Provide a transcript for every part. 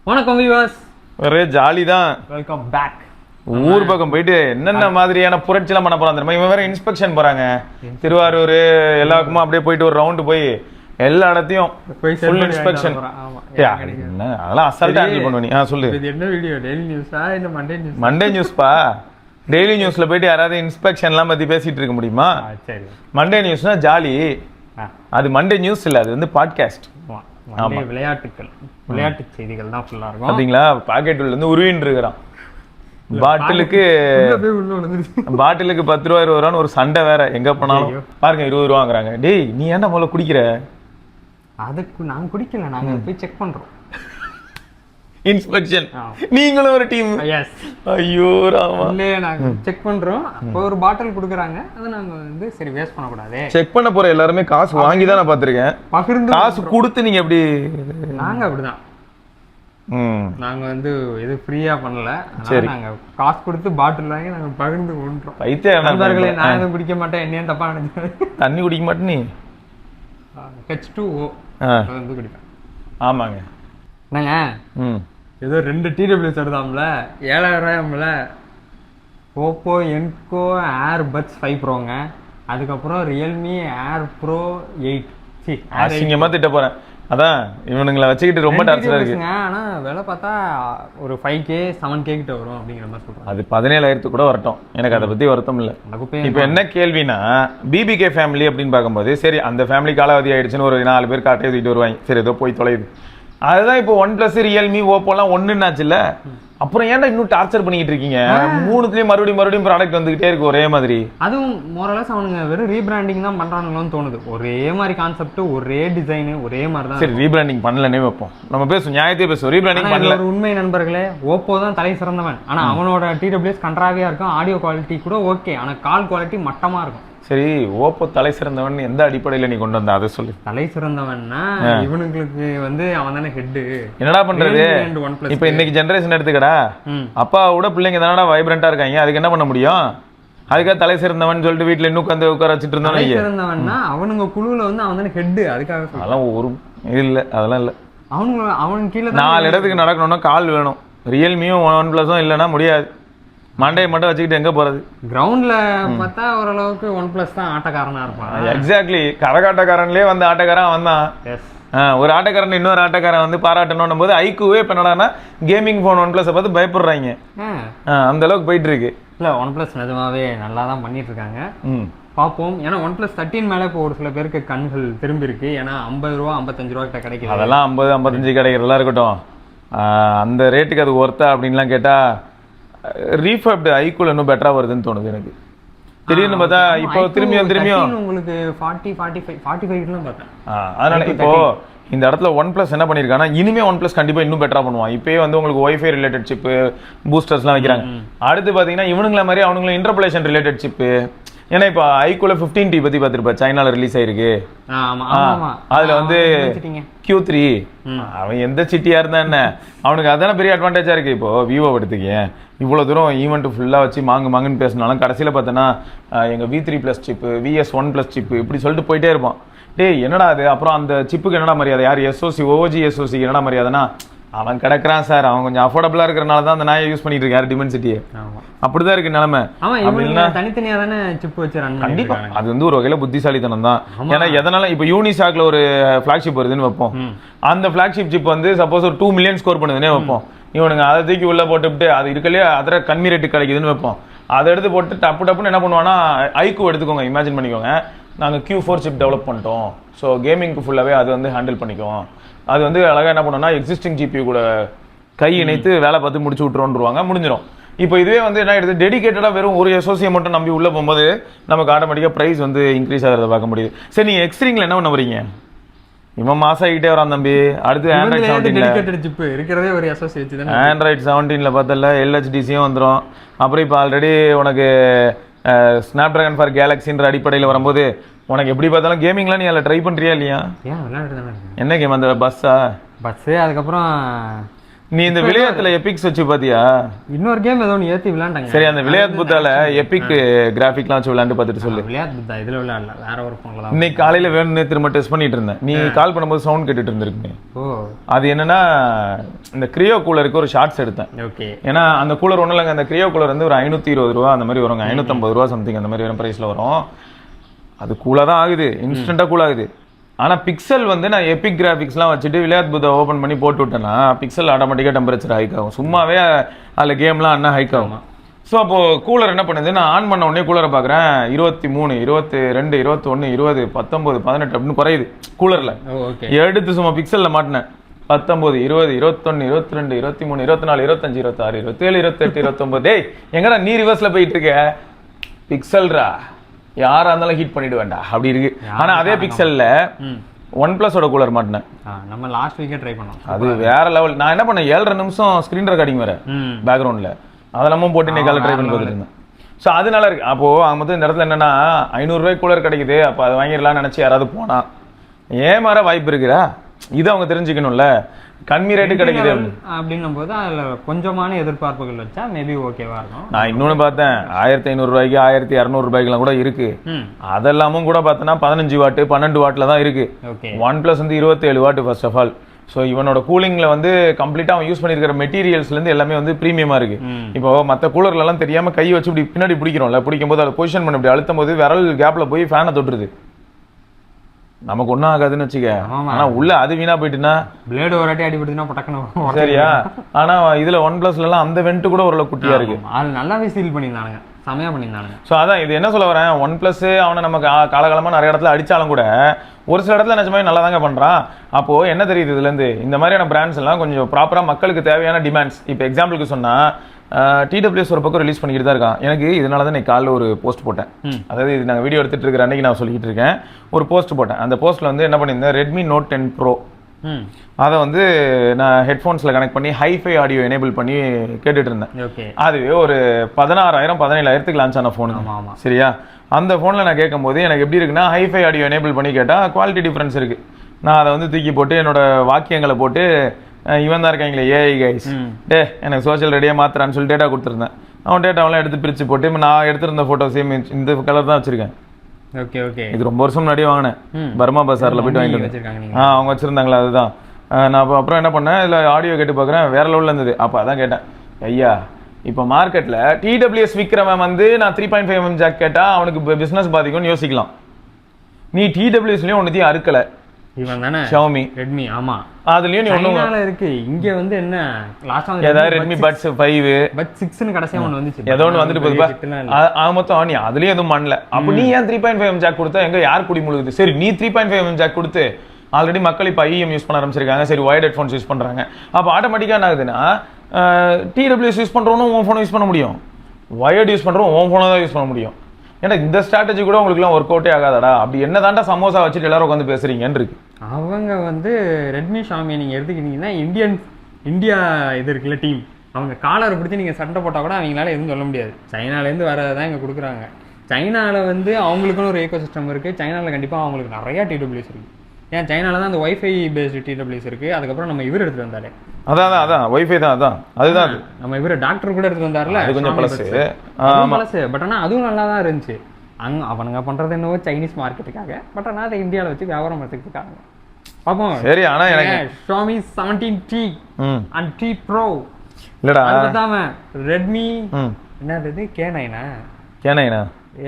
வணக்கம் வியூவர்ஸ், ஒரே ஜாலி தான். Welcome back. ஊர் பக்கம் போயிட்டு என்னென்ன மாதிரியான புரட்சிலாம் பண்ண போறான் தெரியுமா? இவன் வேற இன்ஸ்பெக்ஷன் போறாங்க. திருவாரூர் எல்லாருக்குமா அப்படியே போயிட்டு ஒரு ரவுண்டு போய் எல்லா இடத்தையும் ஃபுல் இன்ஸ்பெக்ஷன். அதெல்லாம் அசால்ட்டா ஹேண்டில் பண்ணுவ நீ. சொல்லு. இது என்ன வீடியோ? டெய்லி நியூஸா இல்ல மண்டே நியூஸ்? மண்டே நியூஸ்பா. டெய்லி நியூஸ்ல போயிட்டு யாராவது இன்ஸ்பெக்ஷன்லாம் பத்தி பேசிட்டு இருக்க முடியுமா? சரி. மண்டே நியூஸ்னா ஜாலி. அது மண்டே நியூஸ் இல்ல, அது வந்து பாட்காஸ்ட். விளையாட்டுகள், விளையாட்டு செய்திகள் தான் ஃபுல்லா இருக்கும். பாத்தீங்களா? பாக்கெட் உள்ள இருந்து உருவின்னு இருக்கிறான். பாட்டிலுக்கு 10 ரூபா 20 ரூபான்னு ஒரு சண்டை வேற. எங்க போனாலும் பாருங்க 20 ரூபா வாங்குறாங்க. டேய் நீ என்ன முதல்ல குடிக்கிற? அதுக்கு நாங்க குடிக்கல, நாங்க போய் செக் பண்றோம். இன்ஸ்பெக்ஷன். நீங்களும் ஒரு டீம்? எஸ். ஐயோ ராமா. இல்ல நாங்க செக் பண்றோம். அப்போ ஒரு பாட்டில் குடுக்குறாங்க, அத நாங்க வந்து சரி வேஸ்ட் பண்ண கூடாதே. செக் பண்ண போற எல்லாரும் காசு வாங்கி தான் நான் பாத்துர்க்கேன். பகிர்ந்து காசு கொடுத்து நீங்க எப்படி? நாங்க அப்படிதான். நாங்க வந்து இது ஃப்ரீயா பண்ணல. சரி, நாங்க காசு கொடுத்து பாட்டில் வாங்கி நாங்க பகிர்ந்து கொண்டோம். நண்பர்களே, நான் எதுவும் குடிக்க மாட்டேன், என்னையும் தப்பா நினைச்சு. தண்ணி குடிக்க மாட்டே நீ? H2O வந்து குடிப்பேன். ஆமாங்க. என்னங்க ஏதோ 2 TWS எடுத்தாம்ல, 7000 ரூபாய்ல. ஓப்போ என்கோ ஏர் பட்ஸ் 5 ப்ரோங்க. அதுக்கப்புறம் ரியல்மி ஏர் ப்ரோ 8. அசிங்கமா திட்ட போறேன். அதான் இவனுங்களை வச்சுக்கிட்டு ரொம்ப டார்ச்சரா இருக்கு. ஆனா விலை பார்த்தா ஒரு 5K 7K கிட்ட வரும் அப்படிங்கிற மாதிரி சொல்றாங்க. அது 17,000 கூட வரட்டும், எனக்கு அதை பத்தி வருத்தம் இல்லை. இப்ப என்ன கேள்வினா, பிபிகே ஃபேமிலி அப்படின்னு பார்க்கும்போது சரி, அந்த ஃபேமிலி காலாவதி ஆயிடுச்சுன்னு ஒரு 4 பேர் காட்டே தூக்கிட்டு வருவாங்க. சரி, ஏதோ போய் தொலையுது. அதுதான் இப்போ OnePlus, ரியல்மி, ஓப்போலாம் ஒன்றுன்னாச்சுல்ல. அப்புறம் ஏன்டா இன்னும் டார்ச்சர் பண்ணிக்கிட்டு இருக்கீங்க? 3த்துலயும் மறுபடியும் ப்ராடக்ட் வந்துகிட்டே இருக்கு ஒரே மாதிரி. அதுவும் மோரலஸ் அவனுங்க வெறும் ரீபிராண்டிங் தான் பண்றானுங்களோன்னு தோணுது. ஒரே மாதிரி கான்செப்ட், ஒரே டிசைன், ஒரே மாதிரி தான். சரி, ரீபிராண்டிங் பண்ணலனே வைப்போம், நம்ம பேசுவோம், நியாயத்தையே பேசுவோம். ரீபிராண்டிங் பண்ணல. ஒரு உண்மை நண்பர்களே, ஓப்போ தான் தலை சிறந்தவன். ஆனா அவனோட TWS கன்றாவியா இருக்கும். ஆடியோ குவாலிட்டி கூட ஓகே, ஆனா கால் குவாலிட்டி மட்டமா இருக்கும். சரி, ஓப்போ தலை சிறந்தவன் எந்த அடிப்படையில நீ கொண்டு வந்த அதை சொல்லு. தலை சிறந்தவன்னா இவனுங்களுக்கு வந்து அவன் தானே ஹெட். என்னடா பண்றது? இப்ப இன்னைக்கு ஜெனரேஷன் எடுத்துக்கடா, அப்பாவோட பிள்ளைங்க தானடா வைப்ரண்டா இருக்காங்க. அதுக்கு என்ன பண்ண முடியும்? அதுக்காக தலை சிறந்தவன் சொல்லிட்டு வீட்டுல இன்னும் உட்காந்து உட்கார வச்சுட்டு இருந்தா சிறந்தவன்னா அவனுங்க குழுவுல வந்து அவன் தானே ஹெட். அதுக்காக அதெல்லாம் ஒரு இல்ல, அதெல்லாம் இல்ல. அவனுக்கு கீழே 4 இடத்துக்கு நடக்கணும்னா கால் வேணும். ரியல்மியும் OnePlusம் இல்லைன்னா முடியாது. மண்டையை மட்டும் வச்சுக்கிட்டு எங்க போறது? கிரவுண்ட்ல பார்த்தா ஓரளவுக்கு OnePlus தான் ஆட்டக்காரனா இருப்பான். எக்ஸாக்ட்லி, கரகாட்டக்காரன்லயே வந்து ஆட்டக்காரன் வந்தான். ஒரு ஆட்டக்காரன் இன்னொரு ஆட்டக்காரன் வந்து பாராட்டணும் போது ஐக்குவே இப்ப என்னடான்னா கேமிங் போன் OnePlus பார்த்து பயப்படுறாங்க. அந்த அளவுக்கு போயிட்டு இருக்கு. இல்ல, OnePlus நிஜமாவே நல்லா தான் பண்ணிட்டு இருக்காங்க. பார்ப்போம். ஏன்னா OnePlus 13 மேலே இப்போ ஒரு சில பேருக்கு கண்கள் திரும்பி இருக்கு. ஏன்னா 50 ரூபா 55 ரூபா கிட்ட கிடைக்குது. அதெல்லாம் 50 55 கிடைக்கிறதெல்லாம் இருக்கட்டும். அந்த ரேட்டுக்கு அது ஒர்த்தா அப்படின்லாம் கேட்டா ரீஃபப்டு ஐக்குள்ள இன்னும் பெட்டரா வருதுன்னு தோணுது எனக்கு. திடீர்னு பார்த்தா இப்போ திரும்பியும் உங்களுக்கு 40 45 45 பார்த்தேன். அதனால இப்போ இந்த இடத்துல OnePlus என்ன பண்ணிருக்காங்கன்னா, இனிமே OnePlus கண்டிப்பா இன்னும் பெட்டரா பண்ணுவான். இப்பயே வந்து உங்களுக்கு வைஃபை ரிலேட்டட் சிப்பு, பூஸ்டர்ஸ்லாம் வைக்கிறாங்க. அடுத்து பாத்தீங்கன்னா இவனுங்கள மாதிரி அவனுங்களும் இன்டர்போலேஷன் ரிலேட்டட் சிப்பு. ஏன்னா இப்போ ஐக்குள்ள 15T பத்தி பார்த்துருப்பா, சைனால ரிலீஸ் ஆயிருக்கு. அதுல வந்து Q3 அவன் எந்த சிட்டியா இருந்தா என்ன, அவனுக்கு அதான பெரிய அட்வான்டேஜா இருக்கு. இப்போ விவோ எடுத்துக்க, இவ்வளவு தூரம் ஈவெண்ட் ஃபுல்லா வச்சு மாங்குன்னு பேசினாலும் கடைசியில பார்த்தோன்னா எங்க V3+ சிப்பு, VS1+ சிப்பு இப்படி சொல்லிட்டு போயிட்டே இருப்பான். டேய் என்னடா அது? அப்புறம் அந்த சிப்புக்கு என்னடா மரியாதை? யார் SoC OG SoCக்கு என்னடா மரியாதைனா, அவன் கிடக்குறான் சார், அவன் கொஞ்சம் அஃபோர்டபுளா இருக்கிறனால தான் அந்த நாயை யூஸ் பண்ணிட்டு இருக்காரு டிமென்சிட்டியை. அப்படிதான் இருக்கு நிலைமை. தனித்தனியா தானே சிப் வச்சு ரன். கண்டிப்பா அது வந்து ஒரு வகையில புத்திசாலித்தனம் தான். ஏன்னா எதனால இப்ப யூனிசாக்ல ஒரு பிளாக்ஷிப் வருதுன்னு வைப்போம். அந்த பிளாக்ஷிப் சிப் வந்து சப்போஸ் ஒரு 2 மில்லியன் ஸ்கோர் பண்ணுதுன்னே வைப்போம். இவனுங்க அதை தூக்கி உள்ள போட்டுவிட்டு அது இருக்கலையே அதில் கம்மி ரேட்டு கிடைக்குதுன்னு வைப்போம். அதை எடுத்து போட்டு டப்புன்னு என்ன பண்ணுவான்னா, ஐக்கு எடுத்துக்கோங்க, இமேஜின் பண்ணிக்கோங்க, நாங்கள் Q4 சிப் டெவலப் பண்ணிட்டோம், ஸோ கேமிங்க்கு ஃபுல்லாகவே அது வந்து ஹேண்டில் பண்ணிக்குவோம். அது வந்து அழகாக என்ன பண்ணோம்னா எக்ஸிஸ்டிங் GPU கூட கை இணைத்து வேலை பார்த்து முடிச்சு விட்டுருவாங்க, முடிஞ்சிடும். இப்போ இதுவே வந்து என்ன ஆயிடுது, டெடிகேட்டடாக வெறும் ஒரு SoC மட்டும் நம்பி உள்ள போகும்போது நமக்கு ஆட்டோமேட்டிக்காக ப்ரைஸ் வந்து இன்க்ரீஸ் ஆகிறத பார்க்க முடியுது. சரி, நீங்கள் X3ல என்ன பண்ண வரீங்க? இவன் மாசம் ஆகிட்டே வரான் தம்பி. அடுத்து Android 17ல பார்த்தல LHDCயும் வந்துடும். அப்புறம் இப்போ ஆல்ரெடி உனக்கு ஸ்னாப்டிராகன் ஃபார் கேலக்ஸின்ற அடிப்படையில் வரும்போது உனக்கு எப்படி பார்த்தாலும் கேமிங்லாம் நீ அதில் ட்ரை பண்ணுறியா இல்லையா? என்ன கேம்? அந்த பஸ்ஸா? பஸ்ஸு, அதுக்கப்புறம் நீ இந்த விளையாட்டுல எபிக்ஸ் வச்சு பாத்தியா? இன்னொரு கேம் ஏதோ ஒன்று ஏற்றி விளையாண்டாங்க. சரி, அந்த விளையாட்டு புத்தால எபிக் கிராஃபிக்லாம் வச்சு விளையாண்டு பார்த்துட்டு சொல்லு. விளையாட்டு புத்தா இதில் விளையாடல, வேற ஒரு ஃபோனில் தான். இன்னைக்கு காலையில வேணும்னு திரும்ப டெஸ்ட் பண்ணிட்டு இருந்தேன். நீ கால் பண்ணும்போது சவுண்ட் கேட்டுட்டு இருந்திருக்குமே. ஓ, அது என்னன்னா இந்த கிரியோ கூலருக்கு ஒரு ஷார்ட்ஸ் எடுத்தேன். ஓகே. ஏன்னா அந்த கூலர் ஒன்றும் இல்லைங்க, அந்த கிரியோ கூலர் வந்து ஒரு 520 ரூபா அந்த மாதிரி வருங்க, 550 ரூபா சம்திங் அந்த மாதிரி வரும் ப்ரைஸ்ல வரும். அது கூலாக தான் ஆகுது, இன்ஸ்டன்ட்டாக கூல் ஆகுது. ஆனால் பிக்சல் வந்து நான் எபிக் கிராஃபிக்ஸ்லாம் வச்சுட்டு விளையாட்டு புத்தை ஓப்பன் பண்ணி போட்டு விட்டேன்னா பிக்சல் ஆட்டோமேட்டிக்காக டெம்பரேச்சர் ஹைக் ஆகும். சும்மாவே அதில் கேம்லாம் அண்ணா ஹைக் ஆகும். ஸோ அப்போது கூலர் என்ன பண்ணுது, நான் ஆன் பண்ண உடனே கூலரை பார்க்குறேன் 23, 22, 21, 20, 19, 18 அப்படின்னு குறையுது கூலரில். எடுத்து சும்மா பிக்சலில் மாட்டினேன் 19, 20, 21, 22, 23, 24, 25, 26, 27, 28, 29. டேய் எங்கடா நீ ரிவர்ஸில் போயிட்டு இருக்க? பிக்சல்ரா யாரா இருந்தாலும் ஹீட் பண்ணிட்டு வேண்டாம் அப்படி இருக்கு. ஆனா அதே பிக்சல்ல OnePlus-ஓட கூலர் மாட்டினேன். நம்ம லாஸ்ட் வீக்கே ட்ரை பண்ணோம். அது வேற லெவல். நான் என்ன பண்ணேன், 7.5 நிமிஷம் ஸ்கிரீன் ரெக்கார்டிங் வேற பேக்ரவுண்ட்ல அதெல்லாம் போட்டு இன்னைக்கு ட்ரை பண்ணி பார்த்துட்டு இருந்தேன். ஸோ அது நல்லா இருக்கு. அப்போ அவங்க வந்து இந்த இடத்துல என்னன்னா 500 ரூபாய்க்கு கூலர் கிடைக்குது, அப்போ அதை வாங்கிடலாம்னு நினைச்சு யாராவது போனா ஏமாற வாய்ப்பு இருக்குதா, இது அவங்க தெரிஞ்சுக்கணும்ல. கம்மி ரேட்டு கிடைக்குது அப்படின்னும் போது அதுல கொஞ்சமான எதிர்பார்ப்புகள் வச்சா மேபி ஓகேவா இருக்கும். நான் இன்னொன்னு பார்த்தேன் 1500 ரூபாய்க்கு 1200 ரூபாய்க்குலாம் கூட இருக்கு. அதெல்லாமும் கூட பார்த்தோன்னா 15 வாட்டு 12 வாட்ல தான் இருக்கு. OnePlus வந்து 27 watt first of all. So இவனோட கூலிங்ல வந்து கம்ப்ளீட்டா அவன் யூஸ் பண்ணிருக்கிற மெட்டீரியல்ஸ்ல இருந்து எல்லாமே வந்து பிரீமியமா இருக்கு. இப்போ மற்ற கூலர்ல எல்லாம் தெரியாம கை வச்சு இப்படி பின்னாடி பிடிக்கிறோம்ல, பிடிக்கும் போது அதை பொசிஷன் பண்ணி இப்படி அழுத்தும் போது விரல் கேப்ல போய் ஃபேனை தொட்டுருது. நமக்கு ஒன்றும் ஆகாதுன்னு வச்சுக்க. ஆனா உள்ள அது வீணா போயிட்டுனா பிளேடு ஒரு வாட்டி அடிபடுதுன்னா பட்டக்கணும். சரியா? ஆனா இதுல OnePlus-ல எல்லாம் அந்த வெண்ட் கூட ஓரளவு குட்டியா இருக்கு. அது நல்லாவே சீல் பண்ணியிருந்தானுங்க, செமையா பண்ணியிருந்தானுங்க. ஸோ அதான் இது என்ன சொல்ல வரேன், OnePlus அவனை நம்ம காலகாலமா நிறைய இடத்துல அடிச்சாலும் கூட ஒரு சில இடத்துல நிஜமாவே நல்லா தாங்க பண்றான். அப்போ என்ன தெரியுது இதுல இருந்து, இந்த மாதிரியான பிராண்ட்ஸ் எல்லாம் கொஞ்சம் ப்ராப்பரா மக்களுக்கு தேவையான டிமாண்ட்ஸ். இப்போ எக்ஸாம்பிளுக்கு சொன்னா TWS ஒரு பக்கம் ரிலீஸ் பண்ணிக்கிட்டு தான் இருக்கான். எனக்கு இதனால தான் நான் காலைல ஒரு போஸ்ட் போட்டேன். அதாவது இது நாங்கள் வீடியோ எடுத்துட்டு இருக்கிற அன்னைக்கு நான் சொல்லிட்டு இருக்கேன், ஒரு போஸ்ட் போட்டேன். அந்த போஸ்ட்ல வந்து என்ன பண்ணியிருந்தேன், Redmi Note 10 Pro அதை வந்து நான் ஹெட்ஃபோன்ஸ்ல கனெக்ட் பண்ணி ஹைஃபை ஆடியோ எனேபிள் பண்ணி கேட்டுட்டு இருந்தேன். அதுவே ஒரு 16,000 17,000க்கு லான்ச் ஆன ஃபோன். சரியா? அந்த ஃபோன்ல நான் கேட்கும் போது எனக்கு எப்படி இருக்குன்னா, ஹைஃபை ஆடியோ எனேபிள் பண்ணி கேட்டா குவாலிட்டி டிஃபரன்ஸ் இருக்கு. நான் அதை வந்து தூக்கி போட்டு என்னோட வாக்கியங்களை போட்டு இவன் தான் இருக்காங்களே ஏஐ கைஸ், எனக்கு சோஷியல் ரெடியா மாத்துறான்னு சொல்லி டேட்டா கொடுத்துருந்தேன். அவன் டேட்டாவெல்லாம் எடுத்து பிரிச்சு போட்டு நான் எடுத்திருந்த போட்டோ சேம் இந்த கலர் தான் வச்சிருக்கேன். Okay okay. இது ரொம்ப வருஷம் முன்னாடியே வாங்கினேன், பர்மா பசார்ல போயிட்டு வாங்கிட்டு வந்தேன். அவங்க வச்சிருந்தாங்களா, அதுதான். நான் அப்புறம் என்ன பண்ணேன், இல்லை ஆடியோ கேட்டு பார்க்குறேன், வேற லெவலில் இருந்தது. அப்போ அதான் கேட்டேன், ஐயா இப்போ மார்க்கெட்டில் TWS விற்கிறவன் வந்து நான் 3.5mm ஜாக் கேட்டால் அவனுக்கு பிஸ்னஸ் பாதிக்கும்னு யோசிக்கலாம். நீ TWSலயும் ஒன்றுத்தையும் அறுக்கலை, இவன் தானே Xiaomi Redmi. ஆமா, அதுலயும் நீ ஒண்ணும் இருக்கு. இங்க வந்து என்ன லாஸ்டா ஏதாவது Redmi Buds 5 Buds 6 னு கடைசியா ஒன்னு வந்துச்சு, ஏதோ ஒன்னு வந்துட்டு போகுது. மொத்தம் நீ அதுலயும் எதுவும் பண்ணல. அப்ப நீ ஏன் 3.5mm ஜாக் கொடுத்தா எங்க யார் குடி முழுகுது? சரி, நீ 3.5mm ஜாக் கொடுத்து ஆல்ரெடி மக்கள் இப்ப IEM யூஸ் பண்ண ஆரம்பிச்சிருக்காங்க, சரி வயர்ட் ஹெட்ஃபோன்ஸ் யூஸ் பண்றாங்க. அப்ப ஆட்டோமேட்டிக்கா என்ன ஆகுதுன்னா, TWS யூஸ் பண்றவனும் உன் போனை யூஸ் பண்ண முடியும், வயர்ட் யூஸ் பண்றவன் உன் போனை தான் யூஸ் பண்ண முடியும். ஏன்னா இந்த ஸ்ட்ராட்டஜி கூட உங்களுக்கு எல்லாம் ஒர்க் அவுட்டே ஆகாதடா. அப்படி என்ன தாண்டா சமோசா வச்சுட்டு எல்லாரும் உட்காந்து பேசுறீங்கன்னு இருக்கு. அவங்க வந்து Redmi Xiaomi நீங்க எடுத்துக்கிட்டீங்கன்னா இந்தியா இது இருக்குல்ல டீம், அவங்க காலரை பிடிச்சி நீங்க சண்டை போட்டா கூட அவங்களால எதுவும் சொல்ல முடியாது. சைனாலேருந்து வரதான் இங்க கொடுக்குறாங்க. சைனால வந்து அவங்களுக்குன்னு ஒரு ஏகோ சிஸ்டம் இருக்கு. சைனால கண்டிப்பா அவங்களுக்கு நிறைய TWS இருக்கு. ஏன் சைனால தான் அந்த வைஃபை பேஸ்டு TWS இருக்கு. அதுக்கப்புறம் நம்ம இவர் எடுத்துட்டு வந்தாரு, அதான் வைஃபை தான், அதுதான் நம்ம இவர் டாக்டர் கூட எடுத்துட்டு வந்தாருல, அது கொஞ்சம் பழசு. பட் ஆனா அதுவும் நல்லா தான் இருந்துச்சு. அவனுங்க பண்றது என்னவோ சைனீஸ் மார்க்கெட்டுக்காக, பட் ஆனா அதை இந்தியாவில் வச்சு வியாபாரம் எடுத்துக்கிட்டாங்க. பாப்போம். சரி, ஆனா எனக்கு Xiaomi 17T and T Pro இல்லடா, அதுதாம Redmi என்னது K9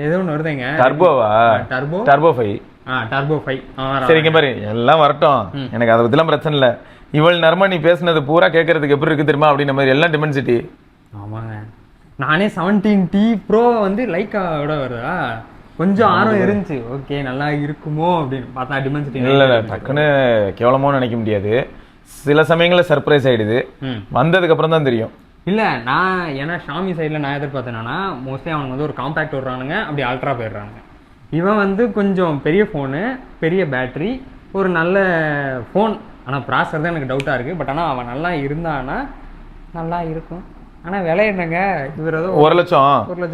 ஏதோ ஒன்று வருதுங்க, டர்போவா, டர்போ 5. சரிங்க பாரு, எல்லாம் வரட்டும், எனக்கு அதை பத்திலாம் பிரச்சனை இல்லை. இவள் நர்மா நீ பேசுனது பூரா கேட்கறதுக்கு எப்படி இருக்கு தெரியுமா அப்படின்ற மாதிரி எல்லாம் டிமென்சிட்டி. ஆமாங்க, நானே 17T Pro வந்து லைக்காவோட வருதா கொஞ்சம் ஆர்வம் இருந்துச்சு. ஓகே நல்லா இருக்குமோ அப்படின்னு பார்த்தா டிமென்சிட்டி இல்லை டக்குன்னு கேவலமோ நினைக்க முடியாது. சில சமயங்களில் சர்ப்ரைஸ் ஆயிடுது, வந்ததுக்கு அப்புறம் தான் தெரியும். இல்லை நான் ஏன்னா Xiaomi சைடில் நான் எதிர்பார்த்தேன்னா மோஸ்ட்லி அவனுக்கு வந்து ஒரு காம்பேக்ட் விடுறானுங்க, அப்படி அல்ட்ரா போயிடுறாங்க. இவன் வந்து கொஞ்சம் பெரிய ஃபோனு, பெரிய பேட்ரி, ஒரு நல்ல ஃபோன். ஆனால் ப்ராசர் தான் எனக்கு டவுட்டாக இருக்குது. பட் ஆனால் அவன் நல்லா இருந்தானா நல்லா இருக்கும். ஆனால் விலை என்னங்க, இவர் ஏதோ 1 லட்சம்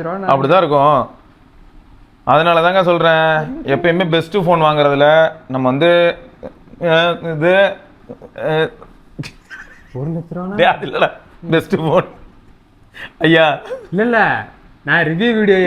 ரூபா அப்படிதான் இருக்கும். அதனால தாங்க சொல்கிறேன், எப்பயுமே பெஸ்ட்டு ஃபோன் வாங்குறதுல நம்ம வந்து இது 1,00,000 டேய் அது இல்லடா பெஸ்ட் ஃபோன் ஐயா. இல்ல நான் ரிவ்யூ வீடியோ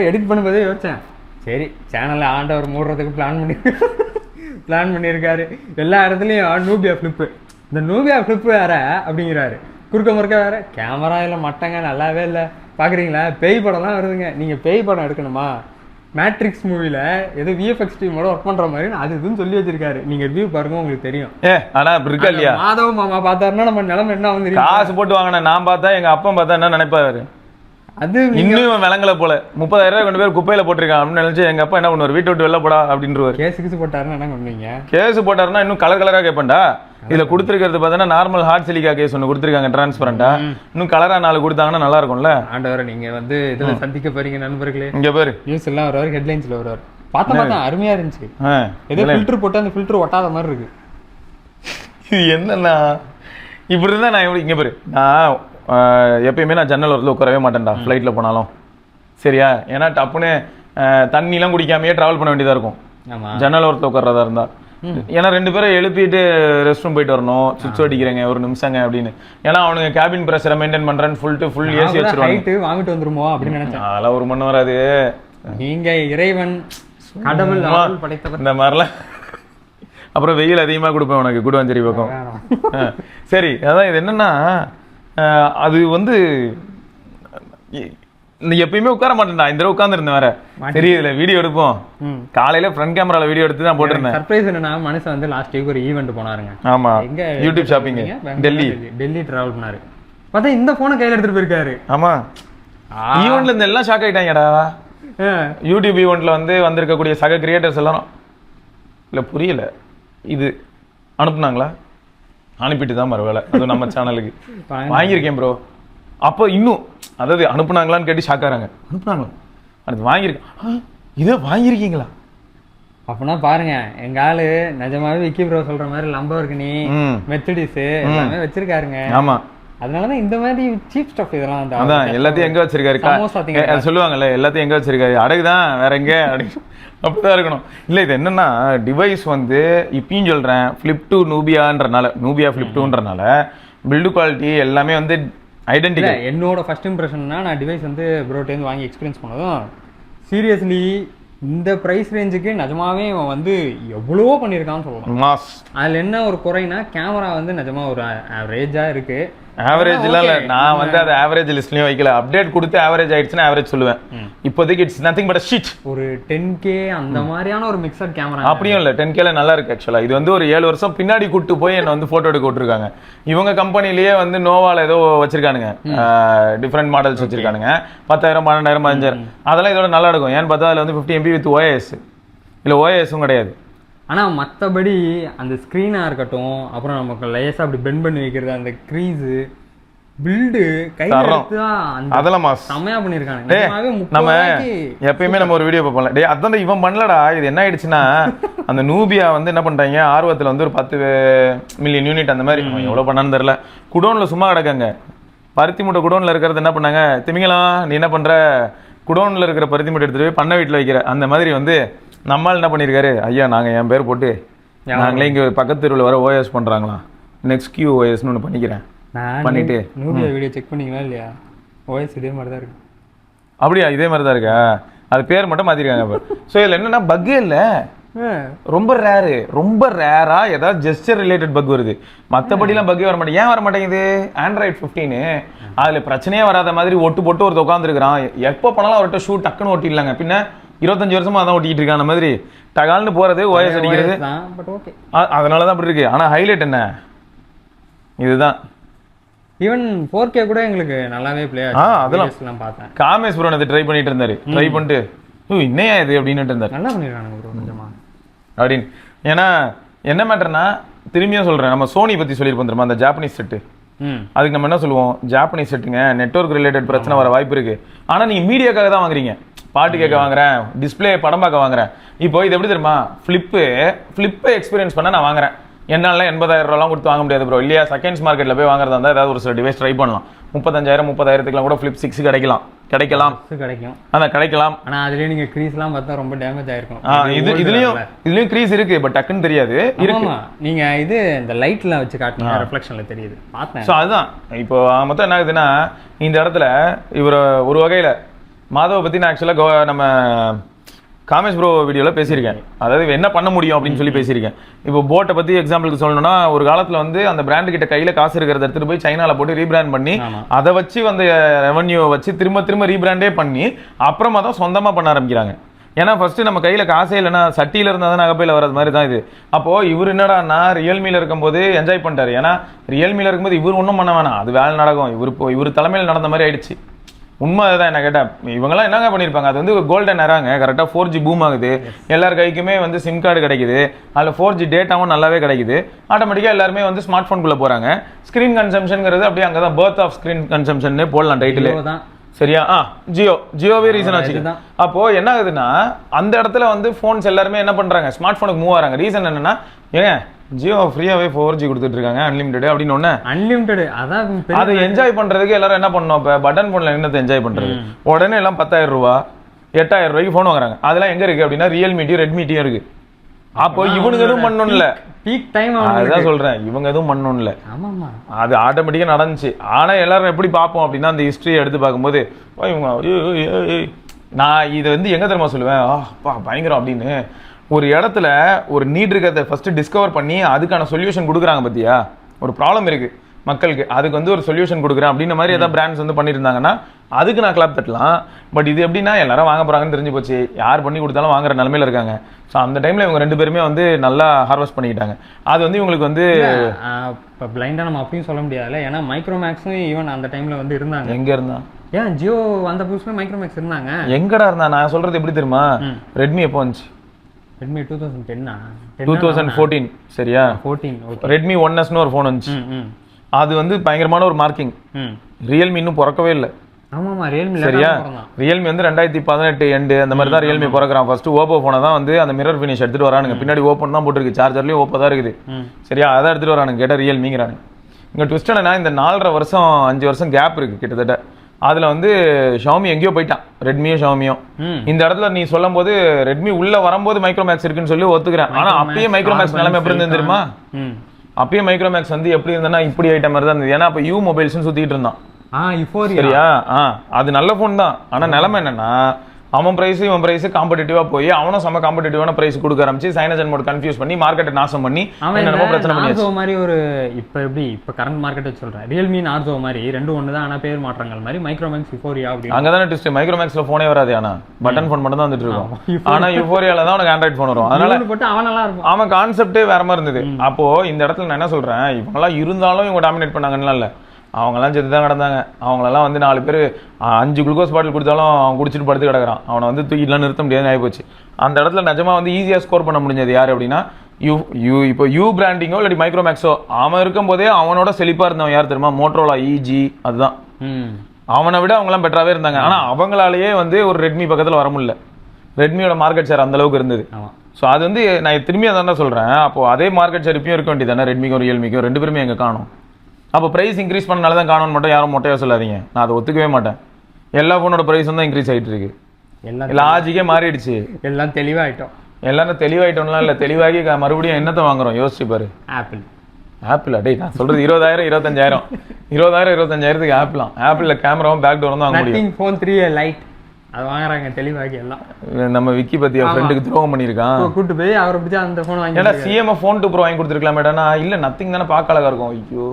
எடிட் பண்ணும்போதே யோசிச்சேன், சரி சேனல்ல ஆண்டவர் மூடுறதுக்கு பிளான் பண்ணியிருக்காரு. எல்லா இடத்துலயும் நூபியா ஃபிளிப்பு, இந்த நூபியா ஃபிளிப்பு வேற அப்படிங்கிறாரு, குறுக்க முறுக்க வேற கேமரா இல்லை மட்டங்க நல்லாவே இல்லை. பாக்குறீங்களா பேய் படம்லாம் வருதுங்க, நீங்க பேய் படம் எடுக்கணுமா மேட்ரிக்ஸ் மூவில ஏதோ விஎஃப்எக்ஸ் டீமோட ஒர்க் பண்ற மாதிரி அது இதுன்னு சொல்லி வச்சிருக்காரு. நீங்க ரிவ்யூ பாருங்க உங்களுக்கு தெரியும். ஆனா இருக்கா இல்லையா, மாதவ மாமா பார்த்தாருன்னா நம்ம நிலைமை என்ன வந்து காசு போட்டு வாங்கின நான் பார்த்தா எங்க அப்பா பார்த்தா என்ன நினைப்பாரு, அது இன்னும் விலங்கல போல 30,000 ரூபாய் கொண்டு போய் குப்பையில போட்டிருக்கான் அப்படின்னு நினைச்சு எங்க அப்பா என்ன பண்ணுவார், வீட்டை விட்டு வெளில போடா அப்படின்றவாரு. கேஸ் போட்டாருன்னா என்ன பண்ணுவீங்க? கேஸ் போட்டாருன்னா இன்னும் கலர் கலரா கேட்பேன்டா. இதுல கொடுத்துருக்கிறது பார்த்தா நார்மல் ஹார்ட் சிலிக்கா கேஸ் ஒன்று கொடுத்துருக்காங்க டிரான்ஸ்பரண்டா, இன்னும் கலரா 4 கொடுத்தாங்கன்னா நல்லா இருக்கும்ல. ஆண்டவரை நீங்க வந்து இதுல சந்திக்க போறீங்க நண்பர்களே. இங்க பாரு நியூஸ் எல்லாம் வருவாரு, ஹெட்லைன்ஸ்ல வருவாரு. பார்த்தா அருமையா இருந்துச்சு, ஏதோ ஃபில்டர் போட்டு அந்த ஃபில்டர் ஒட்டாத மாதிரி இருக்கு. இது என்னன்னா இப்படி இருந்தா நான் இங்க பாரு, நான் எப்பயுமே நான் ஜன்னல் ஓரத்தில் உட்காரவே மாட்டேன்டா ஃப்ளைட்ல போனாலும் சரியா. ஏன்னா டப்புன்னு தண்ணிலாம் குடிக்காமையே டிராவல் பண்ண வேண்டியதா இருக்கும் ஜன்னல் ஓரத்தில் உட்கார்றதா இருந்தா. ஏன்னா 2 பேரை எழுப்பிட்டு ரெஸ்ட் ரூம் போயிட்டு வரணும், சுவிட்ச் அடிக்கிறேங்க ஒரு நிமிஷங்க அப்படின்னு. ஏன்னா அவனுங்க கேபின் பிரஷரை மெயின்டைன் பண்றேன்னு ஃபுல் ஏசி வச்சிருவாங்க. வாங்கிட்டு வந்துருமோ அப்படின்னு நினைச்சேன். அதெல்லாம் ஒரு மணி வராது. நீங்க இறைவன் கடவுள் படைத்தவர் இந்த மாதிரிலாம். அப்புறம் வெயில் அதிகமா கொடுப்பேன் உனக்கு கூடுவாஞ்சேரி பக்கம். சரி அதான் இது என்னன்னா அது வந்து எப்பயுமே உட்கார மாட்டேன்டா, இந்த தடவை உட்கார்ந்து இருந்தேன் வேற. சரி இதுல வீடியோ எடுப்போம், காலையில ஃப்ரண்ட் கேமரால வீடியோ எடுத்து தான் போட்டிருந்தேன். சர்ப்ரைஸ் என்னன்னா மனுஷன் வந்து லாஸ்ட் வீக் ஒரு ஈவென்ட் போனாருங்க. ஆமா யூடியூப் ஷாப்பிங் டெல்லி டிராவல் பண்ணாரு. பார்த்தா இந்த போனை கையில எடுத்துட்டு போயிருக்காரு. ஆமா ஈவென்ட்ல இருந்து எல்லாம் ஷாக் ஆயிட்டாங்கடா. யூடியூப் ஈவென்ட்ல வந்து வந்திருக்கக்கூடிய சக கிரியேட்டர்ஸ் எல்லாம் இல்ல புரியல இது அனுப்புனாங்களா, அனுப்பிட்டு தான் மறுவேளை அது நம்ம சேனலுக்கு வாங்கியிருக்கேன் ப்ரோ. அப்போ இன்னும் அதாவது அனுப்புனாங்களான்னு கேட்டு ஷாக் ஆறாங்க. அனுப்புனாங்களா, அது வாங்கியிருக்கேன், இதை வாங்கியிருக்கீங்களா அப்படின்னா பாருங்க எங்க ஆளு நிஜமாவே விக்கி ப்ரோ சொல்ற மாதிரி லம்போர்கினி மெர்சிடிஸ் எல்லாமே வச்சிருக்காருங்க. ஆமா அதனாலதான் இந்த மாதிரி சீப் ஸ்டஃப் இதெல்லாம் வந்து அதான் எல்லாத்தையும் எங்க வச்சிருக்காரு சொல்லுவாங்கல்ல, எல்லாத்தையும் எங்க வச்சிருக்காரு, அடகுதான் வேற எங்க அப்படின்னு அப்படிதான் இருக்கணும். இல்ல இது என்னன்னா டிவைஸ் வந்து இப்பயும் சொல்றேன் ஃபிளிப் 2 நூபியான்றனால, நூபியா ஃபிளிப் 2ன்றனால பில்டு குவாலிட்டி எல்லாமே வந்து ஐடென்டிக்கல். என்னோட ஃபர்ஸ்ட் இம்ப்ரெஷன்னா நான் டிவைஸ் வந்து ப்ரோட்டேந்து வாங்கி எக்ஸ்பீரியன்ஸ் பண்ணதும் சீரியஸ்லி இந்த பிரைஸ் ரேஞ்சுக்கு நிஜமாவே இவன் வந்து எவ்வளவோ பண்ணியிருக்கான்னு சொல்லலாம். அதுல என்ன ஒரு குறைனா கேமரா வந்து நிஜமா ஒரு ஆவரேஜா இருக்கு. ஆவரேஜ் இல்ல நான் வந்து அது ஆவரேஜ் லிஸ்ட்லயும் வைக்கல, அப்டேட் கொடுத்து ஆவரேஜ் ஆயிடுச்சுன்னா ஆவரேஜ் சொல்லுவேன். இப்போதைக்கு இட்ஸ் நதிங் பட் ஷீட். ஒரு 10K அந்த மாதிரியான ஒரு மிக்சட் கேமரா அப்படியும் இல்ல, 10Kல நல்லா இருக்கு ஆக்சுவலா. இது வந்து ஒரு 7 வருஷம் பின்னாடி கூட்டு போய் என்ன வந்து போட்டோ எடுக்க விட்டுருக்காங்க. இவங்க கம்பெனிலேயே வந்து நோவால ஏதோ வச்சிருக்கானுங்க, டிஃப்ரெண்ட் மாடல்ஸ் வச்சிருக்கானுங்க, 10,000 12,000 15,000 அதெல்லாம் இதோட நல்லா இருக்கும். ஏன்னு பார்த்தா அதுல வந்து 50 MB வித் OIS இல்ல OIS-ம் கிடையாது. ஆனால் மற்றபடி அந்த ஸ்க்ரீனாக இருக்கட்டும், அப்புறம் நமக்கு லேசாக அப்படி பெண்ட் பண்ணி வைக்கிறது, அந்த க்ரீஸு பில்டு அதெல்லாம் செம்மையா பண்ணிருக்காங்க. நம்ம எப்பயுமே நம்ம ஒரு வீடியோ பார்ப்போம்ல, டேய் அதான் இவன் பண்ணலடா. இது என்ன ஆயிடுச்சுன்னா அந்த நூபியா வந்து என்ன பண்றாங்க ஆர்வத்துல வந்து ஒரு 10 மில்லியன் யூனிட் அந்த மாதிரி எவ்வளவு பண்ணான்னு தெரியல குடோன்ல சும்மா கிடக்காங்க. பருத்தி மூட்டை குடோன்ல இருக்கிறது என்ன பண்ணாங்க, திமிங்கலாம் நீ என்ன பண்ற குடோன்ல இருக்கிற பருத்தி மூட்டை எடுத்துட்டு போய் பண்ண வீட்டுல வைக்கிற அந்த மாதிரி வந்து நம்மால் என்ன பண்ணிருக்காரு, ஐயா நாங்க என் பேர் போட்டு நாங்களே இங்க பக்கத்து தெருவில் வர OS பண்றாங்களா, நெக்ஸ்ட் கியூ OSன்னு ஒன்று பண்ணிக்கிறேன் பண்ணிட்டு நூபியா வீடியோ செக் பண்ணீங்களா இல்லையா, OS இதே மாதிரி தான் இருக்கு. அப்படியா, இதே மாதிரி தான் இருக்கா, அது பேர் மட்டும் மாத்திருக்காங்க. ஸோ இதில் என்னன்னா பக்கே இல்லை, ரொம்ப ரேரா ஏதாவது ஜெஸ்டர் ரிலேட்டட் பக் வருது, மற்றபடிலாம் பக்கே வர மாட்டேங்குது. ஏன் வர மாட்டேங்குது, ஆண்ட்ராய்டு 15 அதுல பிரச்சனையே வராத மாதிரி ஒட்டு போட்டு ஒருத்த உட்காந்துருக்கான். எப்போ பண்ணாலும் அவர்கிட்ட ஷூ டக்குன்னு ஓட்டிடலாங்க, பின்ன 25 வருஷமா அதான் ஓட்டிட்டு இருக்கான். அந்த மாதிரி டகால்னு போறது OS அடிக்கிறது, அதனாலதான் அப்படி இருக்கு. ஆனா ஹைலைட் என்ன இதுதான், ஈவன் 4K கூட எங்களுக்கு நல்லாவே பிளே அதெல்லாம் பார்த்தேன். காமேஷ் ப்ரோ அதை ட்ரை பண்ணிட்டு இருந்தாரு, ட்ரை பண்ணிட்டு இன்னையா இது அப்படின்னு இருந்தாரு. நல்லா பண்ணிருக்காங்க ப்ரோ நிஜமா அப்படின்னு. ஏன்னா என்ன மேட்டர்னா திரும்பியும் சொல்றேன், நம்ம சோனி பத்தி சொல்லியிருப்போம் தெரியுமா, அந்த ஜாப்பனீஸ் செட்டு, அதுக்கு நம்ம என்ன சொல்லுவோம், ஜாப்பனீஸ் செட்டுங்க நெட்வொர்க் ரிலேட்டட் பிரச்சனை வர வாய்ப்பு இருக்கு. ஆனா நீங்க மீடியாக்காக தான் வாங்குறீங்க, பாட்டு கேட்க வாங்குறேன், டிஸ்பிளே படம் பார்க்க வாங்குறேன். இப்போ இது எப்படி தெரியுமா, ஃபிளிப்பை எக்ஸ்பீரியன்ஸ் பண்ண நான் வாங்குறேன், என்னால 80,000 ரூபாலாம் கொடுத்து வாங்க முடியாது ப்ரோ. இல்லையா செகண்ட்ஸ் மார்க்கெட்ல போய் வாங்குறதா இருந்தால் ஏதாவது ஒரு சில டிவைஸ் ட்ரை பண்ணலாம், 35,000 30,000க்குலாம் கூட ஃபிளிப் 6 கிடைக்கலாம் கிடைக்கலாம், கிடைக்கும். அதான் கிடைக்கலாம். ஆனா அதுலயே நீங்க க்ரீஸ்லாம் பார்த்தா ரொம்ப டேமேஜ் ஆயிருக்கும். இதுலயும் க்ரீஸ் இருக்கு, பட் டக்குன்னு தெரியாது. இருக்கு, நீங்க இது இந்த லைட்ல வச்சு காட்டுங்க, ரிஃப்ளெக்ஷன்ல தெரியுது, பார்த்தேன். ஸோ அதுதான் இப்போ மொத்தம் என்ன ஆகுதுன்னா, இந்த இடத்துல இவர் ஒரு வகையில மாதவ பத்தி நான் ஆக்சுவலா நம்ம காமேஷ் ப்ரோ வீடியோவில் பேசியிருக்கேன். அதாவது என்ன பண்ண முடியும் அப்படின்னு சொல்லி பேசியிருக்கேன். இப்போ போட்டை பற்றி எக்ஸாம்பிளுக்கு சொல்லணும்னா, ஒரு காலத்தில் வந்து அந்த பிராண்டு கிட்ட கையில் காசு இருக்கிறத எடுத்துட்டு போய் சைனாவில் போட்டு ரீபிராண்ட் பண்ணி அதை வச்சு வந்த ரெவன்யூ வச்சு திரும்ப ரீபிராண்டே பண்ணி அப்புறமா தான் சொந்தமாக பண்ண ஆரம்பிக்கிறாங்க. ஏன்னா ஃபர்ஸ்ட் நம்ம கையில் காசே இல்லைன்னா சட்டியில் இருந்தால் தான் நகைப்பையில் வர்றது மாதிரி தான் இது. அப்போது இவர் என்னடான்னா ரியல்மியில் இருக்கும்போது என்ஜாய் பண்ணிட்டாரு. ஏன்னா ரியல்மியில் இருக்கும்போது இவர் ஒன்றும் பண்ண வேணாம், அது வேலை நடக்கும். இவர் தலைமையில் நடந்த மாதிரி ஆயிடுச்சு. உண்மை அதுதான். என்ன கேட்டேன், இவங்கெல்லாம் என்னங்க பண்ணியிருப்பாங்க, அது வந்து கோல்டன் ஏராங்க. கரெக்டாக 4G பூம் ஆகுது, எல்லார் கைக்குமே வந்து சிம் கார்டு கிடைக்குது, அதில் 4G டேட்டாவும் நல்லாவே கிடைக்குது. ஆட்டோமேட்டிக்காக எல்லாருமே வந்து ஸ்மார்ட் ஃபோனுக்குள்ளே போகிறாங்க. ஸ்க்ரீன் கன்சம்ஷன்ங்கிறது அப்படியே அங்கே தான் பர்த் ஆஃப் ஸ்க்ரீன் கன்சம்ஷன் போடலாம் டைட்டில். சரியா? ஜியோவே ரீசன் ஆச்சு. அப்போ என்ன ஆகுதுன்னா, அந்த இடத்துல வந்து ஃபோன்ஸ் எல்லாருமே என்ன பண்றாங்க, ஸ்மார்ட் ஃபோனுக்கு மூவ் ஆகிறாங்க. ரீசன் என்னன்னா, ஏங்க ஜியோ ஃப்ரீயாவே 4G கொடுத்துட்டு இருக்காங்க, அன்லிமிட்டட் அப்படின்னு ஒண்ணு. அன்லிமிட்டட் அதான் அதை என்ஜாய் பண்றதுக்கு எல்லாரும் என்ன பண்ணணும், இப்போ பட்டன் போன்ல என்னத்தை என்ஜாய் பண்றது, உடனே எல்லாம் 10,000 ரூபாய் 8,000 ரூபாய்க்கு ஃபோன் வாங்குறாங்க. அதெல்லாம் எங்க இருக்கு அப்படின்னா, ரியல்மிட்டியும் ரெட்மிட்டியும் இருக்கு. அப்போ இவனுங்க எதுவும் பண்ணணும்ல, பீக் டைம். அதுதான் சொல்றேன், இவங்க எதுவும் பண்ணணும்ல, அது ஆட்டோமேட்டிக்கா நடந்துச்சு. ஆனா எல்லாரும் எப்படி பார்ப்போம் அப்படின்னா, அந்த ஹிஸ்டரியை எடுத்து பார்க்கும்போது இவங்க நான் இதை வந்து எங்க தெரியுமா சொல்லுவேன், பயங்கரம் அப்படின்னு. ஒரு இடத்துல ஒரு நீட் இருக்கிறத ஃபர்ஸ்ட் டிஸ்கவர் பண்ணி அதுக்கான சொல்யூஷன் கொடுக்குறாங்க. பத்தியா, ஒரு ப்ராப்ளம் இருக்கு மக்களுக்கு, அதுக்கு வந்து ஒரு சொல்யூஷன் கொடுக்குறேன் அப்படின்ற மாதிரி ஏதாவது பிராண்ட்ஸ் வந்து பண்ணியிருந்தாங்கன்னா அதுக்கு நான் கிளாப் தட்டலாம். பட் இது எப்படின்னா, எல்லாரும் வாங்க போறாங்கன்னு தெரிஞ்சு போச்சு, யார் பண்ணி கொடுத்தாலும் வாங்குற நிலைமையில இருக்காங்க. ஸோ அந்த டைம்ல இவங்க 2 பேருமே வந்து நல்லா ஹார்வெஸ்ட் பண்ணிக்கிட்டாங்க. அது வந்து இவங்களுக்கு வந்து இப்போ பிளைண்டா நம்ம அப்படியும் சொல்ல முடியாதுல்ல. ஏன்னா மைக்ரோமேக்ஸும் ஈவன் அந்த டைம்ல வந்து இருந்தாங்க. எங்க இருந்தா, ஏன் ஜியோ வந்த புதுசுல மைக்ரோமேக்ஸ் இருந்தாங்க. எங்கடா இருந்தா, நான் சொல்றது எப்படி தெரியுமா, ரெட்மி எப்போ வந்துச்சு, ரெட்மி 2014 சரியா, 14. ரெட்மி 1S ஒரு ஃபோன் வந்துச்சு. அது வந்து பயங்கரமான ஒரு மார்க்கிங். ரியல்மி இன்னும் பிறக்கவே இல்லை. ஆமாமா, ரியல்மி சரியா, ரியல்மி வந்து 2018 எண்டு அந்த மாதிரி தான் ரியல்மி பிறக்கிறான். ஃபர்ஸ்ட் ஓப்போ போனை தான் வந்து அந்த மிரர் ஃபினிஷ் எடுத்துட்டு வரானுங்க. பின்னாடி ஓப்பன் தான் போட்டுருக்கு, சார்ஜர்லயும் ஓப்போ தான் இருக்குது. சரியா, அதான் எடுத்துட்டு வரானுங்க. கேட்டால் ரியல்மிங்கிறானுங்க. இங்க ட்விஸ்ட் என்னன்னா, இந்த 4.5 வருஷம் 5 வருஷம் கேப் இருக்கு கிட்டத்தட்ட. அதுல வந்து ஷாமி எங்கேயோ போயிட்டான், ரெட்மியும் ஷாமியும். இந்த இடத்துல நீ சொல்லும் போது ரெட்மி உள்ள வரும்போது மைக்ரோமேக்ஸ் இருக்குன்னு சொல்லி ஒத்துக்கிறேன். ஆனா அப்பயே மைக்ரோமேக்ஸ் நிலைமை எப்படி இருந்தது தெரியுமா, அப்பயே மைக்ரோமேக்ஸ் வந்து எப்படி இருந்ததுன்னா இப்படி ஐட்டம் மாதிரி தான் இருந்தது. ஏன்னா அப்ப யூ மொபைல்ஸ் சுத்திட்டு இருந்தான். சரியா, அது நல்ல போன் தான். ஆனா நிலைமை என்னன்னா, அவன் பிரைஸ் இவன் பிரைஸ் காம்படிட்டிவா போய் அவனும் செம காம்படிட்டிவான பிரைஸ் கொடுக்க ஆரம்பிச்சு சைனஜன் மோட் கன்ஃபியூஸ் பண்ணி மார்க்கெட்டை நாசம் பண்ணி என்னென்னமோ பிரச்சனை பண்ணியாச்சு. மாதிரி ஒரு இப்ப கரண்ட் மார்க்கெட்டை சொல்றேன், ரியல்மி நார்சோ மாதிரி ரெண்டும் ஒன்று தான். ஆனா பேர் மாற்றங்கள் மாதிரி மைக்ரோமேக்ஸ் யுஃபோரியா அப்படி அங்கதானே ட்விஸ்ட். மைக்ரோமேக்ஸ்ல போனே வராது, ஆனா பட்டன் போன் மட்டும் தான் வந்துட்டு இருக்கும். ஆனா யுஃபோரியால தான் உனக்கு ஆண்ட்ராய்ட் போன் வரும். அதனால அவன் நல்லா இருக்கும். அவன் கான்செப்டே வேற மாதிரி இருந்தது. அப்போ இந்த இடத்துல நான் என்ன சொல்றேன், இவங்கெல்லாம் இருந்தாலும் இவங்க டாமினேட் பண்ணாங்கன்னு இல்ல, அவங்கெல்லாம் செத்து தான் கிடந்தாங்க. அவங்களெல்லாம் வந்து 4 பேர் 5 குளுக்கோஸ் பாட்டில் கொடுத்தாலும் அவன் குடிச்சிட்டு படுத்து கிடக்குறான். அவனை வந்து தூக்கிட்டுலாம் நிறுத்த முடியாது, ஆகிப்போச்சு. அந்த இடத்துல நிஜமா வந்து ஈஸியாக ஸ்கோர் பண்ண முடிஞ்சது யார் அப்படின்னா, இப்போ யூ பிராண்டிங்கோ இல்லாட்டி மைக்ரோமேக்ஸோ. அவன் இருக்கும் போதே அவனோட செழிப்பா இருந்தவன் யார் தெரியுமா, மோட்டரோலா இஜி. அதுதான் அவனை விட அவங்களாம் பெட்டராகவே இருந்தாங்க. ஆனால் அவங்களாலேயே வந்து ஒரு ரெட்மி பக்கத்தில் வர முடியல. ரெட்மியோட மார்க்கெட் ஷேர் அந்த அளவுக்கு இருந்தது. ஸோ அது வந்து நான் திரும்பி அதான் சொல்றேன். அப்போ அதே மார்க்கெட் ஷேர் இப்பயும் இருக்க வேண்டியதானே, ரெட்மிக்கும் ரியல்மிக்கும் 2 பேருமே எங்க காணும். அப்போ பிரைஸ் இன்க்ரீஸ் பண்ணனால தான் காணும் மட்டும் யாரும் மொட்டையாக சொல்லாதீங்க, நான் அதை ஒத்துக்கவே மாட்டேன். எல்லா ஃபோனோட பிரைஸும் தான் இன்க்ரீஸ் ஆகிட்டு இருக்கு. லாஜிக்கே மாறிடுச்சு, எல்லாம் தெளிவாயிட்டோம். எல்லாரும் தெளிவாயிட்டோம்லாம் இல்லை, தெளிவாகி மறுபடியும் என்னத்தை வாங்குறோம் யோசிச்சு பாரு. ஆப்பிள் அடே நான் சொல்றது 20,000 25,000 25,000க்கு ஆப்பிளில் கேமராவும் பேக் டோரும் தான் வாங்க முடியும். ஃபோன் 3 லைட் அது வாங்குறாங்க தெளிவாகி எல்லாம். நம்ம விக்கி பத்தி ஃப்ரெண்டுக்கு துரோகம் பண்ணியிருக்கான், கூட்டு போய் அவரை பிடிச்சா அந்த ஃபோன் வாங்கி. ஏன்னா சிஎம் ஃபோன் 2 ப்ரோ வாங்கி கொடுத்துருக்கலாம் மேடம். இல்லை நத்திங் தானே பார்க்க அழகா இருக்கும். ஐயோ,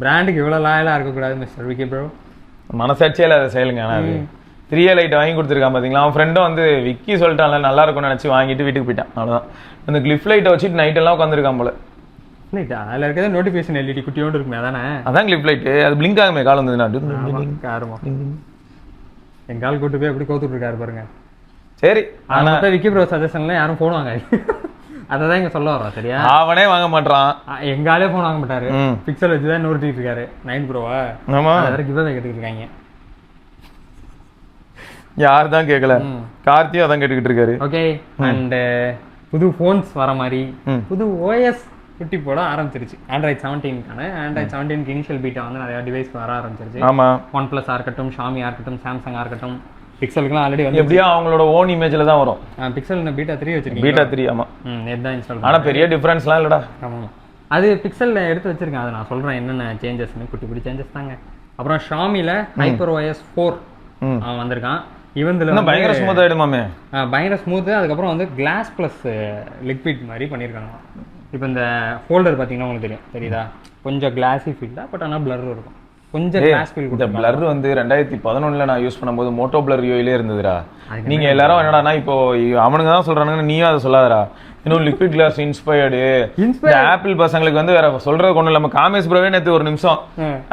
பிராண்டுக்கு இவ்வளோ லாயலாக இருக்கக்கூடாது மிஸ்டர் விக்கி ப்ரோ. மனசாட்சியே இல்லை அதை செய்யலுங்க. ஆனால் அது 3A லைட் வாங்கி கொடுத்துருக்கான் பார்த்தீங்களா. அவன் ஃப்ரெண்டும் வந்து விக்கி சொல்லிட்டான்ல நல்லா இருக்கும்னு நினச்சி வாங்கிட்டு வீட்டுக்கு போயிட்டான். அவ்வளோதான். அந்த கிளிஃப் லைட்டை வச்சுட்டு நைட் எல்லாம் உட்காந்துருக்கான் போல. லைட்டா அதில் இருக்கிறது நோட்டிஃபிகேஷன் எல்இடி குட்டியோடு இருக்குமே, அதானே அதான் கிளிஃப் லைட்டு. அது பிளிங்க் ஆகுமே கால் வந்ததுன்னா. என் கால் கூட்டு போய் எப்படி கோத்துட்டு இருக்காரு பாருங்க. சரி, ஆனா விக்கி ப்ரோ சஜஷன்ல யாரும் போன் வாங்க, அதான் இங்க சொல்ல வரோம். சரியா, அவனே வாங்க மாட்டான். எங்காலே போன் வாங்க மாட்டாரு, பிக்சல் வச்சுதான் நோட்டிட்டு இருக்காரு. 9 ப்ரோவா கிவ்அவே கேட்டுட்டு இருக்காங்க. யார் தான் கேட்கல, கார்த்தியும் அதான் கேட்டுக்கிட்டு இருக்காரு. ஓகே, அண்ட் புது போன்ஸ் வர மாதிரி, புது ஓஎஸ் குட்டி போட ஆரம்பிச்சிருச்சு. ஆண்ட்ராய்ட் 17க்கான ஆண்ட்ராய்ட் 17க்கு இனிஷியல் பீட்டா வந்து நிறைய டிவைஸ்க்கு வர ஆரம்பிச்சிருச்சு. ஆமா, OnePlus இருக்கட்டும், ஷாமி இருக்கட்டும், சாம்சங் இருக்கட்டும், பிக்சலுக்குலாம் ஆல்ரெடி வந்து எப்படியா அவங்களோட ஓன் இமேஜ்ல தான் வரும். பிக்சல் பீட்டா 3 வச்சிருக்கீங்க. பீட்டா 3 ஆமா. நேத்து தான் இன்ஸ்டால் ஆனா பெரிய டிஃபரன்ஸ்லாம் இல்லடா. ஆமா, அது பிக்சல்ல எடுத்து வச்சிருக்கேன். அதை நான் சொல்றேன் என்னென்ன சேஞ்சஸ்னு. குட்டி குட்டி சேஞ்சஸ் தாங்க. அப்புறம் ஷாமில HyperOS 4 வந்திருக்கான். இவன்ல பயங்கர ஸ்மூத் ஆயிடுமாமே. பயங்கர ஸ்மூத்து. அதுக்கப்புறம் வந்து கிளாஸ் பிளஸ் லிக்விட் மாதிரி பண்ணியிருக்காங்க. இப்போ இந்த ஃபோல்டர் பார்த்தீங்கன்னா உங்களுக்கு தெரியுதா, கொஞ்சம் கிளாஸி ஃபீல்டா, பட் ஆனால் பிளர் இருக்கும். கொஞ்சம் கிளாஸ் ஃபீல். இந்த பிளர் வந்து 2011 நான் யூஸ் பண்ணும்போது மோட்டோ பிளர் யூஐலே இருந்ததுடா. நீங்க எல்லாரும் என்னடானா இப்போ அவனுங்க தான் சொல்றானுங்க, நீயும் அதை சொல்லாதடா. இன்னும் லிக்விட் கிளாஸ் இன்ஸ்பயர்டு. இந்த ஆப்பிள் பசங்களுக்கு வந்து வேற சொல்றது கொண்டு நம்ம காமேஷ் ப்ரோவே நேற்று ஒரு நிமிஷம்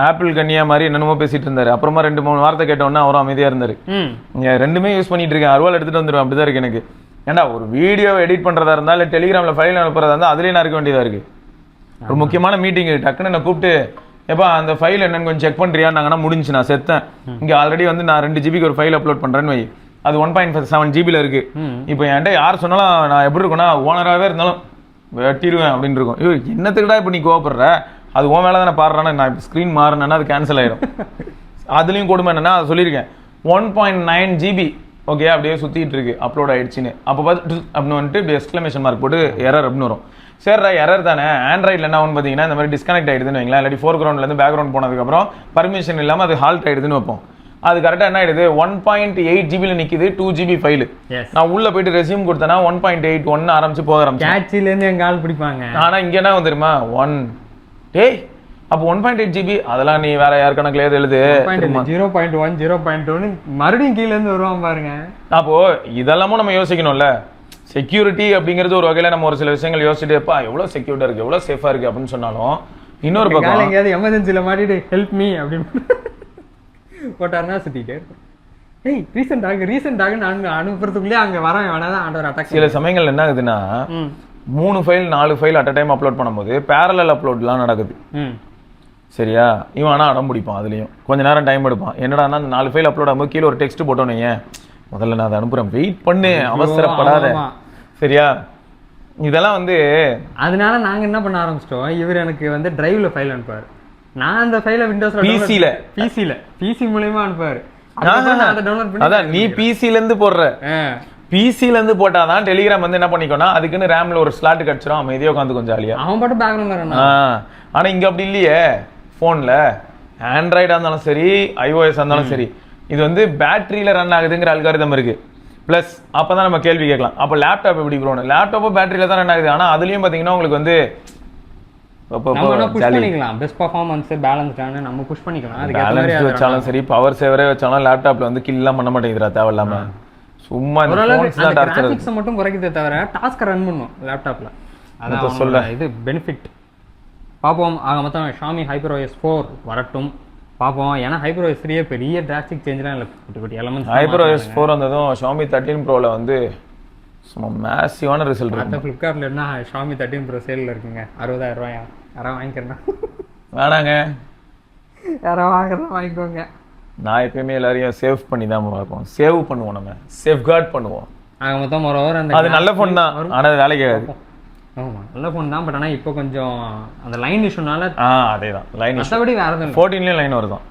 ஆப்பிள் கன்னியா மாதிரி என்னென்னமோ பேசிட்டு இருந்தாரு. அப்புறமா 2-3 வார்த்தை கேட்டோன்னா அவரும் அமைதியா இருந்தாரு. ரெண்டுமே யூஸ் பண்ணிட்டு இருக்கேன், அருவாள் எடுத்துட்டு வந்துருவேன். அப்படிதான் இருக்கு எனக்கு. ஏன்டா ஒரு வீடியோ எடிட் பண்றதா இருந்தா இல்ல டெலிகிராம்ல ஃபைல் அனுப்புறதா இருந்தா அதுலயே நான் இருக்க வேண்டியதா இருக்கு. ஒரு முக்கியமான மீட்டிங் டக்குன்னு என்ன கூப்பிட்டு எப்பா அந்த ஃபைல் என்னன்னு கொஞ்சம் செக் பண்றியான்னாங்கன்னா முடிஞ்சு நான் செத்தேன். இங்க ஆல்ரெடி வந்து நான் 2 GB ஒரு ஃபைல் அப்லோட் பண்றேன்னு வை, அது 1.7 GB இருக்கு. இப்போ என்கிட்ட யார் சொன்னாலும் நான் எப்படி இருக்கும்னா ஓனராகவே இருந்தாலும் வெட்டிடுவேன் அப்படின்னு இருக்கும். ஐயோ என்னத்துக்குடா இப்போ நீ கோவப்படுற, அது உன் மேலே தானே பாடுறான்னு நான் இப்போ ஸ்க்ரீன் மாறினேன்னா அது கேன்சல் ஆயிடும். அதுலேயும் கொடுமை என்னன்னா அதை சொல்லியிருக்கேன் 1.9 GB ஓகே அப்படியே சுற்றிட்டு இருக்கு அப்லோட் ஆயிடுச்சுன்னு. அப்போ பார்த்து அப்படின்னு வந்துட்டு இப்படி எக்ஸ்க்ளமேஷன் மார்க் போட்டு எரர் அப்படின்னு வரும். சரிடா எரர் தானே. ஆண்ட்ராய்டில் என்ன ஒன்று பார்த்தீங்கன்னா இந்த மாதிரி டிஸ்கனெக்ட் ஆகிடுதுன்னு வைங்களா, இல்லாட்டி ஃபோர்க்ரவுண்ட்லேருந்து பேக்ரவுண்ட் போனதுக்கப்புறம் பர்மிஷன் இல்லாமல் அது ஹால்ட் ஆகிடுதுன்னு வைப்போம். அது கரெக்டாக என்ன ஆயிடுது 1.8 GB நிற்கிது, 2 GB ஃபைலு. நான் உள்ள போயிட்டு ரெஸ்யூம் கொடுத்தேன்னா 1.81 ஆரம்பிச்சு போக ஆரம்பிச்சு. கேட்சிலேருந்து எங்க ஆள் பிடிப்பாங்க. ஆனால் இங்கே என்ன வந்துருமா 1 டேய் அப்போ 1.8 GB அதெல்லாம் நீ வேற யார் கணக்குல எழுது 0.1 0.2 மறுபடியும் கீழே இருந்து வருவான் பாருங்க. அப்போ இதெல்லாமும் நம்ம யோசிக்கணும்ல. செக்யூரிட்டி அப்படிங்கிறது ஒரு வகையில நம்ம ஒரு சில விஷயங்கள் யோசிச்சுட்டேப்பா எவ்வளவு செக்யூர்டா இருக்கு எவ்வளவு சேஃபா இருக்கு அப்படின்னு சொன்னாலும் இன்னொரு பக்கம் எங்கேயாவது எமர்ஜென்சில மாட்டிட்டு ஹெல்ப் மீ அப்படின்னு போட்டாருன்னா சுத்திட்டே இருக்கும். ஏய் ரீசெண்டாக நான் அனுப்புறதுக்குள்ளே அங்க வரேன் வேணாதான் ஆண்டவர் அட்டாக். சில சமயங்கள் என்ன ஆகுதுன்னா 3 file 4 file at a time upload பண்ணும்போது பேரலல் அப்லோட்லாம் நடக்குது. சரியா, இவன் ஆனால் அடம் பிடிப்பான். அதுலேயும் கொஞ்ச நேரம் டைம் எடுப்பான். என்னடானா அந்த 4 ஃபைல் அப்லோட் ஆகும்போது கீழே ஒரு டெக்ஸ்ட் போட்டோன்னே முதல்ல நான் அதை அனுப்புறேன் வெயிட் பண்ணு அவசரப்படாத. சரியா, இதெல்லாம் வந்து அதனால நாங்க என்ன பண்ண ஆரம்பிச்சிட்டோம், இவர் எனக்கு வந்து டிரைவ்ல ஃபைல் அனுப்புவார், நான் அந்த ஃபைலை விண்டோஸ்ல பிசி மூலமா அனுப்புவார். அதான் நீ பிசில இருந்து போடுற, பிசில இருந்து போட்டாதான் டெலிகிராம் வந்து என்ன பண்ணிக்கோனா அதுக்குன்னு ரேம்ல ஒரு ஸ்லாட் கிடைச்சிரும், அமைதியா உட்காந்து கொஞ்சம் ஜாலியா அவன் பாட்டு பேக்ரவுண்ட். ஆனா இங்க அப்படி இல்லையே. போன்ல ஆண்ட்ராய்டா இருந்தாலும் சரி ஐஓஎஸ் இருந்தாலும் சரி இது வந்து பேட்டரியில ரன் ஆகுதுங்கிற அல்காரிதம் இருக்கு. பிளஸ் அப்பதான் நம்ம கேள்வி கேட்கலாம், அப்ப லேப்டாப் எப்படி ப்ரோ? லேப்டாப்பும் பேட்டரியில தான் ரன் ஆகுது. ஆனா அதுலயும் பாத்தீங்கன்னா உங்களுக்கு வந்து வச்சாலும் சரி பவர் சேவரே வச்சாலும் லேப்டாப்ல வந்து கில்லாம் பண்ண மாட்டேங்குதுடா தேவையில்லாம. சும்மா மட்டும் குறைக்கிறதே தவிர டாஸ்க் ரன் பண்ணும் லேப்டாப்ல. அதான் சொல்ல இது பெனிஃபிட். பார்ப்போம். ஆக மொத்தம் ஷாமி HyperOS 4 வரட்டும் பார்ப்போம். ஏன்னா HyperOS 3 பெரிய டிராஸ்டிக் சேஞ்ச்லாம் இல்லை, குட்டி குட்டி எலமெண்ட்ஸ். HyperOS 4 வந்ததும் ஷாமி 13 ப்ரோல வந்து சும்மா மேசிவான ரிசல்ட் இருக்கு. ஃப்ளிப்கார்ட்ல என்ன ஷாமி 13 ப்ரோ சேல்ல இருக்குங்க 60,000 ரூபாயா? யாராவது வாங்கிக்கிறேன்னா வேணாங்க, யாராவது வாங்குறதா வாங்கிக்கோங்க. நான் எப்பயுமே எல்லாரையும் சேவ் பண்ணி தான் பார்ப்போம். சேவ் பண்ணுவோம், நம்ம சேஃப்கார்ட் பண்ணுவோம். ஆக மொத்தம் ஒரு அது நல்ல ஃபோன் தான், ஆனால் அது வேலைக்கு ஆகாது. ஆமா நல்ல ஃபோன் தான், பட் ஆனால் இப்போ கொஞ்சம் அந்த லைன் இஷ்யூனால அதே தான் லைன். மற்றபடி வேற எதுவும் 14லயும் லைன் வருதான்.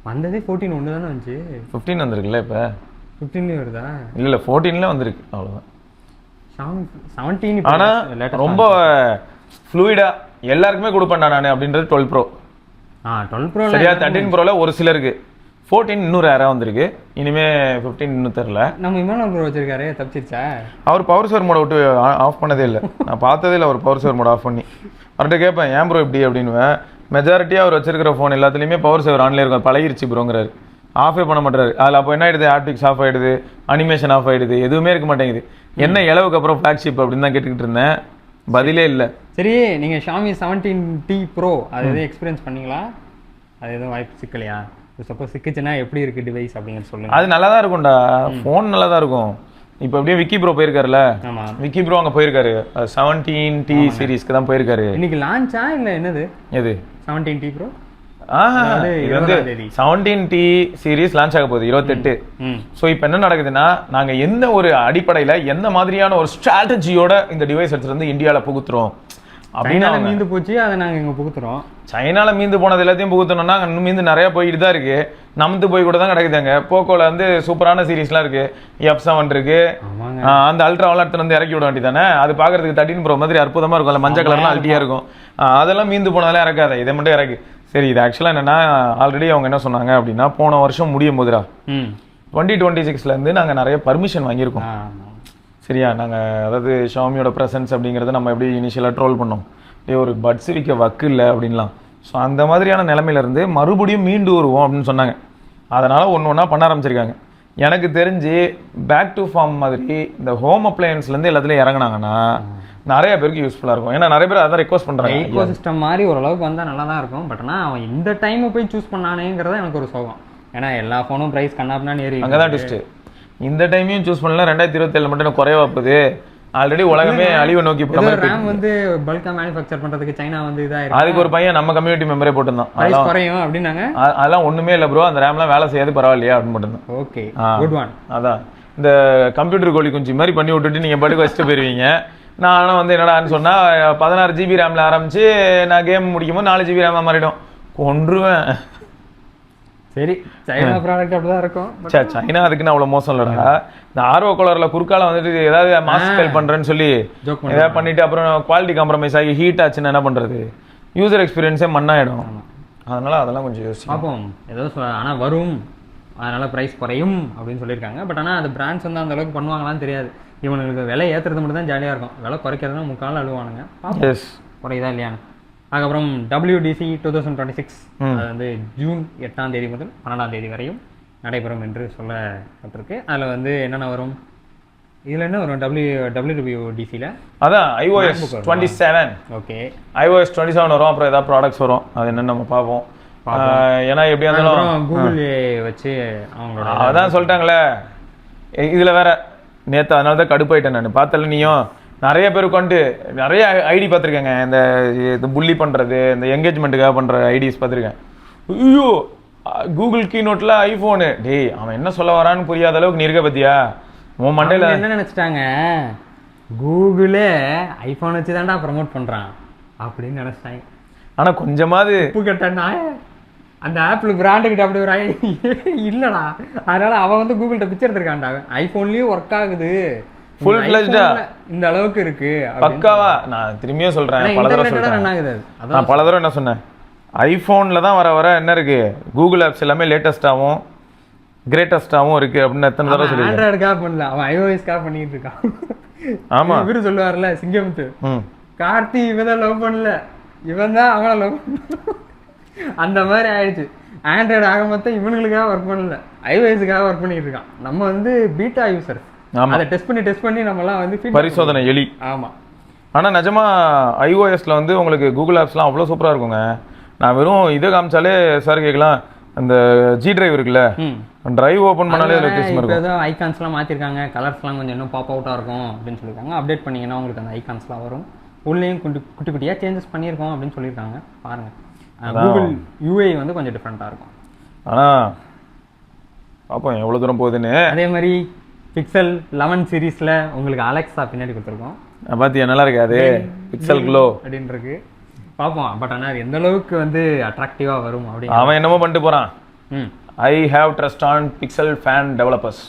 வந்ததே 14 ஒன்று தானே வந்துச்சு. 15 வந்திருக்குல்ல இப்போ. 15லயும் வருதா? இல்லை 14ல வந்திருக்கு அவ்வளோதான். 17 ஆனா ரொம்ப ஃப்ளூயிடா எல்லாருக்குமே கொடுப்பேன்டா நான் அப்படின்றது 12 ப்ரோ. 12 ப்ரோ சரியா. 13 ப்ரோல ஒரு சிலருக்கு, 14 இன்னும் ரேரா வந்திருக்கு. இனிமே 15 இன்னும் தெரியல. நம்ம இமானுவல் ப்ரோ வச்சிருக்காரு, தப்பிச்சிருச்சா? அவர் பவர் சேவர் மோட விட்டு ஆஃப் பண்ணதே இல்லை. நான் பார்த்ததே இல்லை அவர் பவர் சேவர் மோட ஆஃப் பண்ணி. அவர்கிட்ட கேட்பேன் ஏன் ப்ரோ இப்படி அப்படின்னுவேன். மெஜாரிட்டியாக அவர் வச்சிருக்கிற ஃபோன் எல்லாத்துலேயுமே பவர் சேவர் ஆன்லேயே இருக்கும், பழகிருச்சு ப்ரோங்கிறாரு. ஆஃபே பண்ண மாட்டாரு. அதில் அப்போ என்ன ஆயிடுது, ஆப்டிக்ஸ் ஆஃப் ஆயிடுது, அனிமேஷன் ஆஃப் ஆயிடுது, எதுவுமே இருக்க மாட்டேங்குது. என்ன இளவுக்கு அப்புறம் ஃபிளாக்ஷிப் அப்படின்னு தான் கேட்டுக்கிட்டு இருந்தேன், பதிலே இல்லை. சரி, நீங்கள் ஷாமி 17T ப்ரோ அது எதுவும் எக்ஸ்பீரியன்ஸ் பண்ணீங்களா? அது எதுவும் வாய்ப்பு சிக்கலையா? சப்போஸ் சிக்கிச்சுன்னா எப்படி இருக்கு டிவைஸ் அப்படிங்கிறது சொல்லுங்க. அது நல்லா தான் இருக்கும்டா, ஃபோன் நல்லா தான் இருக்கும். இப்போ அப்படியே விக்கி ப்ரோ போயிருக்காருல்ல, விக்கி ப்ரோ அங்கே போயிருக்காரு 17T சீரீஸ்க்கு தான் போயிருக்காரு. இன்னைக்கு லான்ச்சா இல்லை என்னது? எது 17T ப்ரோ? அதாவது இது வந்து 20ஆம் தேதி. 17T சீரிஸ் லான்ச் ஆக போகுது 28. ஸோ இப்போ என்ன நடக்குதுன்னா நாங்க எந்த ஒரு அடிப்படையில எந்த மாதிரியான ஒரு ஸ்ட்ராட்டஜியோட இந்த டிவைஸ் எடுத்துட்டு வந்து இந்தியால புகுத்துறோம் அப்படின்னு சைனால மீந்து போச்சு, அதை நாங்க இங்க புகுத்துறோம். சைனால மீந்து போனது எல்லாத்தையும் புகுத்தணும்னா இன்னும் மீந்து நிறைய போயிட்டு தான் இருக்கு. நமந்து போய் கூட தான் கிடைக்குதுங்க. போக்கோல வந்து சூப்பரான சீரிஸ்லாம் இருக்கு. F7 இருக்கு. ஆமாங்க. அந்த அல்ட்ராவெல்லாம் எடுத்து வந்து இறக்கி விட வேண்டியதானே. அது பாக்குறதுக்கு 13 Pro மாதிரி அற்புதமா இருக்கும். மஞ்சள் கலர்லாம் அல்ட்டியா இருக்கும். அதெல்லாம் மீந்து போனதெல்லாம் இறக்காத, இதை மட்டும் இறக்கு. சரி, இது ஆக்சுவலா என்னன்னா ஆல்ரெடி அவங்க என்ன சொன்னாங்க அப்படின்னா போன வருஷம் முடியும் போதுடா 2026ல இருந்து நாங்க நிறைய பர்மிஷன் வாங்கியிருக்கோம். சரியா, நாங்க அதாவது ஷாமியோட பிரசன்ஸ் அப்படிங்கறத நம்ம எப்படி இனிஷியலா ட்ரோல் பண்ணோம், ஒரு பட்ஸ் விற்க வக்கு இல்லை அப்படின்லாம். ஸோ அந்த மாதிரியான நிலைமையில இருந்து மறுபடியும் மீண்டு வருவோம் அப்படின்னு சொன்னாங்க. அதனால ஒன்று ஒன்றா பண்ண ஆரம்பிச்சிருக்காங்க. எனக்கு தெரிஞ்சு பேக் டு ஃபார்ம் மாதிரி இந்த ஹோம் அப்ளையன்ஸ்லேருந்து எல்லாத்துலேயும் இறங்கினாங்கன்னா நிறைய பேருக்கு யூஸ்ஃபுல்லாக இருக்கும். ஏன்னா நிறைய பேர் அதான் ரெக்வஸ்ட் பண்ணுறாங்க. ஈகோ சிஸ்டம் மாதிரி ஓரளவுக்கு வந்தால் நல்லா தான் இருக்கும். பட் ஆனால் அவன் இந்த டைமை போய் சூஸ் பண்ணானேங்கிறத எனக்கு ஒரு சோகம். ஏன்னா எல்லா ஃபோனும் ப்ரைஸ் கண்ணாப்னா ஏறி அங்கே தான் ட்விஸ்ட்டு. இந்த டைமையும் சூஸ் பண்ணல, 2027 மட்டும் குறைவா போகுது. ஆல்ரெடி உலகமே அழிவு நோக்கி போற மாதிரி. RAM வந்து பல்கா மேனுஃபேக்சர் பண்றதுக்கு சைனா வந்து இதாயிருக்கு. அதுக்கு ஒரு பையன் நம்ம கம்யூனிட்டி மெம்பரே போட்டுருந்தான். பிரைஸ் குறையும் அப்படினாங்க. அதெல்லாம் ஒண்ணுமே இல்ல ப்ரோ, அந்த ரேம்லாம் வேலை செய்யாது பரவாயில்லையா அப்படின்னு மட்டும்தான். Okay, good one. அதான் இந்த கம்ப்யூட்டர் கோழி குஞ்சு மாதிரி பண்ணி விட்டுட்டு நீங்க பாட்டுக்கு வச்சுட்டு போயிருவீங்க. நான் வந்து என்னடான்னு சொன்னா 16 GB ரேம்ல ஆரம்பிச்சு நான் கேம் முடிக்கும்போது 4 GB ரேமா மாறிடும், கொன்றுவேன். சரி, சைனா ப்ராடக்ட் அப்படிதான் இருக்கும். சைனா அதுக்குன்னு அவ்வளவு மோசம் இல்லடா. இந்த ஆர்ஓ கலர்ல குறுக்கால வந்துட்டு ஏதாவது மாஸ்க் ஸ்டைல் பண்றேன்னு சொல்லி ஏதாவது பண்ணிட்டு அப்புறம் குவாலிட்டி காம்ப்ரமைஸ் ஆகி ஹீட் ஆச்சுன்னா என்ன பண்றது? யூசர் எக்ஸ்பீரியன்ஸே மண்ணாயிடும். அதனால அதெல்லாம் கொஞ்சம் யோசிச்சு பார்ப்போம். ஏதோ ஆனா வரும், அதனால பிரைஸ் குறையும் அப்படின்னு சொல்லியிருக்காங்க. பட் ஆனால் அது பிராண்ட்ஸ் வந்து அந்த அளவுக்கு பண்ணுவாங்களான்னு தெரியாது. இவனுக்கு விலை ஏற்றுறது மட்டும் தான் ஜாலியாக இருக்கும். விலை குறைக்கிறதுனா முக்கால் அழுவானுங்க. குறையுதா இல்லையான்னு. அதுக்கப்புறம் WDC 2026 அது வந்து ஜூன் 8ஆம் தேதி முதல் 12ஆம் தேதி வரையும் நடைபெறும் என்று சொல்லப்பட்டிருக்கு. அதில் வந்து என்னென்ன வரும், இதில் என்ன வரும் WWDCல அதான் iOS 27. ஓகே, iOS 27 வரும். அப்புறம் ஏதாவது ப்ராடக்ட்ஸ் வரும், அது என்னன்னு நம்ம பார்ப்போம். ஏன்னா எப்படி இருந்தாலும் கூகுள் வச்சு அவங்களோட அதான் சொல்லிட்டாங்களே. இதுல வேற நேற்று அதனால தான் கடுப்பாயிட்டேன் நான். பார்த்தல நீயும் நிறைய பேர் உட்காந்து நிறைய ஐடி பார்த்துருக்கேங்க. இந்த புள்ளி பண்ணுறது, இந்த என்கேஜ்மெண்ட்டுக்காக பண்ணுற ஐடிஸ் பார்த்துருக்கேன். ஐயோ, கூகுள் கீநோட்டில் ஐஃபோனு. டேய், அவன் என்ன சொல்ல வரான்னு புரியாத அளவுக்கு நீ இருக்க பத்தியா? உன் மண்டையில் என்ன நினச்சிட்டாங்க, கூகுளே ஐஃபோன் வச்சு தான்டா ப்ரமோட் பண்ணுறான் அப்படின்னு நினச்சிட்டாங்க. ஆனால் கொஞ்சமாவது உப்பு கட்டா அந்த ஆப்பிள் பிராண்டுக்கிட்ட அப்படி ஒரு இல்லைடா. அதனால அவன் வந்து கூகுள்கிட்ட பிக்சர் எடுத்துருக்கான்டா. ஐஃபோன்லேயும் ஒர்க் ஆகுது, ஃபுல் ஃப்ளெஜ்டா இந்த அளவுக்கு இருக்கு பக்காவா. நான் திரும்பியும் சொல்றேன், பல தடவை சொல்றேன். நான் பல தடவை என்ன சொன்னேன், ஐபோன்ல தான் வர வர என்ன இருக்கு, கூகுள் ஆப்ஸ் எல்லாமே லேட்டஸ்டாவும் கிரேட்டஸ்டாவும் இருக்கு அப்படின்னு எத்தனை தடவை சொல்லி. ஆண்ட்ராய்டுக்காக பண்ணல, அவன் iOS-க்காக பண்ணிட்டு இருக்கான். ஆமா, இவரு சொல்லுவார்ல சிங்கமுத்து, கார்த்தி இவன் தான் லவ் பண்ணல, இவன் தான் அவனை லவ் அந்த மாதிரி ஆயிடுச்சு. ஆண்ட்ராய்டு ஆக மொத்தம் இவனுங்களுக்காக ஒர்க் பண்ணல, iOS-க்காக ஒர்க் பண்ணிட்டு இருக்கான். நம்ம வந்து பீட்டா யூசர், அதை டெஸ்ட் பண்ணி நம்மலாம் வந்து பரிசோதனை எலி. ஆமா, ஆனா நிஜமா iOS-ல வந்து உங்களுக்கு கூகுள் ஆப்ஸ்லாம் அவ்வளோ சூப்பரா இருக்குங்க. நான் வெறும் இதை காமிச்சாலே சார் கேட்கலாம், அந்த ஜி டிரைவ் இருக்குல்ல, டிரைவ் ஓபன் பண்ணாலே வித்தியாசமா இருக்கும். ஏதோ ஐகான்ஸ்லாம் மாத்திருக்காங்க, கலர்ஸ்லாம் கொஞ்சம் இன்னும் பாப் அவுட்டா இருக்கும் அப்படின்னு சொல்லியிருக்காங்க. அப்டேட் பண்ணீங்கன்னா உங்களுக்கு அந்த ஐகான்ஸ்லாம் வரும். உள்ளேயும் குட்டி குட்டியா சேஞ்சஸ் பண்ணியிருக்கோம் அப்படின்னு சொல்லியிருக்காங்க. பாருங்க, கூகுள் UI வந்து கொஞ்சம் டிஃப்ரெண்டா இருக்கும். ஆனா பாப்போம் எவ்வளவு தூரம் போகுதுன்னு. அதே மாதிரி பிக்சல் 11 சீரீஸ்ல உங்களுக்கு அலெக்ஸா பின்னாடி கொடுத்துருக்கோம். பாத்தியா, நல்லா இருக்கு. அது பிக்சல் க்ளோ அப்படின்னு இருக்கு, பார்ப்போம். பட் ஆனால் அது எந்த அளவுக்கு வந்து அட்ராக்டிவா வரும் அப்படின்னு அவன் என்னமோ பண்ணிட்டு போறான். I have trust on pixel fan developers.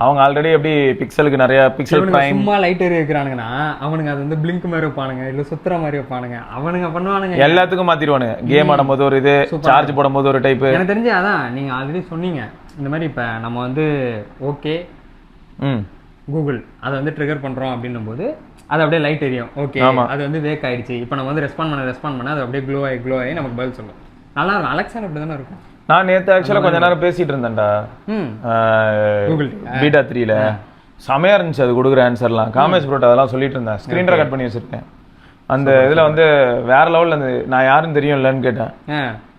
அவங்க ஆல்ரெடி எப்படி பிக்சலுக்கு நிறைய பிக்சல் பிரைம் சும்மா லைட் இருக்கிறானுங்கன்னா அவனுங்க அது வந்து பிளிங்க் மாதிரி வைப்பானுங்க, இல்ல சுத்துற மாதிரி வைப்பானுங்க, அவனுங்க பண்ணுவானுங்க. எல்லாத்துக்கும் மாத்திடுவானுங்க. கேம் ஆடும்போது ஒரு இது, சார்ஜ் போடும்போது ஒரு டைப். எனக்கு தெரிஞ்சு அதான் நீங்க ஆல்ரெடி சொன்னீங்க இந்த மாதிரி. இப்ப நம்ம வந்து ஓகே கூகுள் அதை வந்து ட்ரிகர் பண்றோம் அப்படின்னும் போது அது அப்படியே லைட் எரியும். ஓகே, அது வந்து வேக் ஆயிடுச்சு. இப்போ நம்ம வந்து ரெஸ்பாண்ட் பண்ண அது அப்படியே க்ளோ ஆகி நமக்கு பதில் சொல்லும். நல்லா இருக்கும். அலெக்ஸா அப்படி தானே இருக்கும். நான் நேற்று ஆக்சுவலாக கொஞ்ச நேரம் பேசிட்டு இருந்தேன்டா கூகுள் பீட்டா 3ல. செமையா இருந்துச்சு அது கொடுக்குற ஆன்சர்லாம். காமேஷ் ப்ரோட் அதெல்லாம் சொல்லிட்டு இருந்தேன், ஸ்க்ரீன் ரெக்கார்ட் பண்ணி வச்சிருக்கேன். அந்த இதுல வந்து வேற லெவல்ல இருந்து நான் யாருன்னு தெரியும் இல்லைன்னு கேட்டேன்.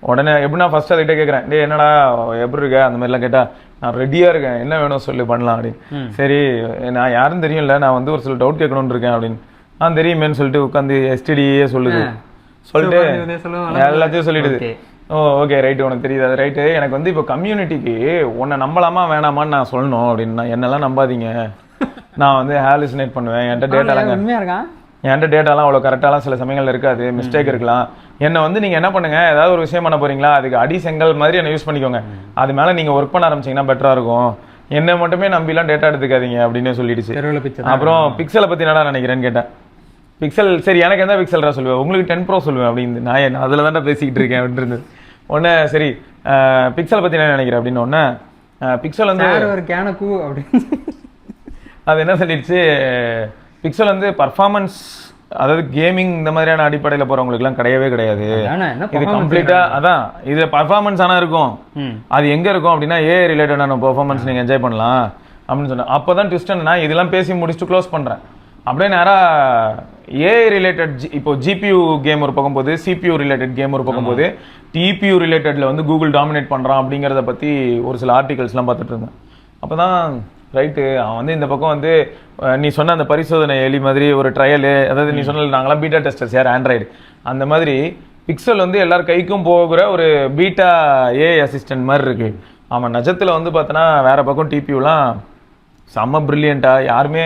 உடனே எப்படின்னா ஃபர்ஸ்ட் அதுகிட்ட கேட்குறேன், டே என்னடா எப்படி இருக்க அந்த மாதிரிலாம் கேட்டா, நான் ரெடியா இருக்கேன், என்ன வேணும் சொல்லி பண்ணலாம் அப்படின்னு. சரி, நான் யாருன்னு தெரியும்ல, நான் வந்து ஒரு சில டவுட் கேட்கணும்னு இருக்கேன் அப்படின்னு. தெரியுமேன்னு சொல்லிட்டு உட்காந்து STDயே சொல்லுது, சொல்லிட்டு எல்லாத்தையும் சொல்லிடுது. ஓ ஓகே ரைட்டு, உனக்கு தெரியுது அது ரைட்டு. எனக்கு வந்து இப்போ கம்யூனிட்டிக்கு உன்னை நம்பலாமா வேணாமான்னு நான் சொல்லணும் அப்படின்னா என்னெல்லாம் நம்பாதீங்க, நான் வந்து ஹாலுசினேட் பண்ணுவேன், என்கிட்ட டேட்டாலாம் உண்மையா இருக்கான், என்கிட்ட டேட்டாலாம் அவ்வளோ கரெக்டாலாம் சில சமயங்கள் இருக்காது, மிஸ்டேக் இருக்கலாம். என்னை வந்து நீங்கள் என்ன பண்ணுங்க, ஏதாவது ஒரு விஷயம் பண்ண போறீங்களா அதுக்கு அடி செங்கல் மாதிரி என்ன யூஸ் பண்ணிக்கோங்க, அது மேலே நீங்கள் ஒர்க் பண்ண ஆரம்பிச்சிங்கன்னா பெட்டராக இருக்கும், என்னை மட்டுமே நம்பிலாம் டேட்டா எடுத்துக்காதீங்க அப்படின்னு சொல்லிடுச்சு. அப்புறம் பிக்சலை பற்றி என்னடா நினைக்கிறேன்னு கேட்டேன். பிக்சல் சரி எனக்கு எந்த பிக்சல்ரா சொல்லுவேன், உங்களுக்கு 10 Pro சொல்லுவேன் அப்படின்னு. நான் அதில் தானே பேசிக்கிட்டு இருக்கேன் அப்படின்னு இருந்தது. ஒன்று சரி பிக்சலை பற்றி என்ன நினைக்கிறேன் அப்படின்னு ஒன்று பிக்சல் வந்து ஒரு கேனக்கு அப்படின்னு அது என்ன சொல்லிடுச்சு, பிக்சல் வந்து பர்ஃபார்மன்ஸ் அதாவது கேமிங் இந்த மாதிரியான அடிப்படையில் போகிறவங்களுக்குலாம் கிடையவே கிடையாது. இது கம்ப்ளீட்டா அதான் இது பர்ஃபார்மன்ஸ் ஆனால் இருக்கும். அது எங்கே இருக்கும் அப்படின்னா ஏ ரிலேட்டடான பர்ஃபார்மன்ஸ் நீங்கள் என்ஜாய் பண்ணலாம் அப்படின்னு சொன்னேன். அப்போ தான் ட்விஸ்ட் என்னன்னா இதெல்லாம் பேசி முடிச்சுட்டு க்ளோஸ் பண்ணுறேன். அப்படியே நேராக ஏஐ ரிலேட்டட் இப்போ ஜிபியூ கேம் ஒரு பக்கம் போது, சிபியூ ரிலேட்டட் கேம் ஒரு பக்கம் போது, டிபியூ ரிலேட்டடில் வந்து கூகுள் டாமினேட் பண்ணுறான் அப்படிங்கிறத பற்றி ஒரு சில ஆர்டிகல்ஸ்லாம் பார்த்துட்டு இருந்தேன். அப்போ தான் ரைட்டு அவன் வந்து இந்த பக்கம் வந்து நீ சொன்ன அந்த பரிசோதனை எலி மாதிரி ஒரு ட்ரையலு, அதாவது நீ சொன்ன நாங்களாம் பீட்டா டெஸ்டர்ஸ் யார் ஆண்ட்ராய்டு, அந்த மாதிரி பிக்சல் வந்து எல்லார் கைக்கும் போகிற ஒரு பீட்டா ஏஐ அசிஸ்டன்ட் மாதிரி இருக்கு. அவன் நிஜத்தில் வந்து பார்த்தோன்னா வேற பக்கம் டிபியூலாம் செம்ம ப்ரில்லியண்ட்டாக யாருமே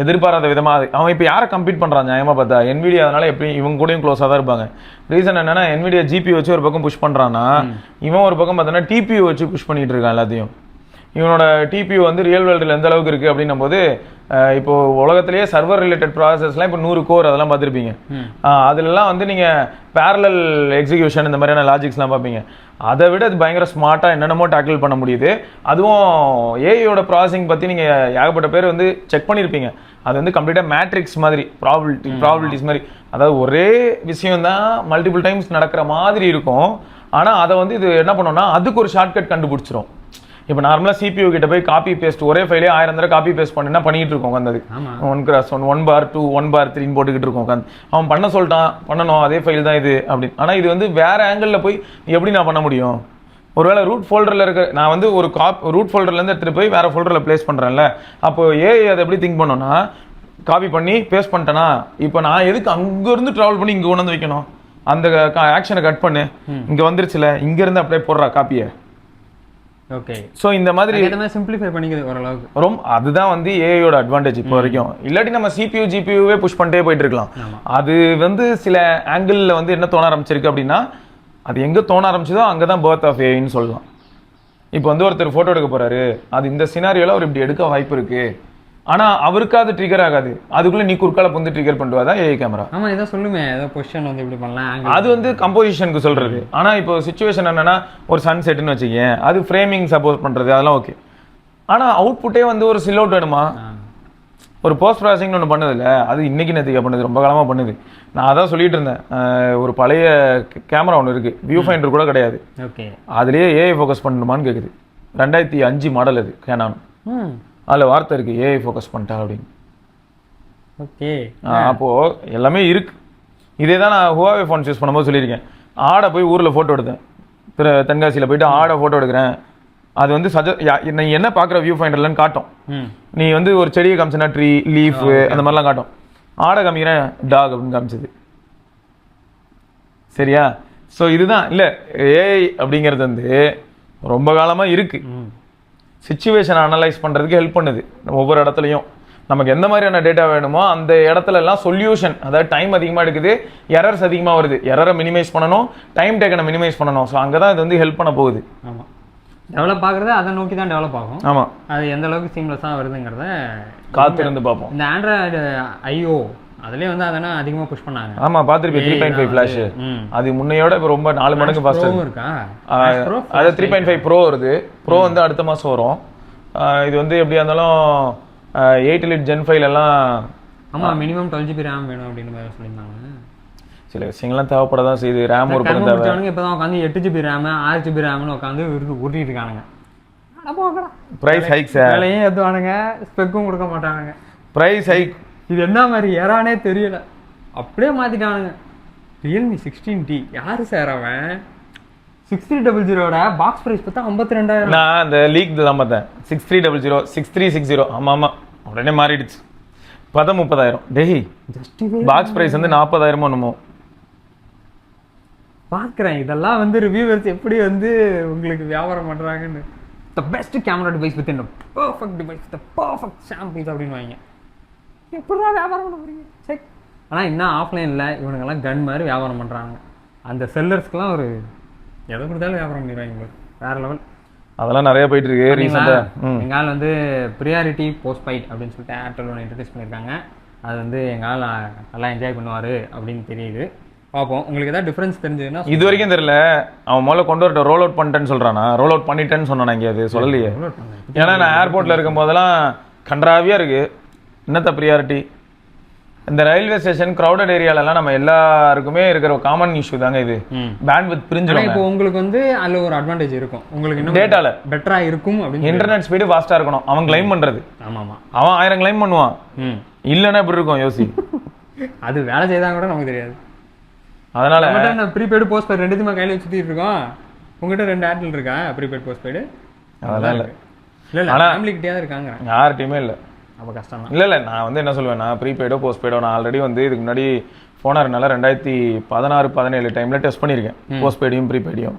எதிர்பாராத விதமாக அவன் இப்போ யாரை கம்பீட் பண்ணுறான் நியாயமாக பார்த்தா NVIDIA, அதனால எப்படி இவங்க கூடயும் க்ளோஸாக தான் இருப்பாங்க. ரீசன் என்னன்னா NVIDIA GPU வச்சு ஒரு பக்கம் புஷ் பண்ணுறான்னா இவன் ஒரு பக்கம் பார்த்தோன்னா TPU வச்சு புஷ் பண்ணிட்டு இருக்கான் எல்லாத்தையும். இவனோட டிபியூ வந்து ரியல் வேர்ல்டில் எந்த அளவுக்கு இருக்குது அப்படின்னும் போது இப்போ உலகத்திலேயே சர்வர் ரிலேட்டட் ப்ராசஸ்லாம் இப்போ 100 கோர் அதெல்லாம் பார்த்துருப்பீங்க. அதுலலாம் வந்து நீங்கள் பேரலல் எக்ஸிக்யூஷன் இந்த மாதிரியான லாஜிக்ஸ்லாம் பார்ப்பீங்க. அதை விட அது பயங்கர ஸ்மார்ட்டாக என்னென்னமோ டேக்கிள் பண்ண முடியுது. அதுவும் ஏஐயோட ப்ராசஸிங் பற்றி நீங்கள் ஏகப்பட்ட பேர் வந்து செக் பண்ணியிருப்பீங்க. அது வந்து கம்ப்ளீட்டாக மேட்ரிக்ஸ் மாதிரி ப்ராபபிலிட்டிஸ் மாதிரி, அதாவது ஒரே விஷயம் தான் மல்டிபிள் டைம்ஸ் நடக்கிற மாதிரி இருக்கும். ஆனால் அதை வந்து இது என்ன பண்ணோம்னா அதுக்கு ஒரு ஷார்ட்கட் கண்டுபிடிச்சிரும். இப்போ நார்மலாக CPU கிட்ட போய் காப்பி பேஸ்ட் ஒரே ஃபைலே 1000 தடவை காப்பி பேஸ்ட் பண்ணினா பண்ணிட்டு இருக்கோம் உட்காந்து 1x1 1 1/3 போட்டுக்கிட்டு இருக்கோம் உட்காந்து. அவன் பண்ண சொல்லிட்டான் பண்ணணும் அதே ஃபைல் தான் இது அப்படின்னு. ஆனால் இது வந்து வேற ஆங்கிளில் போய் எப்படி நான் பண்ண முடியும்? ஒருவேளை ரூட் ஃபோல்டரில் இருக்க நான் வந்து ஒரு ரூட் ஃபோல்டர்லேருந்து எடுத்துகிட்டு போய் வேற ஃபோல்டரில் பிளேஸ் பண்ணுறேன்ல, அப்போ ஏஐ அதை எப்படி திங்க் பண்ணோன்னா காப்பி பண்ணி பேஸ்ட் பண்ணிட்டேனா இப்போ நான் எதுக்கு அங்கேருந்து ட்ராவல் பண்ணி இங்கே கொண்டு வந்து வைக்கணும்? அந்த ஆக்ஷனை கட் பண்ணு, இங்கே வந்துருச்சுல இங்கேருந்து அப்படியே போடுறா காப்பியை. ஓகே, ஸோ இந்த மாதிரி சிம்பிளிஃபை பண்ணிக்கிறது ஓரளவுக்கு ரொம்ப அதுதான் வந்து ஏஐயோட அட்வான்டேஜ் இப்போ வரைக்கும். இல்லாட்டி நம்ம CPU GPUவே புஷ் பண்ணிட்டே போயிட்டு இருக்கலாம். அது வந்து சில ஆங்கிளில் வந்து என்ன தோண ஆரம்பிச்சிருக்கு அப்படின்னா அது எங்கே தோண ஆரம்பிச்சதோ அங்கே தான் பர்த் ஆஃப் ஏஐன்னு சொல்லலாம். இப்போ வந்து ஒருத்தர் ஃபோட்டோ எடுக்க போறாரு, அது இந்த சினாரியோவில் அவர் இப்படி எடுக்க வாய்ப்பு இருக்கு, ஆனால் அவருக்கு அது ட்ரிகர் ஆகாது, அதுக்குள்ளே நீ குறுக்கால வந்து ட்ரிகர் பண்ணுவா தான் ஏஐ கேமரா. ஆமாம், ஏதோ சொல்லுமே ஏதோ பொசிஷன் வந்து இப்படி பண்ணலாம், அது வந்து கம்போசிஷனுக்கு சொல்றது. ஆனால் இப்போ சிச்சுவேஷன் என்னன்னா ஒரு சன் செட்டுன்னு வச்சுக்கேன், அது ஃப்ரேமிங் சப்போர்ட் பண்ணுறது அதெல்லாம் ஓகே. ஆனால் அவுட்புட்டே வந்து ஒரு சில் அவுட் வேணுமா? ஒரு போஸ்ட் ப்ராசஸிங்னு ஒன்று பண்ணுதில்ல, அது இன்னைக்கு நேற்றுக்கா பண்ணுது, ரொம்ப காலமாக பண்ணுது. நான் அதான் சொல்லிட்டு இருந்தேன், ஒரு பழைய கேமரா ஒன்று இருக்குது, வியூ ஃபைண்டர் கூட கிடையாது, ஓகே, அதுலேயே ஏஐ ஃபோக்கஸ் பண்ணணுமான்னு கேட்குது. 2005 மாடல் அது கேனான், அதில் வார்த்தை இருக்குது ஏஐ ஃபோக்கஸ் பண்ணிட்டா அப்படின்னு. ஓகே, அப்போது எல்லாமே இருக்கு. இதே தான் நான் ஹுவாவே ஃபோன்ஸ் யூஸ் பண்ணும்போது சொல்லியிருக்கேன். ஆடை போய் ஊரில் ஃபோட்டோ எடுத்தேன், தென்காசியில் போயிட்டு ஆடை ஃபோட்டோ எடுக்கிறேன், அது வந்து நீ என்ன பார்க்குற வியூ ஃபைண்டர்லன்னு காட்டும். நீ வந்து ஒரு செடியை காமிச்சனா ட்ரீ லீஃப் அந்த மாதிரிலாம் காட்டும். ஆடை காமிக்கிறேன் டாக் அப்படின்னு காமிச்சது. சரியா? ஸோ இதுதான் இல்லை ஏஐ அப்படிங்கிறது வந்து ரொம்ப காலமாக இருக்கு. சிச்சுவேஷனை அனலைஸ் பண்ணுறதுக்கு ஹெல்ப் பண்ணுது. ஒவ்வொரு இடத்துலையும் நமக்கு எந்த மாதிரியான டேட்டா வேணுமோ அந்த இடத்துல எல்லாம் சொல்யூஷன், அதாவது டைம் அதிகமாக எடுக்குது, எரர்ஸ் அதிகமாக வருது, எரரை மினிமைஸ் பண்ணணும், டைம் டேக்கனை மினிமைஸ் பண்ணணும். ஸோ அங்கே தான் இது வந்து ஹெல்ப் பண்ண போகுது. ஆமாம், டெவலப் ஆகுறது அதை நோக்கி தான் டெவலப் ஆகும். ஆமாம், அது எந்த அளவுக்கு சீம்லெஸ்ஸாக வருதுங்கிறத காத்திருந்து பார்ப்போம். இந்த ஆண்ட்ராய்டு ஐஓ அதுலேயே வந்து அதெல்லாம் அதிகமாக புஷ் பண்ணாங்க. ஆமாம், பார்த்துருப்பேன். 3.5 ஃப்ளாஷ், அது முன்னையோட இப்போ ரொம்ப 4 மடங்கு ஃபாஸ்ட்டாக இருக்கா. அது 3.5 ப்ரோ வருது. ப்ரோ வந்து அடுத்த மாதம் வரும். இது வந்து எப்படியா இருந்தாலும் 8 லிட் Gen 5 எல்லாம். ஆமாம், மினிமம் 12 GB ரேம் வேணும் அப்படின்னு சொல்லியிருந்தாங்க. சில விஷயங்கள்லாம் தேவைப்பட தான் செய்யுது. ரேம் ஒரு பக்கம் தேவை. இப்போ தான் உட்காந்து 8 GB ரேம் 6 GB ரேம்னு உட்காந்து உருட்டிட்டு இருக்கானுங்க. ப்ரைஸ் ஹைக் சார், விலையும் ஏற்றுவானுங்க, ஸ்பெக்கும் கொடுக்க மாட்டானுங்க. ப்ரைஸ் ஹைக் இது என்ன மாதிரி ஏறானே தெரியல, அப்படியே மாற்றிட்டானுங்க. ரியல்மி 16T யாரு சார் அவன்? 6300 பாக்ஸ் ப்ரைஸ் பார்த்தா 52,000. நான் அந்த லீக் தான் பார்த்தேன். 6300 6360 ஆமாம் ஆமாம், உடனே மாறிடுச்சு. 30,000 டேய், பாக்ஸ் ப்ரைஸ் வந்து 40,000 என்னமோ. பார்க்குறேன் இதெல்லாம் வந்து ரிவ்யூவர்ஸ் எப்படி வந்து உங்களுக்கு வியாபாரம் பண்ணுறாங்கன்னு. The best camera device with in perfect device the perfect samples அப்படின்னு வாங்க. எப்படிதான் வியாபாரம் பண்ண போறீங்க? சரி. ஆனால் இன்னும் ஆஃப்லைனில் இவனுங்கெல்லாம் கன் மாதிரி வியாபாரம் பண்ணுறாங்க. அந்த செல்லர்ஸ்க்குலாம் ஒரு எதை கொடுத்தாலும் வியாபாரம் பண்ணிடுவாங்க. வேறு லெவல். அதெல்லாம் நிறைய போயிட்டு இருக்கு ரீசெண்டாக. எங்கள் வந்து ப்ரியாரிட்டி போஸ்ட்பெய்ட் அப்படின்னு சொல்லிட்டு ஏர்டெல் ஒன்று இன்ட்ரடியூஸ் பண்ணியிருக்காங்க. அது வந்து எங்கள் நல்லா என்ஜாய் பண்ணுவார் அப்படின்னு தெரியுது. பார்ப்போம். உங்களுக்கு ஏதாவது டிஃப்ரென்ஸ் தெரிஞ்சதுன்னா. இது வரைக்கும் தெரியல. அவன் முதல்ல கொண்டு வரட்டும். ரோல் அவுட் பண்ணிட்டேன்னு சொல்கிறானா? ரோல் அவுட் பண்ணிட்டேன்னு சொன்னான். இங்கே அது சொல்லலையே. ஏன்னா நான் ஏர்போர்ட்டில் இருக்கும் போதெல்லாம் கன்றாவியாக இருக்குது. என்னத்த ப்ரியாரிட்டி? இந்த ரயில்வே ஸ்டேஷன் க்ரௌடட் ஏரியாலலாம் நம்ம எல்லாருக்குமே இருக்கிற காமன் இஷ்யூ தாங்க இது. பேண்ட்வித் பிரிஞ்சிடும். இப்போ உங்களுக்கு வந்து அதில் ஒரு அட்வான்டேஜ் இருக்கும். உங்களுக்கு இன்னும் டேட்டால பெட்டராக இருக்கும் அப்படின்னு. இன்டர்நெட் ஸ்பீடு ஃபாஸ்ட்டாக இருக்கணும். அவன் கிளைம் பண்ணுறது. ஆமாம். அவன் 1000 கிளைம் பண்ணுவான். இல்லைன்னா எப்படி இருக்கும் யோசி. அது வேலை செய்தாங்க கூட நமக்கு தெரியாது. அதனால நான் ப்ரீபெய்டு போஸ்ட்பெய்டு ரெண்டுத்தையுமே கையில் வச்சுட்டு இருக்கோம். உங்ககிட்ட 2 ஏர்டெல் இருக்கா ப்ரீபெய்டு போஸ்ட்பெய்டு? அதெல்லாம் இல்லை. இல்லை ஆனால் ஃபேமிலிக்கிட்டே இருக்காங்க. யார்கிட்டையுமே இல்லை. அப்போ கஷ்டம் தான். இல்லை நான் வந்து என்ன சொல்லுவேன்னா ப்ரீபெய்டோ போஸ்ட்பெய்டோ நான் ஆல்ரெடி வந்து இதுக்கு முன்னாடி ஃபோனாருனால 2016-17 டைமில் டெஸ்ட் பண்ணியிருக்கேன். போஸ்ட்பெய்டையும் ப்ரீபெய்டையும்.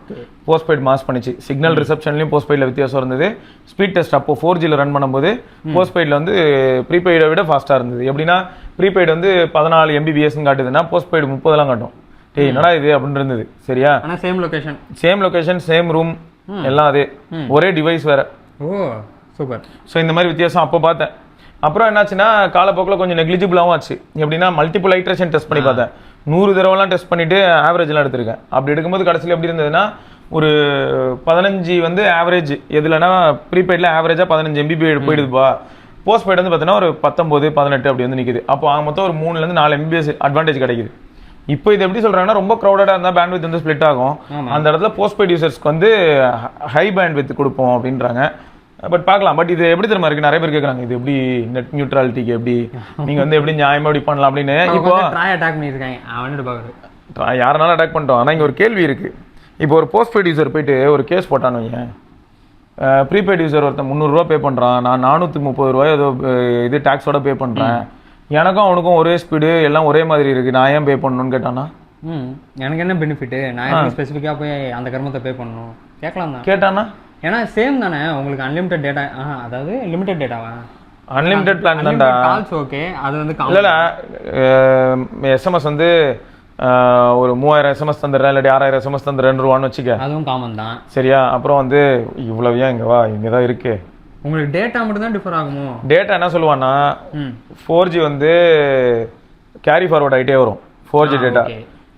போஸ்ட்பெய்ட் மாஸ் பண்ணிச்சு. சிக்னல் ரிசப்ஷன்லையும் போஸ்ட்பெய்டில் வித்தியாசம் இருந்தது. ஸ்பீட் டெஸ்ட் அப்போ 4Gல ரன் பண்ணும்போது போஸ்ட்பெய்டில் வந்து ப்ரீபெய்டை விட ஃபாஸ்ட்டாக இருந்தது. எப்படின்னா ப்ரீபெய்டு வந்து 14 MBPSன்னு காட்டுதுன்னா போஸ்ட்பெய்டு 30 காட்டும். என்னடா இது அப்படின்னு இருந்தது. சரியா? ஆனால் சேம் லொகேஷன் சேம் ரூம் எல்லாம் அதே ஒரே டிவைஸ் வேற. ஓ சூப்பர். ஸோ இந்த மாதிரி வித்தியாசம் அப்போ பார்த்தேன். அப்புறம் என்னாச்சுன்னா காலப்போக்கில் கொஞ்சம் நெக்லிஜிபிளாகவும் ஆச்சு. எப்படின்னா மல்டிபிள் ஐட்ரேஷன் டெஸ்ட் பண்ணி பார்த்தேன். 100 தடவைலாம் டெஸ்ட் பண்ணிட்டு ஆவரேஜ்லாம் எடுத்திருக்கேன். அப்படி எடுக்கும்போது கடைசியில் எப்படி இருந்ததுன்னா ஒரு 15 வந்து ஆவரேஜ். எதுலன்னா ப்ரீபெய்டில் ஆவரேஜாக 15 MB போயிடுதுப்பா. போஸ்ட்பெய்டு வந்து பார்த்தீங்கன்னா ஒரு 19, 18 அப்படி வந்து நிற்குது. அப்போ மொத்தம் ஒரு 3 4 MBPS அட்வான்டேஜ் கிடைக்குது. இப்போ இது எப்படி சொல்றாங்கன்னா ரொம்ப க்ரௌடடாக இருந்தால் பேண்ட்வித் வந்து ஸ்ப்ளிட் ஆகும். அந்த இடத்துல போஸ்ட்பெய்ட் யூசர்ஸ்க்கு வந்து ஹை பேண்ட்வித் கொடுப்போம் அப்படின்றாங்க. பட் பார்க்கலாம். பட் இது எப்படி தெரியுமா இருக்கு? நிறைய பேர் கேட்குறாங்க இது எப்படி நெட் நியூட்ரலிட்டிக்கு எப்படி நீங்க வந்து எப்படி நியாயமா எப்படி பண்ணலாம் அப்படின்னு. இப்போ அட்டாக் பண்ணியிருக்காங்க. யாருனாலும் அட்டாக் பண்ணிட்டோம். ஆனால் இங்கே ஒரு கேள்வி இருக்கு. இப்போ ஒரு போஸ்ட்பெய்ட் யூசர் போயிட்டு ஒரு கேஸ் போட்டான்னு வையேன். ப்ரீபெய்ட் யூசர் ஒருத்தன் 300 ரூபா பே பண்ணுறான். நான் 430 ரூபாய் ஏதோ இது டேக்ஸோட பே பண்ணுறேன். எனக்கும் அவனுக்கும் ஒரே ஸ்பீடு எல்லாம் ஒரே மாதிரி இருக்கு. நான் ஏன் பே பண்ணணும்னு கேட்டானா எனக்கு என்ன பெனிஃபிட்? நான் ஸ்பெசிஃபிக்காக போய் அந்த கர்மத்தை பே பண்ணணும் கேட்கலாம் தான். கேட்டானா ஏன்னா சேம் தானே உங்களுக்கு அன்லிமிட்டட் டேட்டா. அதாவது லிமிட்டட் டேட்டாவா? அன்லிமிட்டட் பிளான் தான்டா. Calls okay. அது வந்து இல்ல எஸ்எம்எஸ் வந்து ஒரு 3000 எஸ்எம்எஸ் தந்துடுறேன் இல்லாட்டி 6000 எஸ்எம்எஸ் தந்துடுறேன்னு ரூபான்னு வச்சுக்க. அதுவும் காமன் தான். சரியா? அப்புறம் வந்து இவ்வளவு ஏன் இங்க வா இங்க தான் இருக்கு. உங்களுக்கு டேட்டா மட்டும் தான் டிஃபர் ஆகுமோ? டேட்டா என்ன சொல்லுவான்னா 4G வந்து கேரி ஃபார்வர்ட் ஆகிட்டே வரும். 4G data.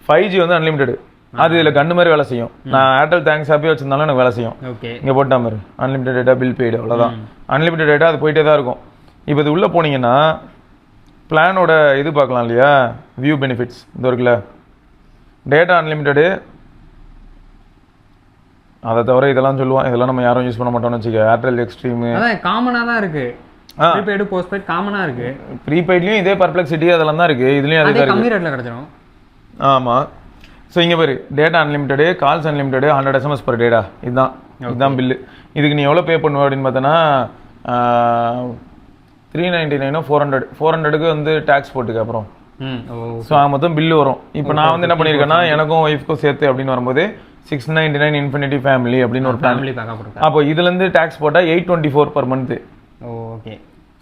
5G வந்து அன்லிமிட்டெட். அது இதில் கண்ணு மாதிரி வேலை செய்யும். நான் ஏர்டெல் தேங்க்ஸ் ஆப்பே வச்சிருந்தாலும் எனக்கு வேலை செய்யும். இங்கே போட்டா மாதிரி அன்லிமிட்டட் டேட்டா பில் பெய்டு அவ்வளோதான். அன்லிமிட்டட் டேட்டா அது போயிட்டே தான் இருக்கும். இப்போ இது உள்ளே போனீங்கன்னா பிளானோட இது பார்க்கலாம் இல்லையா? வியூ பெனிஃபிட்ஸ் இது இருக்குல்ல. Data unlimited. அதை தவிர இதெல்லாம் சொல்லுவான். இதெல்லாம் நம்ம யாரும் யூஸ் பண்ண மாட்டோம்னு வச்சுக்க. ஏர்டெல் எக்ஸ்ட்ரீம் காமனாக தான் இருக்கு. ப்ரீபெய்டு போஸ்ட்பெய்ட் காமனாக இருக்கு. ப்ரீபெய்ட்லையும் இதே பர்ப்ளெக்சிட்டி அதெல்லாம் தான் இருக்கு. இதுலேயும் அதே கம்மி ரேட்டில் கிடைச்சிடும். ஆமாம். ஸோ இங்கே பாரு data unlimited, calls unlimited, 100 SMS per data. இதுதான் பில்லு. இதுக்கு நீ எவ்வளோ பே பண்ணுவ அப்படின்னு பார்த்தோன்னா 399 400க்கு வந்து டேக்ஸ் போட்டுக்க அப்புறம். ஸோ மொத்தம் பில்லு வரும். இப்போ நான் வந்து என்ன பண்ணியிருக்கேன்னா எனக்கும் ஒய்ஃப்க்கும் சேர்த்து அப்படின்னு வரும்போது 699 இன்ஃபினிட்டி ஃபேமிலி அப்படின்னு ஒரு ஃபேமிலி. அப்போ இதுலேருந்து டேக்ஸ் போட்டால் 824 பர் மந்த்து. ஓகே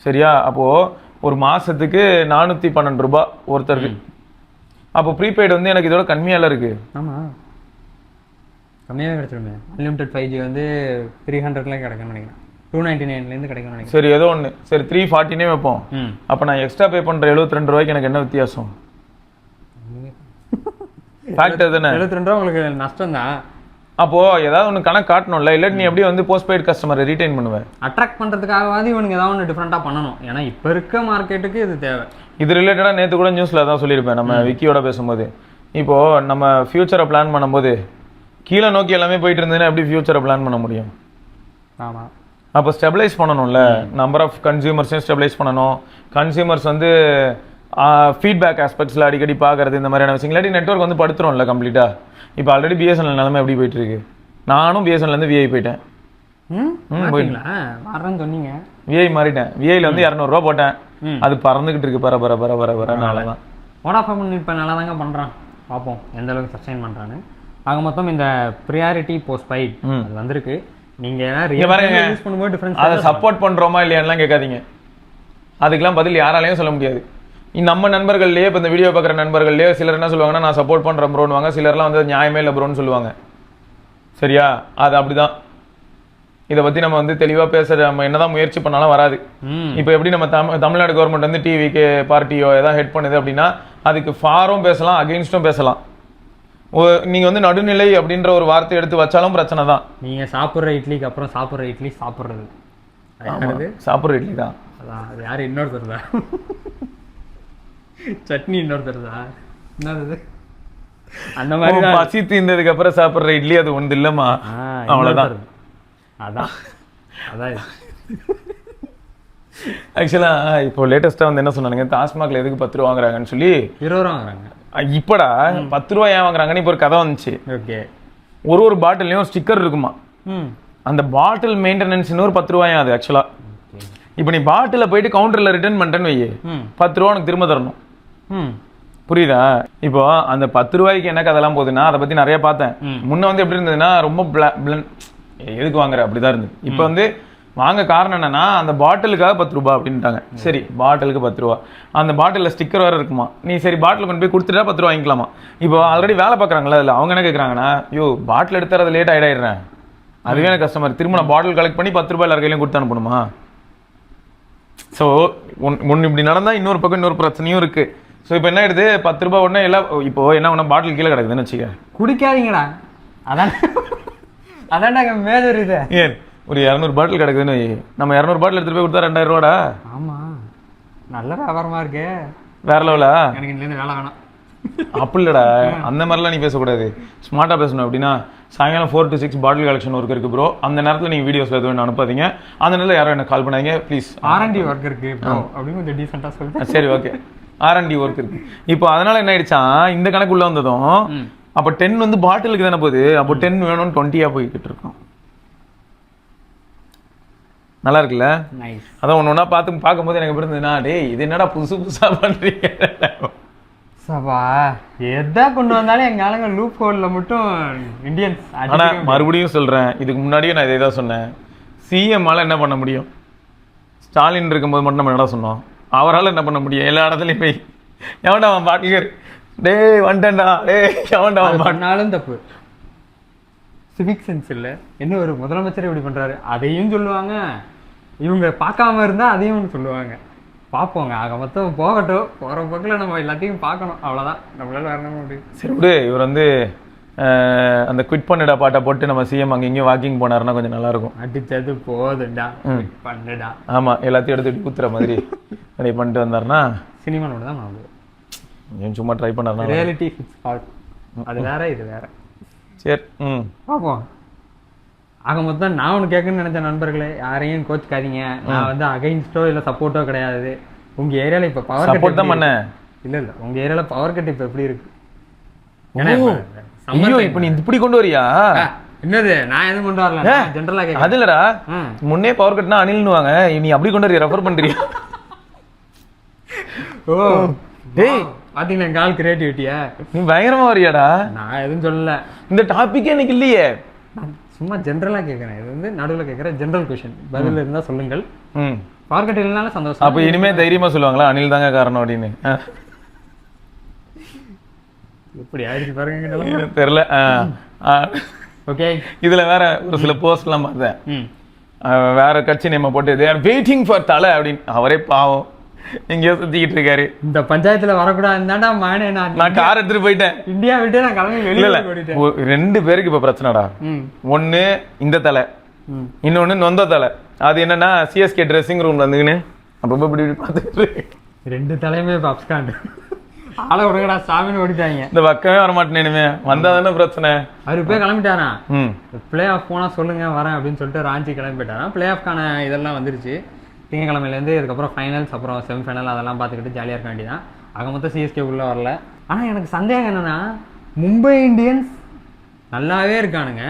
சரியா? அப்போது ஒரு மாதத்துக்கு 412 ரூபாய் ஒருத்தருக்கு. அப்போ ப்ரீபெய்டு வந்து எனக்கு இதோட கம்மியால இருக்கு. ஆமாம் கம்மியாக கிடைச்சிருமே. அன்லிமிட்டட் 5G வந்து 300லாம் கிடைக்கும்னு நினைக்கிறேன். 299லேருந்து கிடைக்கும்னு நினைக்கிறேன். சரி ஏதோ ஒன்று. சரி 340 வைப்போம். அப்போ நான் எக்ஸ்ட்ரா பே பண்ணுற 72 ரூபாய்க்கு எனக்கு என்ன வித்தியாசம்? ஃபேக்டர் தானே. 72 ரூபா உங்களுக்கு நஷ்டம் தான். அப்போ ஏதாவது ஒன்று கணக்கு காட்டணும்ல. இல்லாட்டி நீ எப்படி வந்து போஸ்ட்பெய்ட் கஸ்டமரை ரீடைன் பண்ணுவேன்? அட்ராக்ட் பண்ணுறதுக்காகவாது இவனுக்கு ஏதாவது ஒன்று டிஃப்ரெண்ட்டாக பண்ணணும். ஏன்னா இப்போ இருக்க மார்க்கெட்டுக்கு இது தேவை. இது ரிலேட்டடாக நேற்று கூட நியூஸில் தான் சொல்லியிருப்பேன் நம்ம விக்கியோட பேசும்போது. இப்போது நம்ம ஃபியூச்சரை பிளான் பண்ணும்போது கீழே நோக்கி எல்லாமே போயிட்டு இருந்ததுன்னா எப்படி ஃபியூச்சரை பிளான் பண்ண முடியும்? ஆமாம். அப்போ ஸ்டெபிலைஸ் பண்ணணும்ல. நம்பர் ஆஃப் கன்சியூமர்ஸையும் ஸ்டெபிலைஸ் பண்ணணும். கன்சியூமர்ஸ் வந்து ஃபீட்பேக் ஆஸ்பெக்ட்ஸில் அடிக்கடி பார்க்கறது இந்த மாதிரியான விஷயங்கள். இல்லாட்டி நெட்வொர்க் வந்து படுத்துரும்ல கம்ப்ளீட்டாக. இப்போ ஆல்ரெடி பிஎஸ்என்எல் நிலைமை எப்படி போயிட்டு இருக்கு. நானும் பிஎஸ்என்எல்லேருந்து விஐ போயிட்டேன். சொன்னீங்க விஐ மாறிட்டேன். விஐல வந்து 200 ரூபா போட்டேன். அது பறந்துகிட்டு இருக்கு பரபரனாலதான். வோடாஃபோன் இப்போ நல்லா தாங்க பண்ணுறான். பார்ப்போம் எந்த அளவுக்கு சஸ்டைன் பண்ணுறான்னு. ஆக மொத்தம் இந்த ப்ரியாரிட்டி போஸ்ட்பெய்ட் அது வந்திருக்கு. நீங்க யூஸ் பண்ணும்போது டிஃபரன்ஸ் அதை சப்போர்ட் பண்றோமா இல்லையான்லாம் கேட்காதீங்க. அதுக்கெல்லாம் பதில் யாராலையும் சொல்ல முடியாது. நம்ம நண்பர்கள்லயே இப்போ இந்த வீடியோ பார்க்குற நண்பர்கள்லயே சிலர் என்ன சொல்லுவாங்கன்னா நான் சப்போர்ட் பண்றேன் ப்ரோன்னுவாங்க, சிலர்லாம் வந்து நியாயமே இல்லை ப்ரோன்னு சொல்லுவாங்க. சரியா? அது அப்படிதான். இதை பத்தி நம்ம வந்து தெளிவா பேச நம்ம என்னதான் முயற்சி பண்ணாலும் வராது. இப்போ எப்படி நம்ம தமிழ்நாடு கவர்மெண்ட் வந்து டிவிக்கு பார்ட்டியோ ஏதாவது ஹெட் பண்ணுது அப்படின்னா அதுக்கு ஃபாரும் பேசலாம், அகெயின்ஸ்டும் பேசலாம். நீங்க வந்து நடுநிலை அப்படின்ற ஒரு வார்த்தை எடுத்து வச்சாலும் பிரச்சனை தான். நீங்க சாப்பிட்ற இட்லிக்கு அப்புறம் சாப்பிட்ற இட்லி சாப்பிட்றது சாப்பிட்ற இட்லி தான். அதான் அது யாரு இன்னொருத்தர் தான். சட்னி இன்னொருத்தர் தான். என்னது அந்த மாதிரி பசி தீர்ந்ததுக்கு அப்புறம் சாப்பிட்ற இட்லி அது ஒன்று இல்லைம்மா. அவ்வளோதான். அதான் அதான் ஆக்சுவலா இப்போ லேட்டஸ்டா வந்து என்ன சொன்னானுங்க, டாஸ்மாக்ல எதுக்கு 10 ரூபா வாங்குறாங்கன்னு சொல்லி 20 ரூபா வாங்குறாங்க. இப்படா 10 ரூபா ஏன் வாங்குறாங்கன்னு இப்போ ஒரு கதை வந்துச்சு. ஓகே. ஒரு பாட்டிலையும் ஒரு ஸ்டிக்கர் இருக்குமா. அந்த பாட்டில் மெயின்டெனன்ஸ் ஒரு 10 ரூபாயா அது ஆக்சுவலா. இப்போ நீ பாட்டில போயிட்டு கவுண்டர்ல ரிட்டர்ன் பண்ணிட்டேன்னு வை, 10 ரூபா உனக்கு திரும்ப தரணும். புரியுதா? இப்போ அந்த 10 ரூபாய்க்கு என்ன கதெல்லாம் போகுதுன்னா அதை பத்தி நிறைய பார்த்தேன். முன்ன வந்து எப்படி இருந்ததுன்னா ரொம்ப எதுக்கு வாங்குற அப்படிதான் இருந்தது. இப்போ வந்து வாங்க காரணம் என்னன்னா அந்த பாட்டிலுக்காக 10 ரூபா அப்படின்ட்டாங்க. சரி, பாட்டிலுக்கு 10 ரூபா, அந்த பாட்டிலில் ஸ்டிக்கர் வேற இருக்குமா. நீ சரி பாட்டில் கொண்டு போய் கொடுத்துட்டா 10 ரூபா வாங்கிக்கலாமா. இப்போ ஆல்ரெடி வேலை பார்க்குறாங்களா அதில், அவங்க என்ன கேட்குறாங்கன்னா, ஐயோ பாட்டில் எடுத்துறது லேட் ஆயிடுறேன், அதுவே எனக்கு கஸ்டமர் திரும்ப நான் பாட்டில் கலெக்ட் பண்ணி 10 ரூபாய் எல்லார் கையிலையும் கொடுத்து அனுப்பணுமா. ஸோ ஒன்று இப்படி நடந்தால் இன்னொரு பக்கம் இன்னொரு பிரச்சனையும் இருக்கு. ஸோ இப்போ என்ன ஆயிடுது, 10 ரூபா உடனே எல்லாம் இப்போ என்ன ஒன்று பாட்டில் கீழே கிடக்குதுன்னு வச்சுக்க, குடிக்காதீங்கடா. அதான் அதான்டாங்க மேஜர் இது. ஏன் ஒரு 200 பாட்டில் கிடக்குதுன்னு நம்ம 200 பாட்டில் எடுத்துட்டு போய் கொடுத்தா 2000 ரூபாடா. ஆமா, நல்ல வியாபாரமா இருக்கு. வேற லெவலா? எனக்கு இதுலேருந்து வேலை வேணாம். அப்படி இல்லடா, அந்த மாதிரிலாம் நீ பேசக்கூடாது, ஸ்மார்ட்டா பேசணும். அப்படின்னா சாயங்காலம் 4 to 6 பாட்டில் கலெக்ஷன் ஒர்க் இருக்கு ப்ரோ, அந்த நேரத்தில் நீங்கள் வீடியோஸ் எதுவும் அனுப்பாதீங்க, அந்த நேரத்தில் யாரும் எனக்கு கால் பண்ணாதீங்க ப்ளீஸ். R&D ஒர்க் இருக்கு அப்படின்னு கொஞ்சம் டீசெண்டாக சொல்லிட்டு. சரி ஓகே, R&D ஒர்க் இருக்கு. இப்போ அதனால என்ன ஆயிடுச்சா, இந்த கணக்கு உள்ள வந்ததும் அப்போ 10 வந்து பாட்டிலுக்கு தானே போகுது, அப்போ 10 வேணும்னு 20 போய்கிட்டு இருக்கோம். நல்லா இருக்குல்ல? அதான் ஒன்று ஒன்றா பார்க்கும்போது எனக்கு எப்படி இருந்ததுன்னா, டேய் இது என்னடா புதுசு புதுசாக பண்ணுறீங்க. சபா எதா கொண்டு வந்தாலும் எங்க ஆளுங்க லூப் ஹோல்ல மட்டும் இந்தியன்ஸ். ஆனா மறுபடியும் சொல்றேன், இதுக்கு முன்னாடியே நான் இதே தான் சொன்னேன், சிஎம்மால என்ன பண்ண முடியும், ஸ்டாலின் இருக்கும்போது மட்டும் நம்ம என்ன சொன்னோம், அவரால் என்ன பண்ண முடியும், எல்லா இடத்துலையும் போய் எவன்டா அவன் பாட்டிலர், டேய் வந்துட்டா, டேய் எவன்டா அவன் பண்ணாலும் தப்பு. சிவிக் சென்ஸ் இல்லை, என்ன ஒரு முதலமைச்சர் இப்படி பண்றாரு அதையும் சொல்லுவாங்க, இவங்க பார்க்காம இருந்தா அதையும் சொல்லுவாங்க. பார்ப்போங்க, ஆக மொத்தம் போகட்டும், போகிற போக்கில் நம்ம எல்லாத்தையும் பார்க்கணும், அவ்வளோதான், நம்மளால வரணும் முடியும். சரி விடு, இவர் வந்து அந்த குவிட் பண்ணிடா பாட்டை போட்டு நம்ம சிஎம் அங்கே இங்கேயும் வாக்கிங் போனாருன்னா கொஞ்சம் நல்லா இருக்கும். அடிச்சது போதுண்டா, பண்ணுடா, ஆமாம் எல்லாத்தையும் எடுத்து ஊத்துற மாதிரி அப்படி பண்ணிட்டு வந்தாருன்னா சினிமாவோட தான் நான் சும்மா ட்ரை பண்ணாருன்னா ரியாலிட்டி ஃபிட்ஸ் ஹார்ட், அது வேற இது வேற. சரி பார்ப்போம். ஆக மொத்தம் நான் ஒன்று கேட்கணும்னு நினைச்ச நண்பர்களே, யாரையும் கோச்சுக்காதீங்க, நான் வந்து அகைன்ஸ்டோ இல்லை சப்போர்ட்டோ கிடையாது. உங்க ஏரியாவில் இப்போ பவர் சப்போர்ட் தான் பண்ண இல்லை உங்க ஏரியாவில் பவர் கட் இப்போ எப்படி இருக்கு? இப்போ நீ இப்படி கொண்டு வரியா? என்னது, நான் எதுவும் கொண்டு வரல, ஜென்ரலா கேட்க. அது இல்லடா, முன்னே பவர் கட்னா அனில்னுவாங்க, நீ அப்படி கொண்டு வரியா, ரெஃபர் பண்றியா? ஓ டேய் பாத்தீங்களா கால் கிரியேட்டிவிட்டியா, நீ பயங்கரமா வரியாடா. நான் எதுவும் சொல்லல, இந்த டாபிக்கே எனக்கு இல்லையே, சும்மா ஜென்ரலா கேட்கறேன். இது வந்து நடுவில் கேட்கற ஜென்ரல் கொஸ்டின், பதில் இருந்தா சொல்லுங்கள். பவர் கட் இல்லைனாலும் சந்தோஷம். அப்ப இனிமே தைரியமா சொல்லுவாங்களா அனில் தாங்க காரணம் அப்படின்னு? எப்படி ஆயிடுச்சு பாருங்க, தெரியல. ஓகே, இதுல வேற ஒரு சில போஸ்ட் எல்லாம் பார்த்தேன், வேற கட்சி நேம போட்டு they are waiting for தலை அப்படின்னு. அவரே பாவம் எங்கேயோ சுத்திக்கிட்டு இருக்காரு. இந்த பஞ்சாயத்துல வரக்கூடாதுதான்டா மானே, நான் கார் எடுத்துட்டு போயிட்டேன், இந்தியா விட்டு நான் கிளம்பி வெளியில போயிட்டேன். 2 பேருக்கு இப்ப பிரச்சனைடா. ஒண்ணு இந்த தலை, இன்னொன்னு நொந்த தலை. அது என்னன்னா சிஎஸ்கே ட்ரெஸ்ஸிங் ரூம்ல வந்துங்கன்னு அப்ப இப்படி பார்த்துட்டு 2 தலையுமே அப்ஸ்காண்ட் ஆளை விடுங்கடா சாமின்னு ஓடிட்டாங்க. இந்த பக்கமே வரமாட்டேனே, வந்தா தானே பிரச்சனை. அவரு போய் கிளம்பிட்டாரா, பிளே ஆஃப் போனா சொல்லுங்க வரேன் அப்படின்னு சொல்லிட்டு ராஞ்சி கிளம்பி போயிட்டாரா. பிளே ஆஃப்கான இதெல்லாம் வந்துருச்சு திங்கக்கிழமையிலேருந்து. இதுக்கப்புறம் ஃபைனல்ஸ், அப்புறம் செமிஃபைனல், அதெல்லாம் பார்த்துக்கிட்டு ஜாலியாக இருக்க வேண்டியதான். ஆக மொத்தம் சிஎஸ்கே உள்ளே வரல. ஆனால் எனக்கு சந்தேகம் என்னன்னா, மும்பை இந்தியன்ஸ் நல்லாவே இருக்கானுங்க,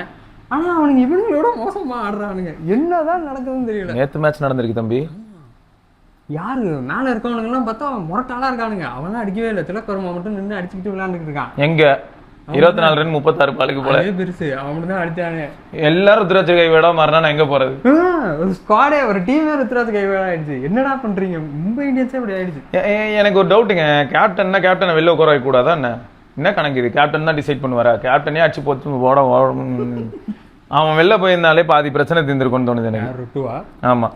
ஆனால் அவனுங்க இவனுங்களோட மோசமாக ஆடுறானுங்க. என்னதான் நடக்குதுன்னு தெரியல. நேற்று மேட்ச் நடந்திருக்கு தம்பி. யாரு மேலே இருக்கவனுங்கெல்லாம் பார்த்தா முரட்டாளாக இருக்கானுங்க, அவன்லாம் அடிக்கவே இல்லை. திலக் வர்மா மட்டும் நின்று அடிச்சுக்கிட்டு விளையாண்டுக்கிட்டு இருக்கான். எங்க 24 ரன் 36 பாலுக்கு போல. அதே பெருசு அவனு தான் அடிச்சானே. எல்லாரும் ருத்ராஜ் கைவிட மாறினா நான் எங்க போறது? ஒரு ஸ்குவாடே ஒரு டீமே ருத்ராஜ் கைவிட ஆயிடுச்சு. என்னடா பண்றீங்க? மும்பை இந்தியன்ஸே இப்படி ஆயிடுச்சு. எனக்கு ஒரு டவுட்டுங்க, கேப்டனை வெளில உட்கார வைக்க கூடாதா என்ன கணக்கு இது? கேப்டன் தான் டிசைட் பண்ணுவாரா? கேப்டனே அடிச்சு போட்டு ஓட அவன் வெளில போயிருந்தாலே பாதி பிரச்சனை தீர்ந்துருக்கும்னு தோணுது எனக்கு. ஆமா,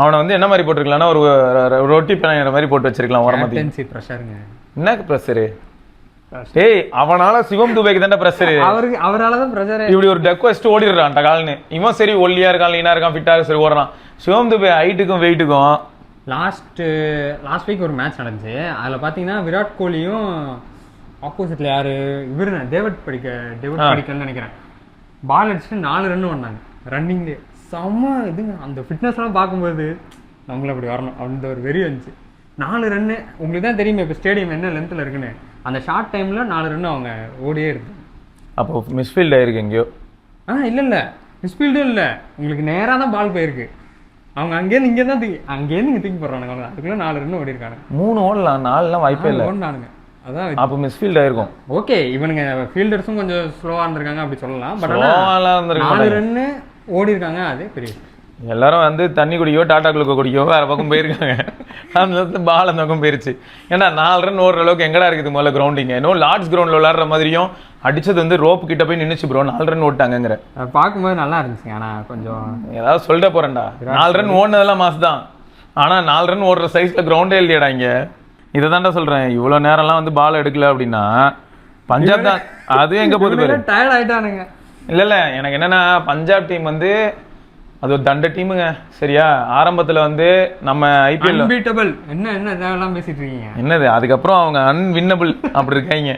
அவனை வந்து என்ன மாதிரி போட்டிருக்கலாம்னா ஒரு ரொட்டி பிணையிற மாதிரி போட்டு வச்சிருக்கலாம் ஓரமா. என்ன ப்ரெஷரு? ஏய், அவனால சிவம் துபேக்கு தான்டா பிரஷர். அவராலதான் பிரஷர். இப்படி ஒரு டக் வச்சுட்டு ஓடிடுறான் டகால்னு. இவன் சரி ஒல்லியா இருக்கான், லீனா இருக்கான், ஃபிட்டா சரி ஓடுறான். சிவம் துபே ஹைட்டுக்கும் வெயிட்டுக்கும். லாஸ்ட் வீக் ஒரு மேட்ச் நடந்துச்சு. அதுல பாத்தீங்கன்னா விராட் கோலியும் ஆப்போசிட்ல யாரு இவரு டேவிட் படிக்கல்னு நினைக்கிறேன், பால் அடிச்சுட்டு 4 ரன் வந்தாங்க ரன்னிங்லேயே. செம்ம இதுங்க. அந்த ஃபிட்னஸ் எல்லாம் பார்க்கும்போது நம்மள அப்படி வரணும் அந்த ஒரு வெறி வந்துச்சு. 4 ரன்னு உங்களுக்கு தான் தெரியுமே இப்போ ஸ்டேடியம் என்ன லென்த்தில் இருக்குன்னு. அந்த ஷார்ட் டைம்ல 4 ரன் அவங்க ஓடியே இருக்கு. அப்போ மிஸ்ஃபீல்ட் ஆயிருக்கு எங்கேயோ. இல்லை மிஸ்ஃபீல்டும் இல்லை, உங்களுக்கு நேராக தான் பால் போயிருக்கு. அவங்க அங்கேருந்து இங்கே தான் அங்கேருந்து இங்கே தூக்கி போடுறானுங்க. அதுக்குள்ள 4 ரன் ஓடி இருக்காங்க. 3 ஓடலாம், 4 வாய்ப்பே இல்லை. ஓடினானுங்க. அதான் அப்போ மிஸ்ஃபீல்ட் ஆயிருக்கும். ஓகே, இவனுங்க ஃபீல்டர்ஸும் கொஞ்சம் ஸ்லோவா இருந்திருக்காங்க அப்படி சொல்லலாம். பட் 4 ரன்னு ஓடி இருக்காங்க, அதே பெரிய. எல்லாரும் வந்து தண்ணி குடிக்கோ டாடா குளுக்கோ குடிக்கோ வேற பக்கம் போயிருக்காங்க. அந்த பால் அந்த பக்கம் போயிருச்சு. ஏன்னா 4 ரன் ஓடுற அளவுக்கு எங்கடா இருக்குது முதல்ல கிரவுண்டிங்க? இன்னும் லார்ட்ஸ் கிரவுண்ட்ல விளையாடுற மாதிரியும் அடிச்சது வந்து ரோப் கிட்ட போய் நின்னுச்சு ப்ரோ. 4 ரன் ஓட்டாங்கிற பார்க்கும்போது நல்லா இருந்துச்சு. ஆனா கொஞ்சம் ஏதாவது சொல்லிட்டு போறேன்டா. 4 ரன் ஓடுனதெல்லாம் மாசு தான், ஆனா 4 ரன் ஓடுற சைஸ்ல கிரவுண்டே இல்லையடா இங்க. இதை தான்டா சொல்றேன். இவ்வளவு நேரம்லாம் வந்து பால் எடுக்கல அப்படின்னா பஞ்சாப் தான். அது எங்க போகுது? டயர்ட் ஆயிட்டானுங்க. இல்ல எனக்கு என்னன்னா, பஞ்சாப் டீம் வந்து அது ஒரு தண்ட டீமுங்க. சரியா? ஆரம்பத்துல வந்து நம்ம ஐபிஎல் அன்பீட்டபிள் என்ன இதெல்லாம் பேசிட்டு இருக்கீங்க. என்னது? அதுக்கப்புறம் அவங்க அன்வின்னபிள் அப்படி இருக்காங்க.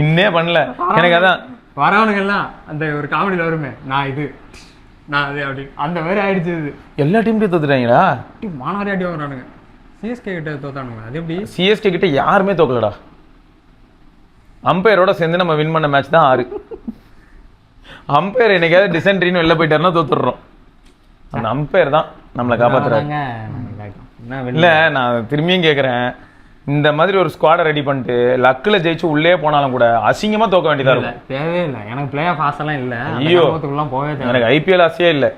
இன்னே பண்ணல. எனக்கு அதான் வரவனுங்க எல்லாம் அந்த ஒரு காமெடியில வருமே, நான் அது அப்படி அந்த மாதிரி ஆயிடுச்சு. எல்லா டீம்லயும் தோத்துட்டாங்களா? மானாரி அடி வரானுங்க. சிஎஸ்கே கிட்ட தோத்தானுங்க. அது எப்படி? சிஎஸ்கே கிட்ட யாருமே தோக்கலடா. அம்பையரோட சேர்ந்து நம்ம வின் பண்ண மேட்ச் தான் 6. அம்பையர் என்னைக்காவது டிசென்ட்ரின்னு வெளில போயிட்டாருன்னா தோத்துடுறோம். அந்த அம்பையர் தான் நம்மளை காப்பாத்துறாங்க. இல்ல, நான் திரும்பியும் கேட்கறேன், இந்த மாதிரி ஒரு ஸ்குவாடை ரெடி பண்ணிட்டு லக்ல ஜெயிச்சு உள்ளே போனாலும் கூட அசிங்கமா தோக்க வேண்டியதா இருக்கும். தேவையில்லை எனக்கு. பிளே ஆஃப் ஆசைலாம் இல்லை. ஐயோ, எனக்கு ஐபிஎல் ஆசையே இல்லை.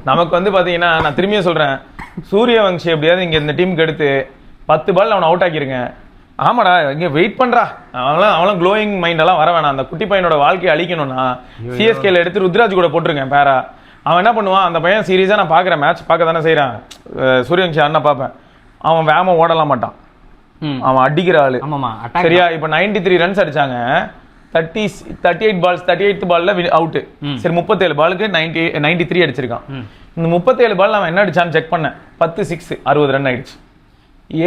நமக்கு வந்து பாத்தீங்கன்னா, நான் திரும்பியும் சொல்றேன், சூரியவன்ஷி எப்படியாவது இங்க இந்த டீமுக்கு எடுத்து 10 பால் அவனை அவுட் ஆக்கிருங்க. ஆமாடா, இங்க வெயிட் பண்றா. அவனும் க்ளோயிங் மைண்ட் எல்லாம் வர வேணாம். அந்த குட்டி பையனோட வாழ்க்கையை அழிக்கணும்னா சிஎஸ்கேல எடுத்து ருத்ராஜ் கூட போட்டுருக்கேன் பேரா. அவன் என்ன பண்ணுவான், அந்த பையன் சீரியஸா நான் பாக்குறேன், மேட்ச் பார்க்க தானே செய்யறான். சூரியவன்ஷி அண்ணா பார்ப்பேன், அவன் வேகமா ஓடலாம் மாட்டான், அவன் அடிக்கிற ஆளு. சரியா? இப்ப 93 ரன்ஸ் அடிச்சாங்க. 38 பால்ஸ், 38th பால்ல அவுட். சரி, 37 பாலுக்கு 93 அடிச்சிருக்கான். இந்த 37 பால் அவன் என்ன அடிச்சான்னு செக் பண்ணேன். 10 6 60 ரன் ஆயிடுச்சு.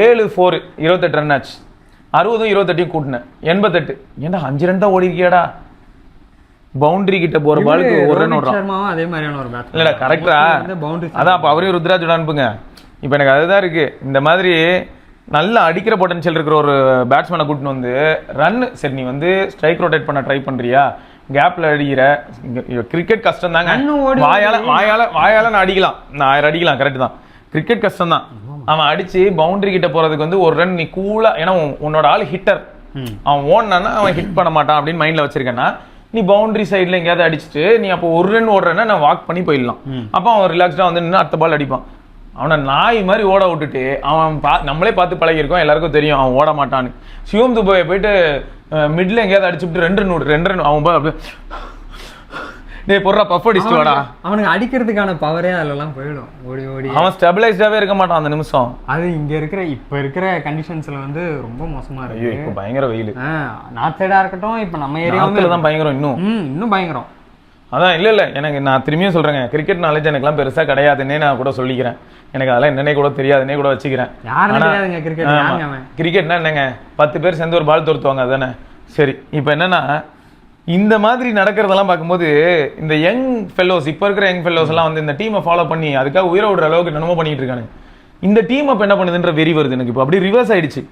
7 4 28 ரன் ஆச்சு. 60 28 கூட்டினேன் 88. ஏன்டா 5 ரன் தான் ஓடி இருக்கியாடா? பவுண்டரி கிட்ட போற பாலுக்கு 1 ரன் ஓடுறான். அதே மாதிரியான ஒரு பேட் இல்ல, கரெக்டா? அதான் அப்ப அவரையும் ருத்ராஜோட அனுப்புங்க. இப்ப எனக்கு அதுதான் இருக்கு. இந்த மாதிரி நல்ல அடிக்கிற பொட்டன்ஷியல் இருக்கிற ஒரு பேட்ஸ்மேனை கூட்டின்னு வந்து ரன், சரி நீ வந்து ஸ்ட்ரைக் ரொட்டேட் பண்ண ட்ரை பண்றியா, கேப்ல அடிக்கிற. கிரிக்கெட் கஷ்டம் தாங்க. வாயால நான் அடிக்கலாம், நான் 1000 அடிக்கலாம், கரெக்ட் தான். கிரிக்கெட் கஷ்டம் தான். அவன் அடிச்சு பவுண்டரி கிட்ட போறதுக்கு வந்து 1 ரன் நீ கூலா, ஏன்னா உன்னோட ஆள் ஹிட்டர், அவன் ஓடனா அவன் ஹிட் பண்ண மாட்டான் அப்படின்னு மைண்ட்ல வச்சிருக்கேன்னா, நீ பவுண்டரி சைட்ல எங்கேயாவது அடிச்சுட்டு நீ அப்போ 1 ரன் ஓடுறேன்னா நான் வாக் பண்ணி போயிடலாம். அப்போ அவன் ரிலாக்ஸ்டா வந்து நின்று அடுத்த பால் அடிப்பான். அவனை நாய் மாதிரி ஓட விட்டுட்டு அவன் நம்மளே பார்த்து பழகிருக்கோம், எல்லாருக்கும் தெரியும் அவன் ஓட மாட்டான்னு. சிவம் துபாயை போயிட்டு மிட்ல எங்கேயாவது அடிச்சுட்டு 2 ரன் அவன் அப்படியே டேய் பொறா பஃப் அடிச்சிட்டு வாடா. அவனுக்கு அடிக்கிறதுக்கான பவரே அதெல்லாம் போயிடும். ஓடி ஓடி அவன் ஸ்டெபிலைஸ்டாவே இருக்க மாட்டான் அந்த நிமிஷம். அது இங்க இப்ப இருக்கிற கண்டிஷன்ஸ்ல வந்து ரொம்ப மோசமா இருக்கு. ஐயோ, இப்ப பயங்கர வெயில். நார்த் சைடா இருக்கட்டும், இப்ப நம்ம ஏரியாவுல தான் பயங்கரம். இன்னும் பயங்கரம். அதான் இல்ல எனக்கு நான் திரும்பியும் சொல்றேங்க, கிரிக்கெட் நாலேஜ் எனக்குலாம் பெருசா கிடையாதுன்னே நான் கூட சொல்லிக்கிறேன். எனக்கு அதெல்லாம் என்னன்னே கூட தெரியாதுன்னே கூட வச்சுக்கிறேன். கிரிக்கெட்னா என்னங்க, 10 பேர் சேர்ந்து ஒரு பால் துரத்துவாங்க, அதுதானே? சரி, இப்ப என்னன்னா இந்த மாதிரி நடக்கிறதெல்லாம் பார்க்கும்போது இந்த யங் ஃபெல்லோஸ், இப்போ இருக்கிற யங் ஃபெல்லோஸ் எல்லாம் வந்து இந்த டீமை ஃபாலோ பண்ணி அதுக்காக உயிரை விடுற அளவுக்கு என்னமோ பண்ணிட்டு இருக்காங்க. இந்த டீம் அப்போ என்ன பண்ணுதுன்ற வெறி வருது எனக்கு. இப்போ அப்படி ரிவர்ஸ் ஆயிடுச்சு.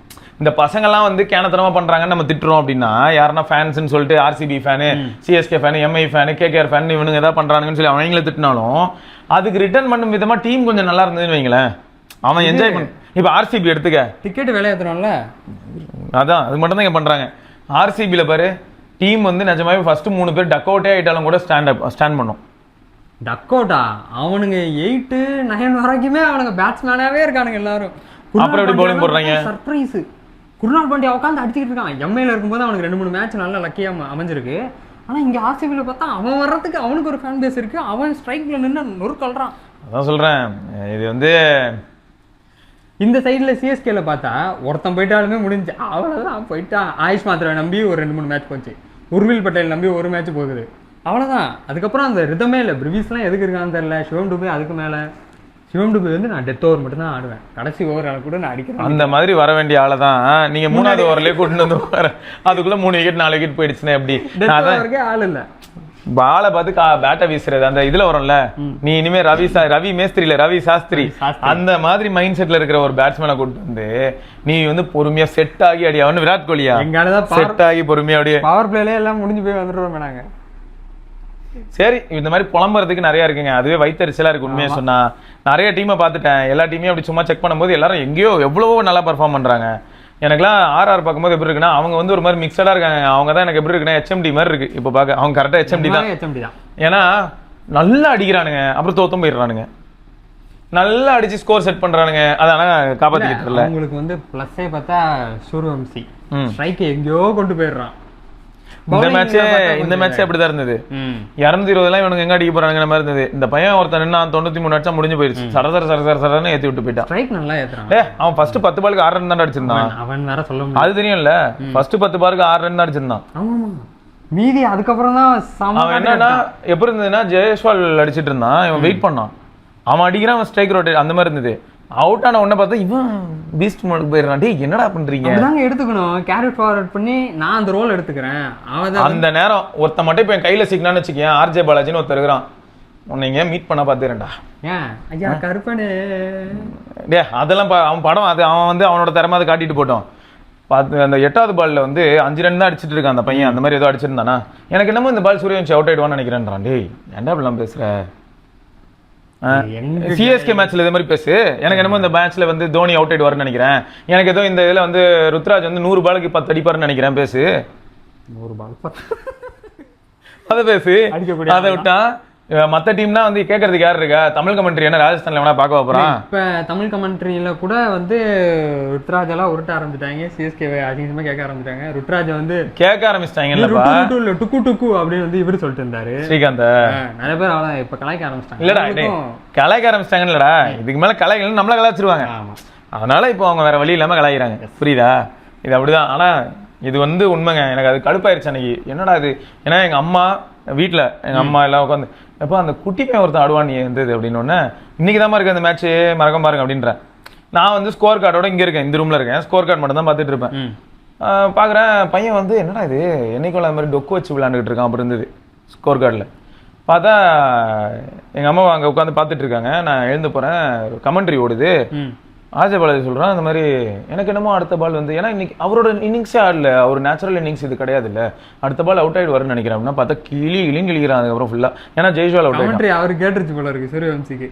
இந்த பசங்கள்லாம் வந்து கேனத்தனமா பண்றாங்கன்னு நம்ம திட்டுறோம் அப்படின்னா, யாருன்னா ஃபேன்ஸ்ன்னு சொல்லிட்டு RCB fan, CSK fan, Mi fan, KKR fan, இவனுங்க ஏதாவது பண்றாங்கன்னு சொல்லி அவங்கள திட்டினாலும் அதுக்கு ரிட்டர்ன் பண்ணும் விதமா டீம் கொஞ்சம் நல்லா இருந்ததுன்னு வைங்களேன், அவன் என்ஜாய் பண்ண. இப்போ ஆர்சிபி எடுத்துக்க, டிக்கெட் விலை ஏத்துறோம்ல, அதான் அது மட்டும் தான் இங்க பண்றாங்க. ஆர்சிபியில் பாரு, டீம் வந்து நிஜமாவே ஃபர்ஸ்ட் 3 பேர் டக் அவுட்டே ஆயிட்டாலும் கூட ஸ்டாண்ட் பண்ணும். டக் அவுட்டா அவனுங்க 8, 9 வரைக்குமே அவனுங்க பேட்ஸ்மேனாவே இருக்கானுங்க எல்லாரும். அப்புறம் எப்படி bowling போடுறாங்க? சர்ப்ரைஸ். குருநாள் பாண்டியா உட்காந்து அடிச்சுக்கிட்டு இருக்கான். எம்ஐல இருக்கும்போது அவனுக்கு 2-3 மேட்ச் நல்லா லக்கியா அமைஞ்சிருக்கு. ஆனா இங்க ஆர்சிபில பார்த்தா அவன் வர்றதுக்கு அவனுக்கு ஒரு ஃபேன் பேஸ் இருக்கு. அவன் ஸ்ட்ரைக்ல நின்று நொறுக்கல்றான். அதான் சொல்றேன், இது வந்து இந்த சைடுல சிஎஸ்கேல பார்த்தா ஒருத்தன் போயிட்டாலுமே முடிஞ்சு அவ்வளவுதான், போயிட்டான். ஆயுஷ் மாத்திரை நம்பி ஒரு 2-3 மேட்ச் போச்சு. உர்வில் பட்டேல் நம்பி ஒரு மேட்ச் போகுது, அவ்வளவுதான். அதுக்கப்புறம் அந்த ரிதமே இல்லை. பிரிவிஸ்லாம் எதுக்கு இருக்கான்னு தெரியல. சிவம் டுபே அதுக்கு மேல. சிவம் டுபே வந்து நான் டெத் ஓவர் மட்டும் தான் ஆடுவேன், கடைசி ஓவர் கூட நான் அடிக்கிறேன். அந்த மாதிரி வர வேண்டிய ஆளை தான் நீங்க 3வது ஓவர்லயே கூட்டிட்டு வந்து அதுக்குள்ள 3 விக்கெட் 4 விக்கெட் போயிடுச்சுன்னா எப்படி? ஆள் இல்ல, பாலை பார்த்து பேட்டை வீசுறது அந்த இதுல வரும்ல. நீ இனிமே ரவி மேஸ்திரியில ரவி சாஸ்திரி அந்த மாதிரி மைண்ட் செட்ல இருக்கிற ஒரு பேட்ஸ்மேனை கூட்டு வந்து நீ வந்து பொறுமையா செட் ஆகி அடி. அவனு விராட் கோலியா செட் ஆகி பொறுமையா அப்படியே பவர் பிளேல எல்லாம் முடிஞ்சு போய் வந்துடுவோம் நாங்க. சரி, இந்த மாதிரி புலம்புறதுக்கு நிறைய இருக்குங்க. அதுவே வயிற்றுச்சலா இருக்கு உண்மையா சொன்னா. நிறைய டீமை பார்த்துட்டேன், எல்லா டீமையும் அப்படி சும்மா செக் பண்ணும்போது எல்லாரும் எங்கேயோ எவ்வளவோ நல்லா பெர்ஃபார்ம் பண்றாங்க. எனக்குலாம் ஆர்ஆர் பார்க்கும்போது எப்படி இருக்குன்னா அவங்க வந்து ஒரு மாதிரி மிக்சடா இருக்காங்க. அவங்க தான் எனக்கு எப்படி இருக்குன்னா HMD மாதிரி இருக்கு. இப்போ பார்க்க அவங்க கரெக்டா HMD தான். ஏன்னா நல்லா அடிக்கிறானுங்க, அப்புறம் தோத்தும் போயிடுறானுங்க. நல்லா அடிச்சு ஸ்கோர் செட் பண்றானுங்க, அதான காப்பாத்திக்கிட்டு இல்ல. உங்களுக்கு வந்து பிளஸ்ஸே பார்த்தா சூரியவம்சி ஸ்ட்ரைக் எங்கேயோ கொண்டு போயிடுறான். இந்த மேட்ச் அப்படிதான் இருந்தது. 220 எல்லாம் இவனுக்கு எங்க அடிக்க போறாங்க மாதிரி இருந்தது. இந்த பையன் ஒருத்தன் நின்னா 93 அடிச்சா முடிஞ்சு போயிருச்சு. சரசரன்னு ஏத்தி விட்டு போயிட்டான். ஸ்ட்ரைக் நல்லா ஏத்துறான். அவன் ஃபர்ஸ்ட் 10 பாலுக்கு 6 ரன் தான் அடிச்சிருந்தான். அவன் வேற சொல்ல முடியாது, அது தெரியும்ல. ஃபர்ஸ்ட் 10 பாலுக்கு 6 ரன் தான் அடிச்சிருந்தான். ஆமா, மீதி அதுக்கப்புறம் தான் அவன் என்னன்னா எப்படி இருந்ததுன்னா ஜெயஸ்வால் அடிச்சிட்டு இருந்தான், இவன் வெயிட் பண்ணான். அவன் அடிக்கிறான், அவன் ஸ்ட்ரைக் ரோட்டேட் அந்த மாதிரி இருந்தது. அவுட் ஆன உடனே பார்த்தா இவன் பீஸ்ட் மோடுக்கு போயிடுறான். டேய் என்னடா பண்றீங்க? அதாங்க எடுத்துக்கணும், கேரி ஃபார்வர்ட் பண்ணி நான் அந்த ரோல் எடுத்துக்கிறேன். அந்த நேரம் ஒருத்த மட்டும் இப்போ என் கையில சிக்னான்னு வச்சுக்கேன், ஆர்ஜே பாலாஜின்னு ஒருத்தர் இருக்கிறான். உன்னை மீட் பண்ண பாத்துறேன்டா. ஏன் ஐயா கருப்பனே டே அதெல்லாம் அவன் படம், அது அவன் வந்து அவனோட திறமை அதை காட்டிட்டு போட்டோம். பார்த்து அந்த 8வது பால்ல வந்து 5 ரன் தான் அடிச்சிட்டு இருக்கான் அந்த பையன். அந்த மாதிரி ஏதோ அடிச்சிருந்தானா எனக்கு என்னமோ இந்த பால் சூரியவன்ஷி அவுட் ஆயிடுவான்னு நினைக்கிறேன்றான். டேய் ஏன்டா இப்படிலாம் பேசுற? சிஎஸ்கே மேட்ச்ல இதே மாதிரி பேசு. எனக்கு என்னமோ இந்த மேட்ச்ல வந்து தோனி அவுட் ஆயிடுவாருன்னு நினைக்கிறேன். எனக்கு ஏதோ இந்த இதுல வந்து ருத்ராஜ் வந்து 100 பாலுக்கு 10 அடிப்பாருன்னு நினைக்கிறேன். பேசு 100 பால் அதை பேசு. அதை விட்டா மத்த டீம்னா வந்து கேட்கறதுக்கு யாரு இருக்கா? தமிழ் கமெண்ட்ரி என்ன ராஜஸ்தான்ல வேணா பார்க்க போறான். இப்ப தமிழ் கமெண்ட்ரியில கூட வந்து ருத்ராஜ் எல்லாம் உருட்ட ஆரம்பிச்சிட்டாங்க. சிஎஸ்கே அதிகமா கேட்க ஆரம்பிச்சிட்டாங்க. ருத்ராஜ் வந்து கேட்க ஆரம்பிச்சிட்டாங்க. டுக்கு டுக்கு அப்படின்னு வந்து இவரு சொல்லிட்டு இருந்தாரு ஸ்ரீகாந்த். நிறைய பேர் அவளை இப்ப கலாய்க்க ஆரம்பிச்சிட்டாங்க. இல்லடா கலாய்க்க ஆரம்பிச்சிட்டாங்க இல்லடா, இதுக்கு மேல கலாய்க்கல நம்மள கலாய்ச்சிருவாங்க. அதனால இப்போ அவங்க வேற வழி இல்லாம கலாய்க்கிறாங்க. புரியுதா? இது அப்படிதான். ஆனா இது வந்து உண்மைங்க. எனக்கு அது கடுப்பாயிருச்சு அன்னைக்கு. என்னடா இது? ஏன்னா எங்க அம்மா வீட்டுல எங்க அம்மா எல்லாம் உட்காந்து எப்போ அந்த குட்டி பையன் ஒருத்தன் ஆடுவான் நீ இருந்தது அப்படின்னு இன்னைக்கு தான் இருக்கு அந்த மேட்ச் மறக்க பாருங்க அப்படின்றேன். நான் வந்து ஸ்கோர் கார்டோட இங்க இருக்கேன், இந்த ரூம்ல இருக்கேன். ஸ்கோர் கார்டு மட்டும் தான் பார்த்துட்டு இருப்பேன். பாக்குறேன் பையன் வந்து என்னடா இது என்னைக்குள்ள அந்த மாதிரி டொக்கு வச்சு விளையாண்டுட்டு இருக்கான் அப்படி இருந்தது. ஸ்கோர் கார்டில் பார்த்தா எங்க அம்மா அங்க உட்காந்து பார்த்துட்டு இருக்காங்க. நான் எழுந்து போறேன், கமெண்ட்ரி ஓடுது. ஆர்ஜே பாலாஜி சொல்றான் இந்த மாதிரி எனக்கு என்னமோ அடுத்த பால் வந்து, ஏன்னா இன்னைக்கு அவரோட இன்னிங்ஸே ஆடல, அவர் நேச்சுரல் இன்னிங்ஸ் இது கிடையாது இல்ல, அடுத்த பால் அவுட் ஆயிடுவாருன்னு நினைக்கிறேன். அப்படின்னா பார்த்தா கிளிக்கிறான் அதுக்கப்புறம் ஃபுல்லா. ஏன்னா ஜெய்ஸ்வால் அவுட் ஆயிடுச்சு. அவர் கேட்டுருச்சு போல இருக்கு சூரியவம்சிக்கு.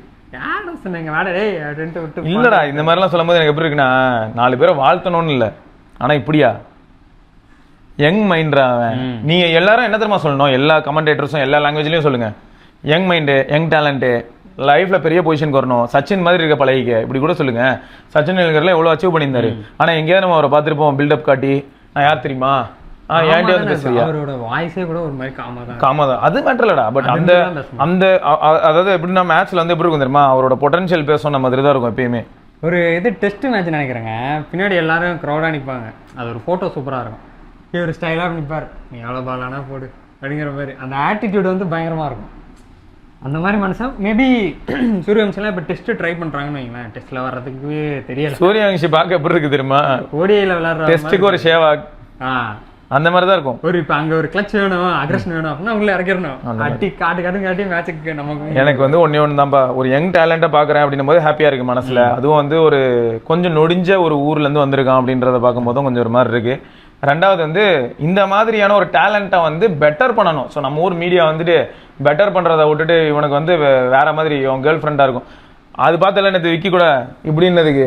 இல்லடா இந்த மாதிரி எல்லாம் சொல்லும் போது எனக்கு எப்படி இருக்குன்னா 4 பேரை வாழ்த்தணும்னு இல்ல, ஆனா இப்படியா யங் மைண்ட்ரா அவன். நீங்க எல்லாரும் என்ன தெரியுமா சொல்லணும்? எல்லா கமெண்டேட்டர்ஸும் எல்லா லாங்குவேஜ்லயும் சொல்லுங்க, யங் மைண்டு, யங் டேலண்ட், லைஃப்ல பெரிய பொசிஷனுக்கு வரணும், சச்சின் மாதிரி இருக்க பழகிக்க, இப்படி கூட சொல்லுங்க. சச்சின் டெண்டுல்கர்லாம் எவ்வளவு அச்சீவ் பண்ணியிருந்தாரு. ஆனா எங்கேயாவது நம்ம அவரை பார்த்துருப்போம் பில்டப் காட்டி நான் யார் தெரியுமா ஏன்டே வந்து பேசுறியா? அவரோட வாய்ஸே கூட ஒரு மாதிரி காமாதான். அது மேட்டர் இல்லடா. பட் அந்த அந்த அதாவது எப்படின்னா மேட்ச்ல வந்து எப்படி இருக்கும் தெரியுமா, அவரோட பொட்டன்ஷியல் பேசணும் நம்ம மாதிரி தான் இருக்கும் எப்பயுமே. ஒரு இது டெஸ்ட் மேட்ச் நினைக்கிறேங்க, பின்னாடி எல்லாரும் க்ரௌடா நிற்பாங்க, அது ஒரு போட்டோ சூப்பரா இருக்கும். இவர் ஸ்டைலாக நிற்பார், நீ எவ்வளோ பால் ஆனா போடு அப்படிங்கிற மாதிரி. அந்த ஆட்டிடியூட் வந்து பயங்கரமா இருக்கும். அந்த மாதிரி மனுஷன் மேபி சூரியவம்சிலாம் இப்போ டெஸ்ட் ட்ரை பண்றாங்கன்னு வைங்களேன். டெஸ்ட்ல வர்றதுக்கு தெரியல. சூரியவம்சி பார்க்க எப்படி இருக்கு தெரியுமா? ஓடிஐல விளையாடுற டெஸ்ட்டுக்கு ஒரு ஷேவாக் அந்த மாதிரி தான் இருக்கும். ஒரு இப்போ அங்க ஒரு கிளட்ச் வேணும், அக்ரஷன் வேணும் அப்படின்னா அவங்கள இறக்கிடணும். அட்டி காட்டி மேட்சுக்கு நமக்கு. எனக்கு வந்து ஒன்னே ஒன்று தான்ப்பா, ஒரு யங் டேலண்ட்டை பார்க்குறேன் அப்படின்னும் போது ஹாப்பியா இருக்கு மனசுல. அதுவும் வந்து ஒரு கொஞ்சம் நொடிஞ்ச ஒரு ஊர்ல இருந்து வந்திருக்கான் அப்படின்றத பார்க்கும் போதும் கொஞ்சம் ஒரு மாதிரி இருக்கு. ரெண்டாவது வந்து இந்த மாதிரியான ஒரு டேலண்ட்டை வந்து பெட்டர் பண்ணணும். ஸோ நம்ம ஊர் மீடியா வந்துட்டு பெட்டர் பண்றதை விட்டுட்டு இவனுக்கு வந்து வேற மாதிரி இவன் கேர்ள் ஃப்ரெண்டா இருக்கும். அது பார்த்தல எனக்கு விக்கி கூட இப்படின்னதுக்கு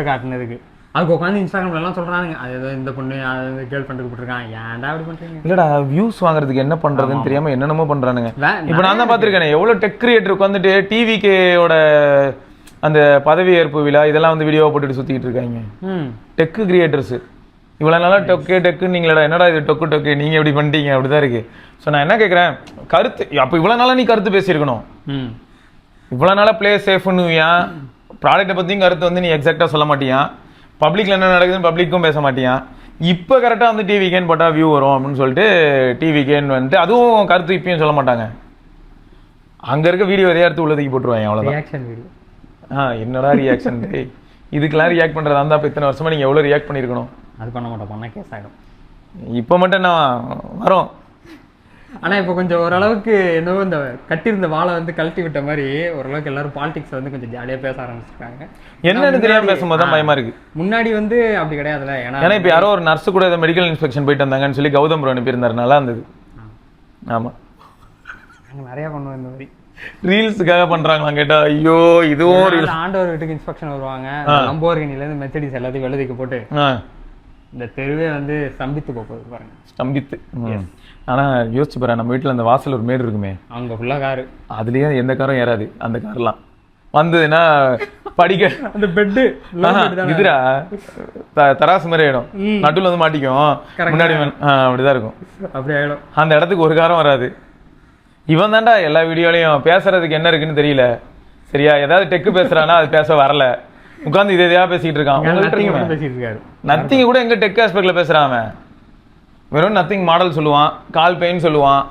காட்டினதுக்கு அதுக்கு உட்காந்து இன்ஸ்டாகிராம்ல எல்லாம் சொல்றானுங்க அது ஏதோ இந்த பொண்ணு அது கேர்ள் ஃப்ரெண்டுக்கு போட்டுருக்கான், ஏன்டா அப்படி பண்றீங்க? இல்லடா வியூஸ் வாங்குறதுக்கு என்ன பண்றதுன்னு தெரியாம என்னென்னமோ பண்றானுங்க. இப்போ நான் தான் பாத்திருக்கேன் எவ்வளவு டெக் கிரியேட்டர் உட்காந்துட்டு டிவிக்கோட அந்த பதவி ஏற்பு விழா இதெல்லாம் வந்து வீடியோ போட்டுட்டு சுத்திட்டு இருக்காங்க. டெக் கிரியேட்டர்ஸ் இவ்வளவு நாளா டெக்குன்னு நீங்களடா என்னடா இது டொக்கு நீங்க எப்படி பண்ணிட்டீங்க அப்படிதான் இருக்கு. ஸோ நான் என்ன கேட்குறேன், கருத்து அப்போ இவ்வளவு நாளா நீ கருத்து பேசியிருக்கணும். இவ்வளவு நாளா பிளே சேஃப்னுவியா, ப்ராடக்ட்டை பத்தியும் கருத்து வந்து நீ எக்ஸாக்டா சொல்ல மாட்டியா, பப்ளிக்ல என்ன நடக்குதுன்னு பப்ளிக்கும் பேச மாட்டியா. இப்போ கரெக்டாக வந்து டிவிக்கேன்னு போட்டால் வியூ வரும் அப்படின்னு சொல்லிட்டு டிவிக்கேன்னு வந்துட்டு அதுவும் கருத்து இப்பயும் சொல்ல மாட்டாங்க. அங்கே இருக்க வீடியோ எதையா எடுத்து உள்ளதுக்கு போட்டுருவாங்க அவ்வளோதான். என்னடா ரியாக்ஷன் இதுக்கெல்லாம் ரியாக்ட் பண்ணுறதா இருந்தால் இப்போ இத்தனை வருஷமா நீங்கள் எவ்வளோ ரியாக்ட் பண்ணியிருக்கணும். அது பண்ண மாட்டோம், பண்ண கேஸ் ஆகிடும். இப்போ மட்டும் என்ன வரும். ஆனால் இப்போ கொஞ்சம் ஓரளவுக்கு என்னவோ இந்த கட்டியிருந்த வாழை வந்து கழட்டி விட்ட மாதிரி ஓரளவுக்கு எல்லாரும் பாலிடிக்ஸ் வந்து கொஞ்சம் ஜாலியாக பேச ஆரம்பிச்சிருக்காங்க. என்னன்னு தெரியாமல் பேசும்போது தான் பயமா இருக்கு. முன்னாடி வந்து அப்படி கிடையாதுல்ல. ஏன்னா இப்போ யாரோ ஒரு நர்ஸு கூட ஏதோ மெடிக்கல் இன்ஸ்பெக்ஷன் போயிட்டு வந்தாங்கன்னு சொல்லி கௌதம் ப்ரோ அனுப்பியிருந்தாரு, நல்லா இருந்தது. ஆமாம், நாங்கள் நிறையா பண்ணுவோம் இந்த மாதிரி. ரீல்ஸுக்காக பண்றாங்களா கேட்டா ஐயோ இதுவும் ரீல்ஸ். ஆண்டவர் வீட்டுக்கு இன்ஸ்பெக்ஷன் வருவாங்க, லம்போர்கினிலேருந்து மெர்சிடிஸ் எல்லாத்தையும் வெள்ளதிக்கு போட்டு இந்த தெருவே வந்து ஸ்தம்பித்து போகுது பாருங்க. ஸ்தம்பித்து. ஆனா யோசிச்சு பாரு, நம்ம வீட்டுல அந்த வாசல் ஒரு மேடு இருக்குமே, அங்க ஃபுல்லா காரு, அதுலயே எந்த காரும் ஏறாது. அந்த கார்லாம் வந்ததுன்னா படிக்க அந்த பெட்டு இதுரா தராசு மாதிரி ஆயிடும், நடுவில் வந்து மாட்டிக்கும், முன்னாடி அப்படிதான் இருக்கும். அப்படி ஆயிடும். அந்த இடத்துக்கு ஒரு காரம் வராது. இவன் தாண்டா எல்லா வீடியோலையும் பேசுறதுக்கு என்ன இருக்குன்னு தெரியல. சரியா, ஏதாவது டெக்கு பேசுறானா அது பேச வரல, உட்காந்து இதே பேசிக்கிட்டு இருக்கான். நத்திங் கூட எங்க டெக் ஆஸ்பெக்ட்ல பேசுறான் அவன். வெறும் நத்திங் மாடல் சொல்லுவான், கால் பெயின் சொல்லுவான்,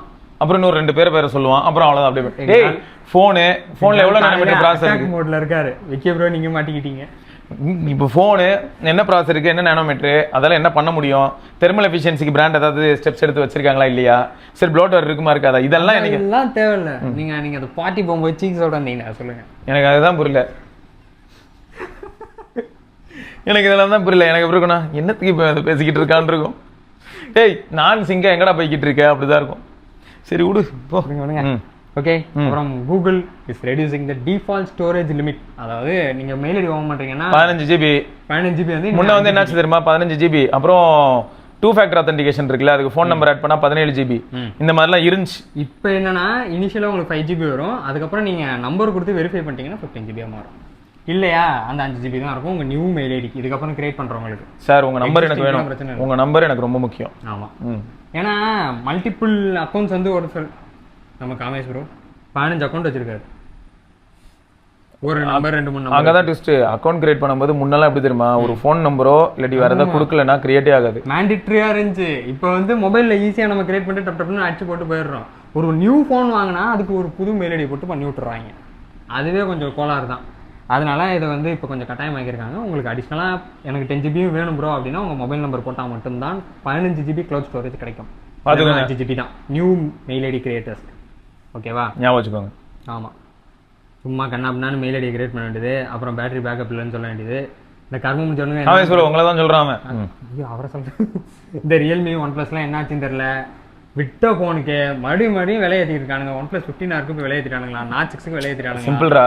அப்புறம் இன்னொரு 2 பேரை சொல்லுவான், அப்புறம் அவ்வளவுதான். அப்படியே டேய் போன்ல எவ்வளவு நானோமீட்டர் ப்ராசஸர் இருக்கு மோட்ல இருக்காரு விக்கி ப்ரோ, நீங்க மாட்டிக்கிட்டீங்க. இப்போ போனு என்ன ப்ராசஸர் இருக்கு, என்ன நானோமீட்டர், அதெல்லாம் என்ன பண்ண முடியும், தெர்மல் எஃபிஷியன்சிக்கு பிராண்ட் ஏதாவது ஸ்டெப்ஸ் எடுத்து வச்சிருக்காங்களா இல்லையா, சரி ப்ளோட்டர் இருக்குமா இருக்காதா, இதெல்லாம் எனக்கு எல்லாம் தேவையில்ல. நீங்க அந்த பார்ட்டி போகும்போது சீக்ஸ் சொல்றீங்க, சொல்லுங்க. எனக்கு அதுதான் புரியல. எனக்கு இதெல்லாம் தான் புரியல. எனக்கு எப்படி இருக்கும்னா என்னத்துக்கு இப்போ அதை பேசிக்கிட்டு இருக்கான்னு இருக்கும். டேய் நான் சிங்கா எங்கடா போய்கிட்டு இருக்க அப்படிதான் இருக்கும். சரி விடு போ. ஓகே, அப்புறம் Google is reducing the default storage limit. அதாவது நீங்க மெயில் ஐடி வாங்க மாட்டீங்கன்னா 15 GB வந்து முன்ன வந்து என்னாச்சு தெரியுமா, 15 GB. அப்புறம் 2 ஃபேக்டர் ஆத்தென்டிகேஷன் இருக்குல்ல, அதுக்கு ஃபோன் நம்பர் ஆட் பண்ணா 17 GB இந்த மாதிரிலாம் இருந்துச்சு. இப்போ என்னன்னா இனிஷியலா உங்களுக்கு 5 GB வரும், அதுக்கப்புறம் நீங்க நம்பர் கொடுத்து வெரிஃபை பண்ணிட்டீங்கன்னா 15 GB மாறும். இல்லையா அந்த 5 GB தான் இருக்கும் உங்க நியூ மெயில் ஐடி இதுக்கப்புறம் கிரியேட் பண்றவங்களுக்கு. சார் உங்க நம்பர் எனக்கு வேணும், உங்க நம்பர் எனக்கு ரொம்ப முக்கியம். ஆமா, ஏன்னா மல்டிபிள் அக்கௌண்ட்ஸ் வந்து ஒரு நம்ம காமேஷ் ப்ரோ 15 அக்கௌண்ட் வச்சிருக்காரு, ஒரு நம்பர் 2 3 நம்பர். அங்கதான் ட்விஸ்ட். அக்கௌண்ட் கிரியேட் பண்ணும்போது முன்னெல்லாம் எப்படி தெரியுமா, ஒரு ஃபோன் நம்பரோ இல்லாட்டி வேற ஏதாவது கொடுக்கலன்னா கிரியேட்டே ஆகாது. மேண்டிட்ரியா இருந்துச்சு. இப்போ வந்து மொபைல்ல ஈஸியா நம்ம கிரியேட் பண்ணிட்டு டப்னு அடிச்சு போட்டு போயிடுறோம். ஒரு நியூ ஃபோன் வாங்கினா அதுக்கு ஒரு புது மெயில் ஐடி போட்டு பண்ணி விட்டுறாங்க. அதுவே கொஞ்சம் கோளாறு தான். அதனால இதை வந்து இப்போ கொஞ்சம் கட்டாயமாக்கியிருக்காங்க. உங்களுக்கு அடிஷ்னலாக எனக்கு 10 GB வேணும் ப்ரோ அப்படின்னா உங்கள் மொபைல் நம்பர் போட்டால் மட்டும்தான் 15 GB க்ளவுட் ஸ்டோரேஜ் கிடைக்கும். 5 GB தான் நியூ மெயில் ஐடி கிரியேட்டர்ஸ். ஓகேவா, ஞாபகம் வச்சுக்கோங்க. ஆமாம், சும்மா கண்ணாப்னான்னு மெயில் ஐடி கிரியேட் பண்ண வேண்டியது, அப்புறம் பேட்டரி பேக்கப் இல்லைன்னு சொல்ல வேண்டியது. இந்த கர்மம் சொன்னுங்க உங்களை தான் சொல்கிறான் ஐயோ அவரை சொல்கிறேன். இந்த ரியல்மி ஒன்+லாம் என்னாச்சுன்னு தெரியல, விட்ட ஃபோனுக்கு மறுபடியும் விலையேற்றிட்டு இருக்கானுங்க. OnePlus 15 போய் விலையேற்றிட்டானுங்களா, Notch 6 விலையேற்றிட்டானுங்க. சிம்பிள்ரா,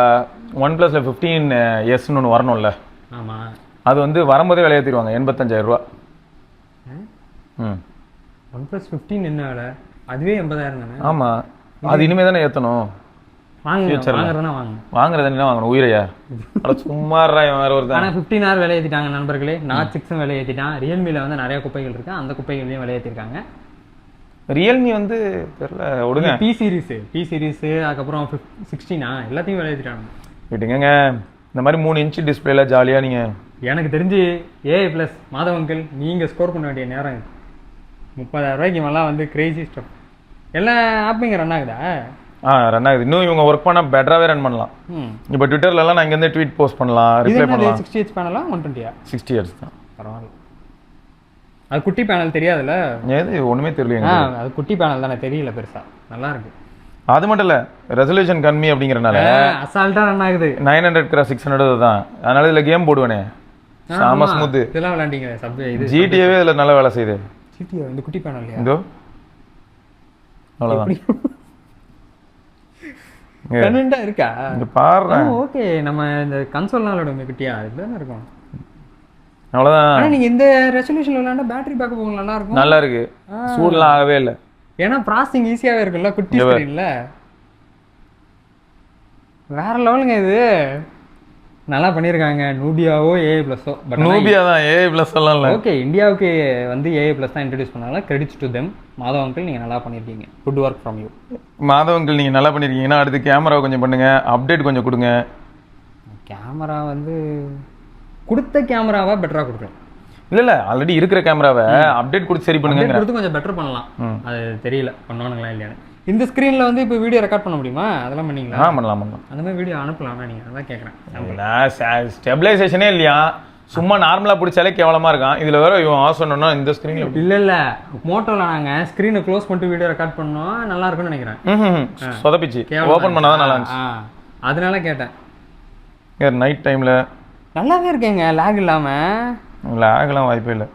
OnePlusல 15S ஒன்று வரணும்ல. ஆமாம், அது வந்து வரும்போதே விலையேற்றிடுவாங்க 85,000 ரூபா. OnePlus 15 என்ன விலை, அதுவே 80,000 தானே. ஆமாம், அது இனிமே தானே ஏற்றணும். வாங்குறது என்ன வாங்கணும் உயிரையா சும்மா வேற ஒரு. ஆனால் 15R விலையேற்றிட்டாங்க நண்பர்களே. Notch 6 விலையேற்றிட்டான். ரியல்மியில் வந்து நிறைய குப்பைகள் இருக்கு, அந்த குப்பைகள்லையும் விலையேற்றிருக்காங்க. ரியல்மி வந்து தெரியல விடுங்க. பி சீரிஸ் அதுக்கப்புறம் 16 எல்லாத்தையும் விளையாடிட்டாங்க. விட்டுங்க, இந்த மாதிரி 3 இன்ச் டிஸ்பிளேல ஜாலியாக நீங்கள். எனக்கு தெரிஞ்சு AI+ மாதவங்கள் நீங்கள் ஸ்கோர் பண்ண வேண்டிய நேரம் 30,000 ரூபாய்க்கு மேலாம் வந்து கிரேசி ஸ்டப். எல்லா ஆப்பும் இங்கே ரன் ஆகுதா? ரன் ஆகுது. இன்னும் இவங்க ஒர்க் பண்ணால் பெட்டராகவே ரன் பண்ணலாம். இப்போ ட்விட்டர்லலாம் நான் இங்கேருந்து ட்வீட் போஸ்ட் பண்ணலாம், ரிப்ளை பண்ணலாம். 60Hz பேனலா 120? 60Hz தான். பரவாயில்ல. அது குட்டி பேனல் தெரியாதுல்ல? ஏது ஒண்ணுமே தெரியல. அது குட்டி பேனல் தானே, தெரியல பெருசா. நல்லா இருக்கு. அது மட்டும் இல்ல, ரெசல்யூஷன் கம்மி அப்படிங்கறனால அசால்ட்டா ரன் ஆகுது. 900x600 தான். அதனால இதுல கேம் போடுவேனே சாம ஸ்மூத். இதெல்லாம் விளையாண்டீங்க சப்வே இது GTA இதுல நல்ல வேலை செய்யுது. GTA இந்த குட்டி பேனல் இதோ அவ்வளவுதான். கனெக்டா இருக்கா? இங்க பாருங்க. ஓகே, நம்ம இந்த கன்சோல் நாளோட குட்டியா இதுதானே இருக்கும். அவ்வளவுதான். ஆனா நீங்க இந்த ரெசல்யூஷன்ல விளையாண்டா பேட்டரி பேக்கப் உங்களுக்கு நல்லா இருக்கும். நல்லா இருக்கு, சூடெல்லாம் ஆகவே இல்லை. ஏன்னா ப்ராசஸிங் ஈஸியாவே இருக்குல்ல குட்டி ஸ்கிரீன்ல. வேற லெவலுங்க இது, நல்லா பண்ணியிருக்காங்க. நூபியாவோ ஏஐ ப்ளஸோ, பட் நூபியா தான், ஏஐ ப்ளஸ் எல்லாம் இல்லை. ஓகே, இந்தியாவுக்கு வந்து ஏஐ ப்ளஸ் தான் இன்ட்ரடியூஸ் பண்ணாங்க. Credits to them. Madhav uncle நீங்கள் நல்லா பண்ணியிருக்கீங்க. Good work from you. Madhav uncle நீங்கள் நல்லா பண்ணியிருக்கீங்கன்னா அடுத்து கேமரா கொஞ்சம் பண்ணுங்க, அப்டேட் கொஞ்சம் கொடுங்க. கேமரா வந்து கொடுத்த கேமராவா பெட்டராக கொடுக்கலாம். இல்ல ஆல்ரெடி இருக்கிற கேமராவை அப்டேட் கொடுத்து சரி பண்ணுங்க. கொடுத்து கொஞ்சம் பெட்டர் பண்ணலாம். அது தெரியல பண்ணுவானுங்களா இல்லையான்னு. இந்த ஸ்க்ரீனில் வந்து இப்போ வீடியோ ரெக்கார்ட் பண்ண முடியுமா? அதெல்லாம் பண்ணீங்களா? பண்ணலாம். அந்த மாதிரி வீடியோ அனுப்பலாம். நீங்கள் அதான் கேட்குறேன். ஸ்டெபிலைசேஷனே இல்லையா, சும்மா நார்மலா பிடிச்சாலே கேவலமா இருக்கான். இதுல வேற இவன் சொன்னா இந்த ஸ்கிரீன்ல இல்ல மோட்டோல நாங்க ஸ்கிரீனை க்ளோஸ் பண்ணிட்டு வீடியோ ரெக்கார்ட் பண்ணோம், நல்லா இருக்கும்னு நினைக்கிறேன். சொதப்பிச்சு ஓபன் பண்ணாதான் நல்லா இருந்துச்சு. அதனால கேட்டேன். நைட் டைம்ல நல்லாவே இருக்கேங்க, லேக் இல்லாம. லேக்லாம் வாய்ப்பே இல்லை.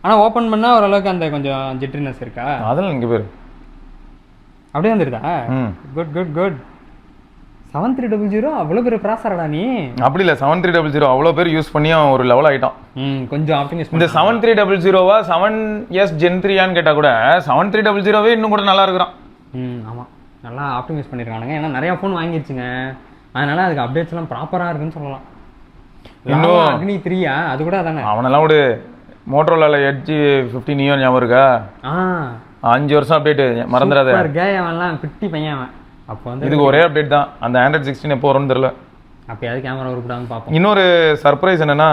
ஆனா ஓபன் பண்ணா ஓரளவுக்கு அந்த கொஞ்சம் ஜிட்ரினஸ் இருக்கா? அதெல்லாம் இங்க பேரு அப்படியே வந்துருதா? Good good good. 7300 அவ்வளவு பெரிய ப்ராசஸரடா நீ? அப்படி இல்ல, 7300 அவ்வளவு பேர் யூஸ் பண்ணி ஒரு லெவல் ஆயிட்டான். கொஞ்சம் ஆப்டிமைஸ். இந்த 7300வா 7S Gen 3 கேட்டா கூட 7300வே இன்னும் கூட நல்லா இருக்குறான். ஆமா, நல்லா ஆப்டிமைஸ் பண்ணிருக்கானுங்க. ஏன்னா நிறைய ஃபோன் வாங்கிருச்சுங்க, அதனால அதுக்கு அப்டேட்ஸ் எல்லாம் ப்ராப்பரா இருக்குன்னு சொல்லலாம். இன்னும் அக்னி 3 அது கூட அதானே. அவனெல்லாம் ஒரு மோட்டோரோலால எட்ஜ் 50 நியோ ஞாபகம் இருக்கா? 5 வருஷம் அப்டேட், மறந்துடாத. அவன்லாம் குட்டி பையன் அவன். அப்போ வந்து இதுக்கு ஒரே அப்டேட் தான். அந்த Android 16 எப்போ வரும்னு தெரியல. அப்பயாவது கேமரா உருப்படாம பார்ப்போம். இன்னொரு சர்ப்ரைஸ் என்னன்னா,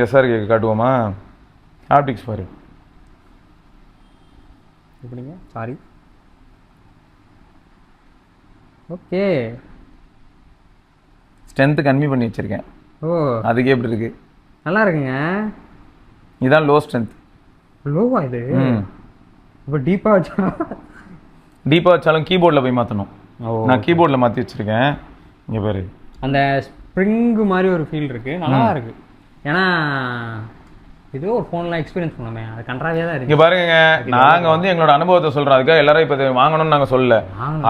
SRK காட்டுவோமா? ஆப்டிக்ஸ் பாரு. எப்படிங்க? சாரி. ஓகே, ஸ்ட்ரென்த் கம்மி பண்ணி வச்சிருக்கேன். அதுக்கு எப்படி இருக்கு? நல்லா இருக்குங்க. இதான் லோ ஸ்ட்ரென்த். லோவா இது? இப்போ டீப்பா வச்சாலும் கீபோர்டில் போய் மாற்றணும். நான் கீபோர்டில் மாற்றி வச்சிருக்கேன். இங்கே பாரு, அந்த ஸ்ப்ரிங்கு மாதிரி ஒரு ஃபீல் இருக்கு, நல்லா இருக்கு. ஏன்னா இது ஒரு ஃபோன்லாம் எக்ஸ்பீரியன்ஸ் பண்ணோமே, அது கன்றாவே தான் இருக்கு. இங்கே பாருங்க, நாங்கள் வந்து எங்களோட அனுபவத்தை சொல்கிறோம். அதுக்காக எல்லாரும் இப்போ வாங்கணும்னு நாங்கள் சொல்லல.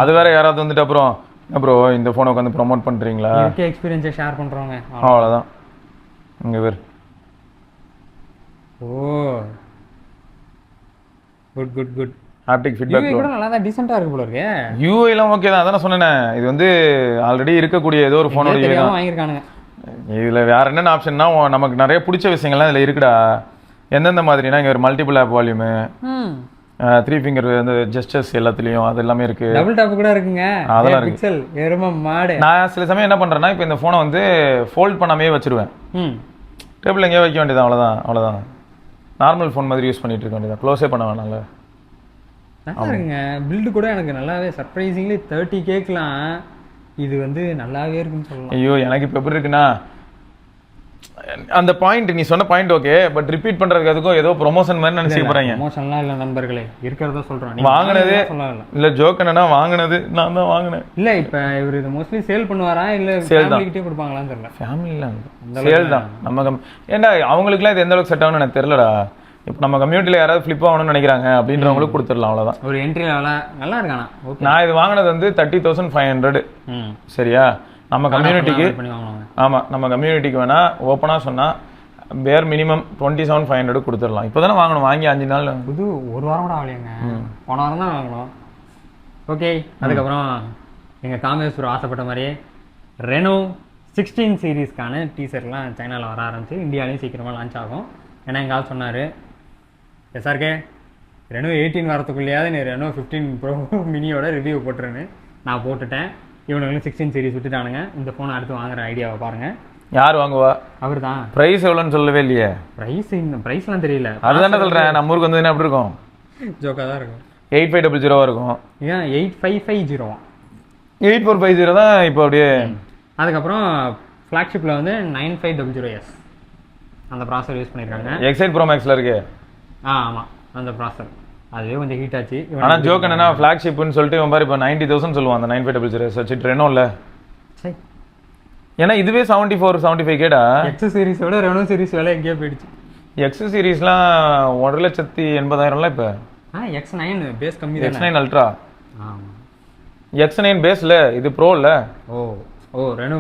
அது வேற யாராவது வந்துட்டு அப்புறம் ப்ரோ இந்த ஃபோனை உட்காந்து ப்ரொமோட் பண்ணுறீங்களா, எக்ஸ்பீரியன்ஸை ஷேர் பண்ணுறோங்க, அவ்வளோதான். இங்கே பேர் good good good. Haptic feedback கூட நல்லா தான் டீசென்ட்டா இருக்கு போல இருக்கு. யூஐ எல்லாம் ஓகே தான், அதான் சொன்னேனே. இது வந்து ஆல்ரெடி இருக்கக்கூடிய ஏதோ ஒரு ஃபோனோட யூஐ தான் வாங்கிருக்கானுங்க. இதுல வேற என்னென்ன ஆப்ஷன்னா, நமக்கு நிறைய பிடிச்ச விஷயங்கள்லாம் இதுல இருக்குடா. எந்தெந்த மாதிரினா, இங்க ஒரு மல்டிபிள் ஆப் வால்யூம், 3 ஃபிங்கர் அந்த ஜெஸ்டர்ஸ் எல்லாத்துலயும் அது எல்லாமே இருக்கு. டபுள் டாப் கூட இருக்குங்க. அதெல்லாம் இருக்கு. பிக்சல் எரும மாடு. நான் சில சமயம் என்ன பண்றேன்னா, இப்போ இந்த போனை வந்து ஃபோல்ட் பண்ணாமே வச்சிருவேன். டேபிள் எங்கேயோ வைக்க வேண்டியது, அவ்வளவுதான். நார்மல் ஃபோன் மாதிரி யூஸ் பண்ணிட்டு இருக்க வேண்டியது, க்ளோஸே பண்ண வேணாம்ல. நல்லா இருக்குங்க. பில்டு கூட எனக்கு நல்லாவே சர்ப்ரைசிங்லி 30Kலாம் இது வந்து நல்லாவே இருக்குன்னு சொல்லலாம். ஐயோ, எனக்கு இப்போ எப்படி இருக்குன்னா, அந்த பாயிண்ட் நீ சொன்ன பாயிண்ட் ஓகே, பட் ரிப்பீட் பண்றதுக்கு அதுக்கும் ஏதோ ப்ரொமோஷன் மாதிரி நினைச்சு போறாங்க. ப்ரொமோஷன்லாம் இல்ல நண்பர்களே, இருக்கிறத சொல்றேன். வாங்குனது இல்ல, ஜோக் என்னன்னா வாங்குனது நான் தான் வாங்குனேன். இல்ல இப்ப இவர் இது மோஸ்ட்லி சேல் பண்ணுவாரா இல்ல ஃபேமிலிக்கிட்டே கொடுப்பாங்களான்னு தெரியல. ஃபேமிலில சேல் தான். நம்ம ஏண்டா அவங்களுக்குலாம் இது எந்த அளவுக்கு செட் ஆகும்னு எனக்கு தெரியலடா. இப்போ நம்ம கம்யூனிட்டியில் யாராவது ஃப்ளிப் ஆகணும்னு நினைக்கிறாங்க அப்படின்றவங்களுக்கு கொடுத்துடலாம், அவ்வளோதான். ஒரு என்ட்ரி லெவலாக நல்லா இருக்கானா? நான் இது வாங்கினது வந்து 30,500. சரியா? நம்ம கம்யூனிட்டிக்கு, ஆமாம் நம்ம கம்யூனிட்டிக்கு வேணால் ஓப்பனாக சொன்னால் பேர் மினிமம் 27,500 கொடுத்துடலாம். இப்போ தானே வாங்கணும், வாங்கி 5 நாள். இது ஒரு வாரம் கூட ஆகலையாங்க, போன வாரம் தான் வாங்கணும். ஓகே, அதுக்கப்புறம் எங்கள் காமேஸ்வர் ஆசைப்பட்ட மாதிரியே ரெனோ 16 சீரீஸ்க்கான டீசர்ட்லாம் சைனாவில் வர ஆரம்பிச்சு, இந்தியாவிலையும் சீக்கிரமாக லான்ச் ஆகும். ஏன்னா எங்கள் ஆள் சொன்னார், SRK ரெனோ 18 வரத்துக்குள்ளேயாவது நீ ரெனோ 15 ப்ரோ மினியோட ரிவ்யூ போட்டுருன்னு. நான் போட்டுட்டேன். இவனுங்களும் 16 சீரீஸ் விட்டுட்டானுங்க. இந்த ஃபோனை அடுத்து வாங்குற ஐடியாவை பாருங்கள். யார் வாங்குவா? அவர் தான். ப்ரைஸ் எவ்வளோன்னு சொல்லவே இல்லையே. ப்ரைஸ்லாம் தெரியல. அதுதானே சொல்கிறேன், நம்ம ஊருக்கு வந்து எப்படி இருக்கும்? ஜோக்காக தான் இருக்கும். 8500 இருக்கும். ஏன் 8550? 8450 தான் இப்போ அப்படியே. அதுக்கப்புறம் ஃப்ளாக்ஷிப்பில் வந்து 9500S அந்த ப்ராசர் யூஸ் பண்ணியிருக்காங்க. X8 Pro Maxல இருக்கு. ஆமாம், அந்த ப்ராசர் அதுவே கொஞ்சம் ஹீட் ஆச்சு. ஆனால் ஜோக் என்னன்னா, ஃப்ளாக்ஷிப்னு சொல்லிட்டு இவன் பாரு இப்போ 90,000 சொல்லுவான் அந்த 9500S வச்சுட்டு ரெனோ இல்லை. சரி, ஏன்னா இதுவே 74-75Kடா. எக்ஸ் சீரிஸோட ரெனோ சீரிஸ் விலை எங்கேயோ போயிடுச்சு. எக்ஸ் சீரிஸ்லாம் 1,80,000 இப்போ. X9 பேஸ் கம்மி. X9 ultra. X9 பேஸ்ல இது ப்ரோ இல்லை. ஓ ரெனோ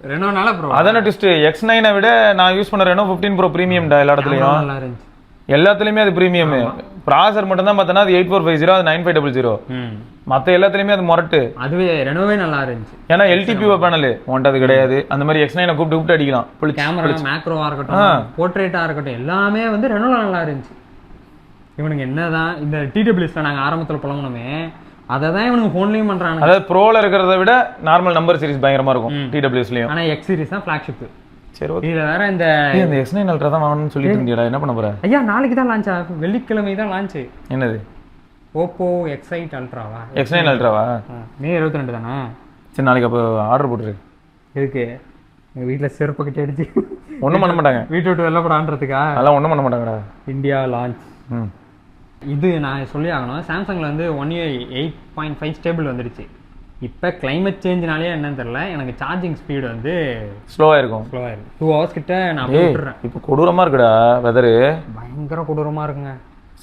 ரெனோனால ப்ரோ அதான ட்விஸ்ட். X9 விட நான் யூஸ் பண்ண ரெனோ 15 ப்ரோ ப்ரீமியம்டா எல்லா இடத்துலயும். நல்லா இருந்துச்சு எல்லாத்துலயுமே அது ப்ரீமியம். ப்ராசர் மட்டும் தான் பார்த்தனா அது 8450 அது 9500. மத்த எல்லாத்துலயுமே அது மொரட்டு. அதுவே ரெனோவே நல்லா இருந்துச்சு. ஏன்னா LTP பேனல் ஒன்றது கிடையாது. அந்த மாதிரி X9 கூப்பிட்டு அடிக்கலாம். கேமரா மேக்ரோவா இருக்கட்டும் போர்ட்ரேட்டா இருக்கட்டும் எல்லாமே வந்து ரெனோல நல்லா இருந்துச்சு. இவனுக்கு என்னதான் இந்த TWSல நாங்க ஆரம்பத்துல புலம்பணுமே அதை தான் இவனுக்கு ஃபோன்லயும் பண்றாங்க. அதாவது ப்ரோல இருக்கிறத விட நார்மல் நம்பர் சீரிஸ் பயங்கரமா இருக்கும் TWSலயும். ஆனா X சீரிஸ் தான் ஃபிளாக்ஷிப். சரி ஓகே. இதுல வேற இந்த X9 Ultra தான் வாங்கணும்னு சொல்லிட்டு இருந்தியடா, என்ன பண்ண போற? ஐயா நாளைக்கு தான் லான்ச் ஆகும், வெள்ளிக்கிழமை தான் லான்ச். என்னது? Oppo X8 Ultraவா? X9 Ultraவா? மே 22 தானே? சரி நாளைக்கு அப்போ ஆர்டர் போட்டுரு. எதுக்கு? எங்க வீட்ல செருப்பு கட்டி அடிச்சு ஒன்றும் பண்ண மாட்டாங்க. வீட்டை விட்டு வெளில போடான்றதுக்கா? அதெல்லாம் ஒன்றும் பண்ண மாட்டாங்கடா. India launch. இது நான் சொல்லி ஆகணும், சாம்சங்ல வந்து 1 year 8.5 ஸ்டேபிள் வந்துடுச்சு. இப்போ கிளைமேட் சேஞ்ச்னாலே என்னன்னு தெரியல, எனக்கு சார்ஜிங் ஸ்பீடு வந்து ஸ்லோவாக இருக்கும். 2 hours கிட்ட நான் விட்டுறேன். இப்போ கொடூரமாக இருக்குடா வெதரு, பயங்கர கொடூரமாக இருக்குங்க.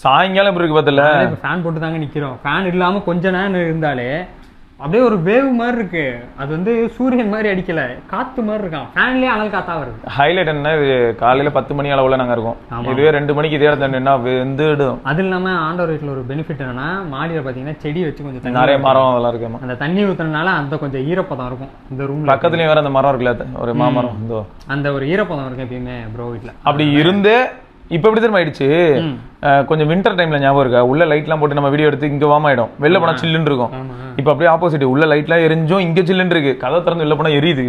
சாயங்காலம் இப்படி இருக்கு பார்த்தல. இப்போ ஃபேன் போட்டு தாங்க நிற்கிறோம். ஃபேன் இல்லாமல் கொஞ்ச நேரம் இருந்தாலே அப்படியே ஒரு வேவ் மாதிரி இருக்கு. அது வந்து சூரியன் மாதிரி அடிக்கல, காத்து மாதிரி இருக்கான். ஃபேன்லேயே அனல் காத்தா வருது. ஹைலைட் என்ன, இது காலையில் 10 மணி அளவில் நாங்கள் இருக்கோம். இதுவே 2 மணிக்கு இதே இடத்துல என்ன வெந்துடும். அது இல்லாமல் ஆண்டவர் வீட்டில் ஒரு பெனிஃபிட் என்னன்னா, மாடியில் பார்த்தீங்கன்னா செடி வச்சு கொஞ்சம் நிறைய மரம் அதெல்லாம் இருக்கு. அந்த தண்ணி ஊற்றுறதுனால அந்த கொஞ்சம் ஈரப்பதம் இருக்கும். இந்த ரூம் பக்கத்துலேயும் வேற அந்த மரம் இருக்குல்ல, ஒரு மாமரம், அந்த ஒரு ஈரப்பதம் இருக்கும் எப்பயுமே ப்ரோ வீட்டில். அப்படி இருந்து இப்போ எப்படி தெரியுமா ஆயிடுச்சு, கொஞ்சம் வின்டர் டைம்ல ஞாபகம் இருக்கா, உள்ள லைட்லாம் போட்டு நம்ம வீடியோ எடுத்து இங்க வார்ம் ஆயிடும், வெளில போனா சில்லுன்னு இருக்கும். இப்போ அப்படியே ஆப்போசிட், உள்ள லைட்லாம் எரிஞ்சும் இங்க சில்லுன்னு இருக்கு, கதை திறந்து வெளில போனா எரியுது.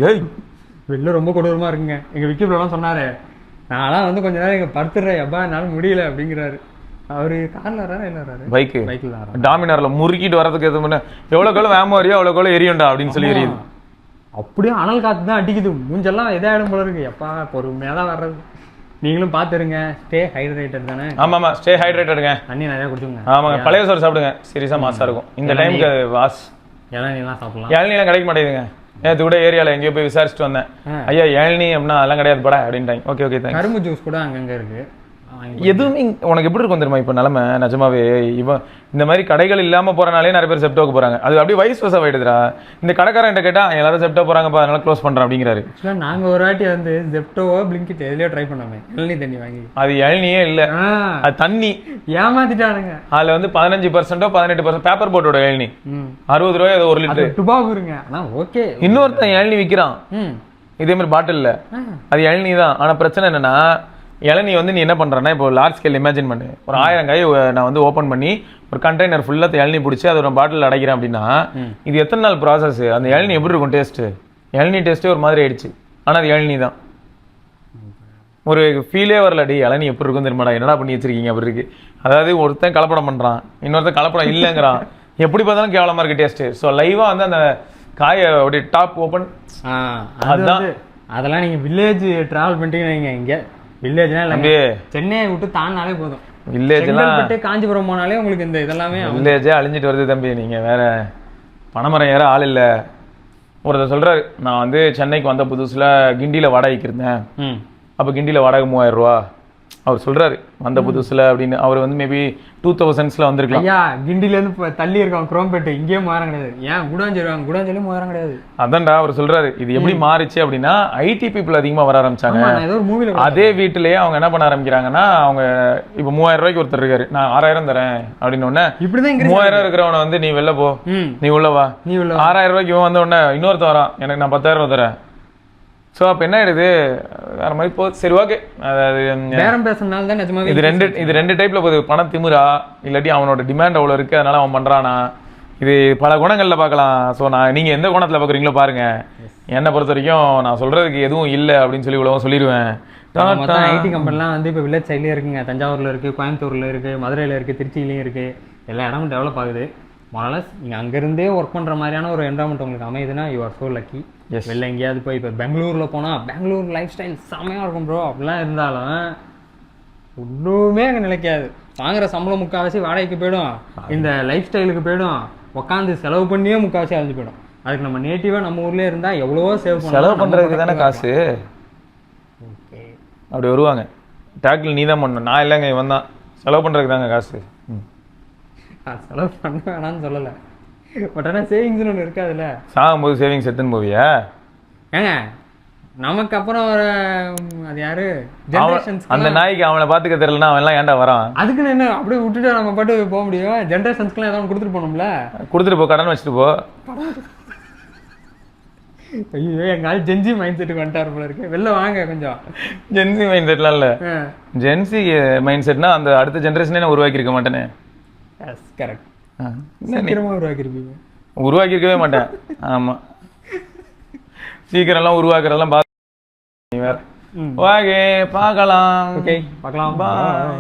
வெளில ரொம்ப கொடூரமா இருக்குங்க. எங்க விக்கிப்லாம் சொன்னாரு, நான்லாம் வந்து கொஞ்ச நேரம் இங்க படுத்துடுறேன், எப்பா என்னால முடியல அப்படிங்கிறாரு. அவரு கார்ல வராரு இல்ல வராரு, பைக்ல டாமினார்ல முறுக்கிட்டு வரதுக்கு எது பண்ண எவ்வளவு வேம வரையோ அவ்வளவு எரியும்டா அப்படின்னு சொல்லி எரியுது. அப்படியே அனல் காத்து தான் அடிக்குது, மூஞ்செல்லாம் இதாயிடும் போல இருக்கு. எப்பா பொறுமையா தான் வர்றது. நீங்களும் பாத்துருங்க, ஸ்டே ஹைட்ரேட்டட் தானே. ஆமா ஸ்டே ஹைட்ரேட்டடுங்க, தண்ணி நிறைய குடிச்சுங்க. ஆமாங்க, பழைய சோறு சாப்பிடுங்க, சீரியஸா மாசா இருக்கும் இந்த டைமுக்கு. வாஸ் இளநீலாம் சாப்பிடலாம். இளநீலாம் கிடைக்க மாட்டேங்குதுங்க. நேற்று கூட ஏரியாவில் எங்கேயோ போய் விசாரிச்சுட்டு வந்தேன். ஐயா இளநீ அப்படின்னா அதெல்லாம் கிடையாது படா அப்படின்ட்டாங்க. Okay okay thanks. கரும்பு ஜூஸ் கூட அங்கங்க இருக்கு. எதுவுமே உனக்கு எப்படி இருக்கும் தெரியுமா இப்போ நிலைமை, நிஜமாவே இவன் இந்த மாதிரி கடைகள் இல்லாம போறனாலே நிறைய பேர் செப்டோக்கு போறாங்க. அது அப்படியே வயசு வசம் ஆயிடுதுரா. இந்த கடைக்காரன் கேட்டா எல்லாரும் செப்டோ போறாங்கப்பா அதனால க்ளோஸ் பண்றேன் அப்படிங்கிறாரு. நாங்க ஒரு வாட்டி வந்து செப்டோவோ பிளிங்கிட் எதுலயோ ட்ரை பண்ணாமே, இளநீ தண்ணி வாங்கி. அது இளநியே இல்ல, அது தண்ணி. ஏமாத்திட்டானுங்க. அதுல வந்து 15% 18% பேப்பர் போட்டோட இளநீ 60 ரூபாய், அது 1 லிட்டர் டுபாகுருங்க. ஓகே, இன்னொருத்தன் இளநீ விற்கிறான் இதே மாதிரி பாட்டில்ல, அது இளநீ தான். ஆனா பிரச்சனை என்னன்னா, இளநீ வந்து நீ என்ன பண்றேன்னா, இப்போ லார்ஜ் ஸ்கேல் இமேஜின் பண்ணு, ஒரு 1000 காய் நான் வந்து ஓப்பன் பண்ணி ஒரு கண்டெய்னர் ஃபுல்லா இளநீ பிடிச்சி அது ஒரு பாட்டில் அடைக்கிறேன் அப்படின்னா, இது எத்தனை நாள் ப்ராசஸ்? அந்த இளநீ எப்படி இருக்கும் டேஸ்ட்? இளநீ டேஸ்ட்டே ஒரு மாதிரி ஆயிடுச்சு. ஆனா அது இளநீ தான், ஒரு ஃபீலே வரல. டே இளநீ எப்படி இருக்கும் தெரியுமாடா, என்னடா பண்ணி வச்சிருக்கீங்க அப்படி இருக்கு. அதாவது ஒருத்தன் கலப்படம் பண்றான், இன்னொருத்தன் கலப்படம் இல்லைங்கிறான். எப்படி பார்த்தாலும் கேவலமா இருக்கு டேஸ்ட். ஸோ லைவா வந்து அந்த காயை அப்படியே டாப் ஓப்பன், அதுதான். அதெல்லாம் நீங்க வில்லேஜ் டிராவல் பண்ணிட்டீங்க. இங்க வில்லேஜ்னா இல்ல, சென்னையை விட்டு தாண்டினாலே போதும். வில்லேஜ் எல்லாம் காஞ்சிபுரம் போனாலே உங்களுக்கு இந்த இதெல்லாமே வில்லேஜே அழிஞ்சிட்டு வருது தம்பி. நீங்க வேற பனைமரம் ஏற ஆள் இல்ல. ஒருத்தர் சொல்றாரு, நான் வந்து சென்னைக்கு வந்த புதுசுல கிண்டியில வாடகைக்கு இருந்தேன், அப்ப கிண்டியில வாடகை 3000 ரூபா அவர் சொல்றாரு வந்த புதுசுல அப்படின்னு. அவர் வந்து மேபி 2000s வந்திருக்கலாம். ஐயா கிண்டில இருந்து தள்ளி இருக்கான் குரோம்பேட்டை, இங்கேயும் 3000 கிடையாது. ஏன் குடாஞ்சேரி, குடாஞ்சேரியும் 3000 கிடையாது. அதான்டா அவர் சொல்றாரு. இது எப்படி மாறிச்சு அப்படின்னா, ஐடி பீப்புள் அதிகமா வர ஆரம்பிச்சாங்க. அதே வீட்டுலயே அவங்க என்ன பண்ண ஆரம்பிக்கிறாங்கன்னா, அவங்க இப்ப 3000 ரூபாய்க்கு ஒருத்தர் இருக்காரு, நான் 6000 தரேன் அப்படின்னு உடனே, இப்படிதான் 3000 இருக்கிறவனை வந்து நீ வெளில போ, நீ உள்ளவா, 6000 ரூபாய்க்கு இவன் வந்த உடனே இன்னொருத்த வரான், எனக்கு நான் 10,000 தரேன். ஸோ அப்போ என்ன ஆயிடுது, வேற மாதிரி போகுது. சரி ஓகே, அதாவது இது ரெண்டு டைப்ல போகுது. பணம் திமுறா, இல்லாட்டி அவனோட டிமாண்ட் அவ்வளோ இருக்கு அதனால அவன் பண்றானா, இது பல குணங்கள்ல பார்க்கலாம். ஸோ நீங்க எந்த குணத்துல பாக்குறீங்களோ பாருங்க. என்னை பொறுத்த வரைக்கும் நான் சொல்றதுக்கு எதுவும் இல்லை அப்படின்னு சொல்லி இவ்வளவு சொல்லிடுவேன். ஐடி கம்பெனிலாம் வந்து இப்போ வில்லேஜ் சைட்லேயே இருக்குங்க. தஞ்சாவூர்ல இருக்கு, கோயம்புத்தூர்ல இருக்கு, மதுரையில இருக்கு, திருச்சியிலையும் இருக்கு. எல்லா இடமும் டெவலப் ஆகுது. மொரலஸ் நீங்கள் அங்கேருந்தே ஒர்க் பண்ணுற மாதிரியான ஒரு என்வரான்மெண்ட் உங்களுக்கு அமையுதுன்னா யூ ஆர் ஸோ லக்கி. வெளில எங்கேயாவது போய் இப்போ பெங்களூரில் போனால் பெங்களூர் லைஃப் ஸ்டைல் செம்மையாக இருக்கும் ப்ரோ. அப்படிலாம் இருந்தாலும் ஒன்றுமே அங்கே நிலைக்காது. வாங்குற சம்பளம் முக்கால்வாசி வாடகைக்கு போயிடும், இந்த லைஃப் ஸ்டைலுக்கு போயிடும், உட்காந்து செலவு பண்ணியே முக்கால்வாசி அழிஞ்சு போயிடும். அதுக்கு நம்ம நேட்டிவாக நம்ம ஊர்லேயே இருந்தால் எவ்வளவோ சேவ் பண்ண, செலவு பண்ணுறதுக்கு தானே காசு. ஓகே, அப்படி வருவாங்க. டேக்கில் நீ தான் பண்ணணும், நான் இல்லைங்க, இவன் தான். செலவு பண்ணுறதுக்கு தாங்க காசு. செலவு பண்ண வேணான்னு சொல்லலை, பட் ஆனால் சேவிங்ஸ்னு ஒன்று இருக்காதுல்ல. சாகும்போது சேவிங்ஸ் எத்தனை போவியா? ஏங்க நமக்கு அப்புறம் வர அது யாரு ஜெனரேஷன்ஸ் அந்த நாய்க்கு அவனை பாத்துக்க தெரியலன்னா அவன் எல்லாம் ஏன்டா வரான்? அதுக்குன்னு என்ன அப்படியே விட்டுட்டு நம்ம பாட்டு போக முடியும்? ஜெனரேஷன்ஸ்க்குலாம் ஏதாவது கொடுத்துட்டு போகணும்ல. கொடுத்துட்டு போ, கடன் வச்சுட்டு போ. ஐயோ எங்க ஆள் ஜென்சி மைண்ட் செட்டுக்கு வந்துட்டாரு போல இருக்கு. வெளில வாங்க கொஞ்சம். ஜென்சி மைண்ட் செட்லாம் இல்ல, ஜென்சி மைண்ட் செட்னா அந்த அடுத்த ஜெனரேஷனே நான் உருவாக்கி இருக்க மாட்டேனே. Yes correct. சீக்கிரமா உருவாக்கி இருப்பீங்க. உருவாக்கி இருக்கவே மாட்டேன். ஆமா, சீக்கிரம்லாம் உருவாக்குறதெல்லாம் நீ வேற. ஓகே பார்க்கலாம். ஓகே பார்க்கலாம். பாய்.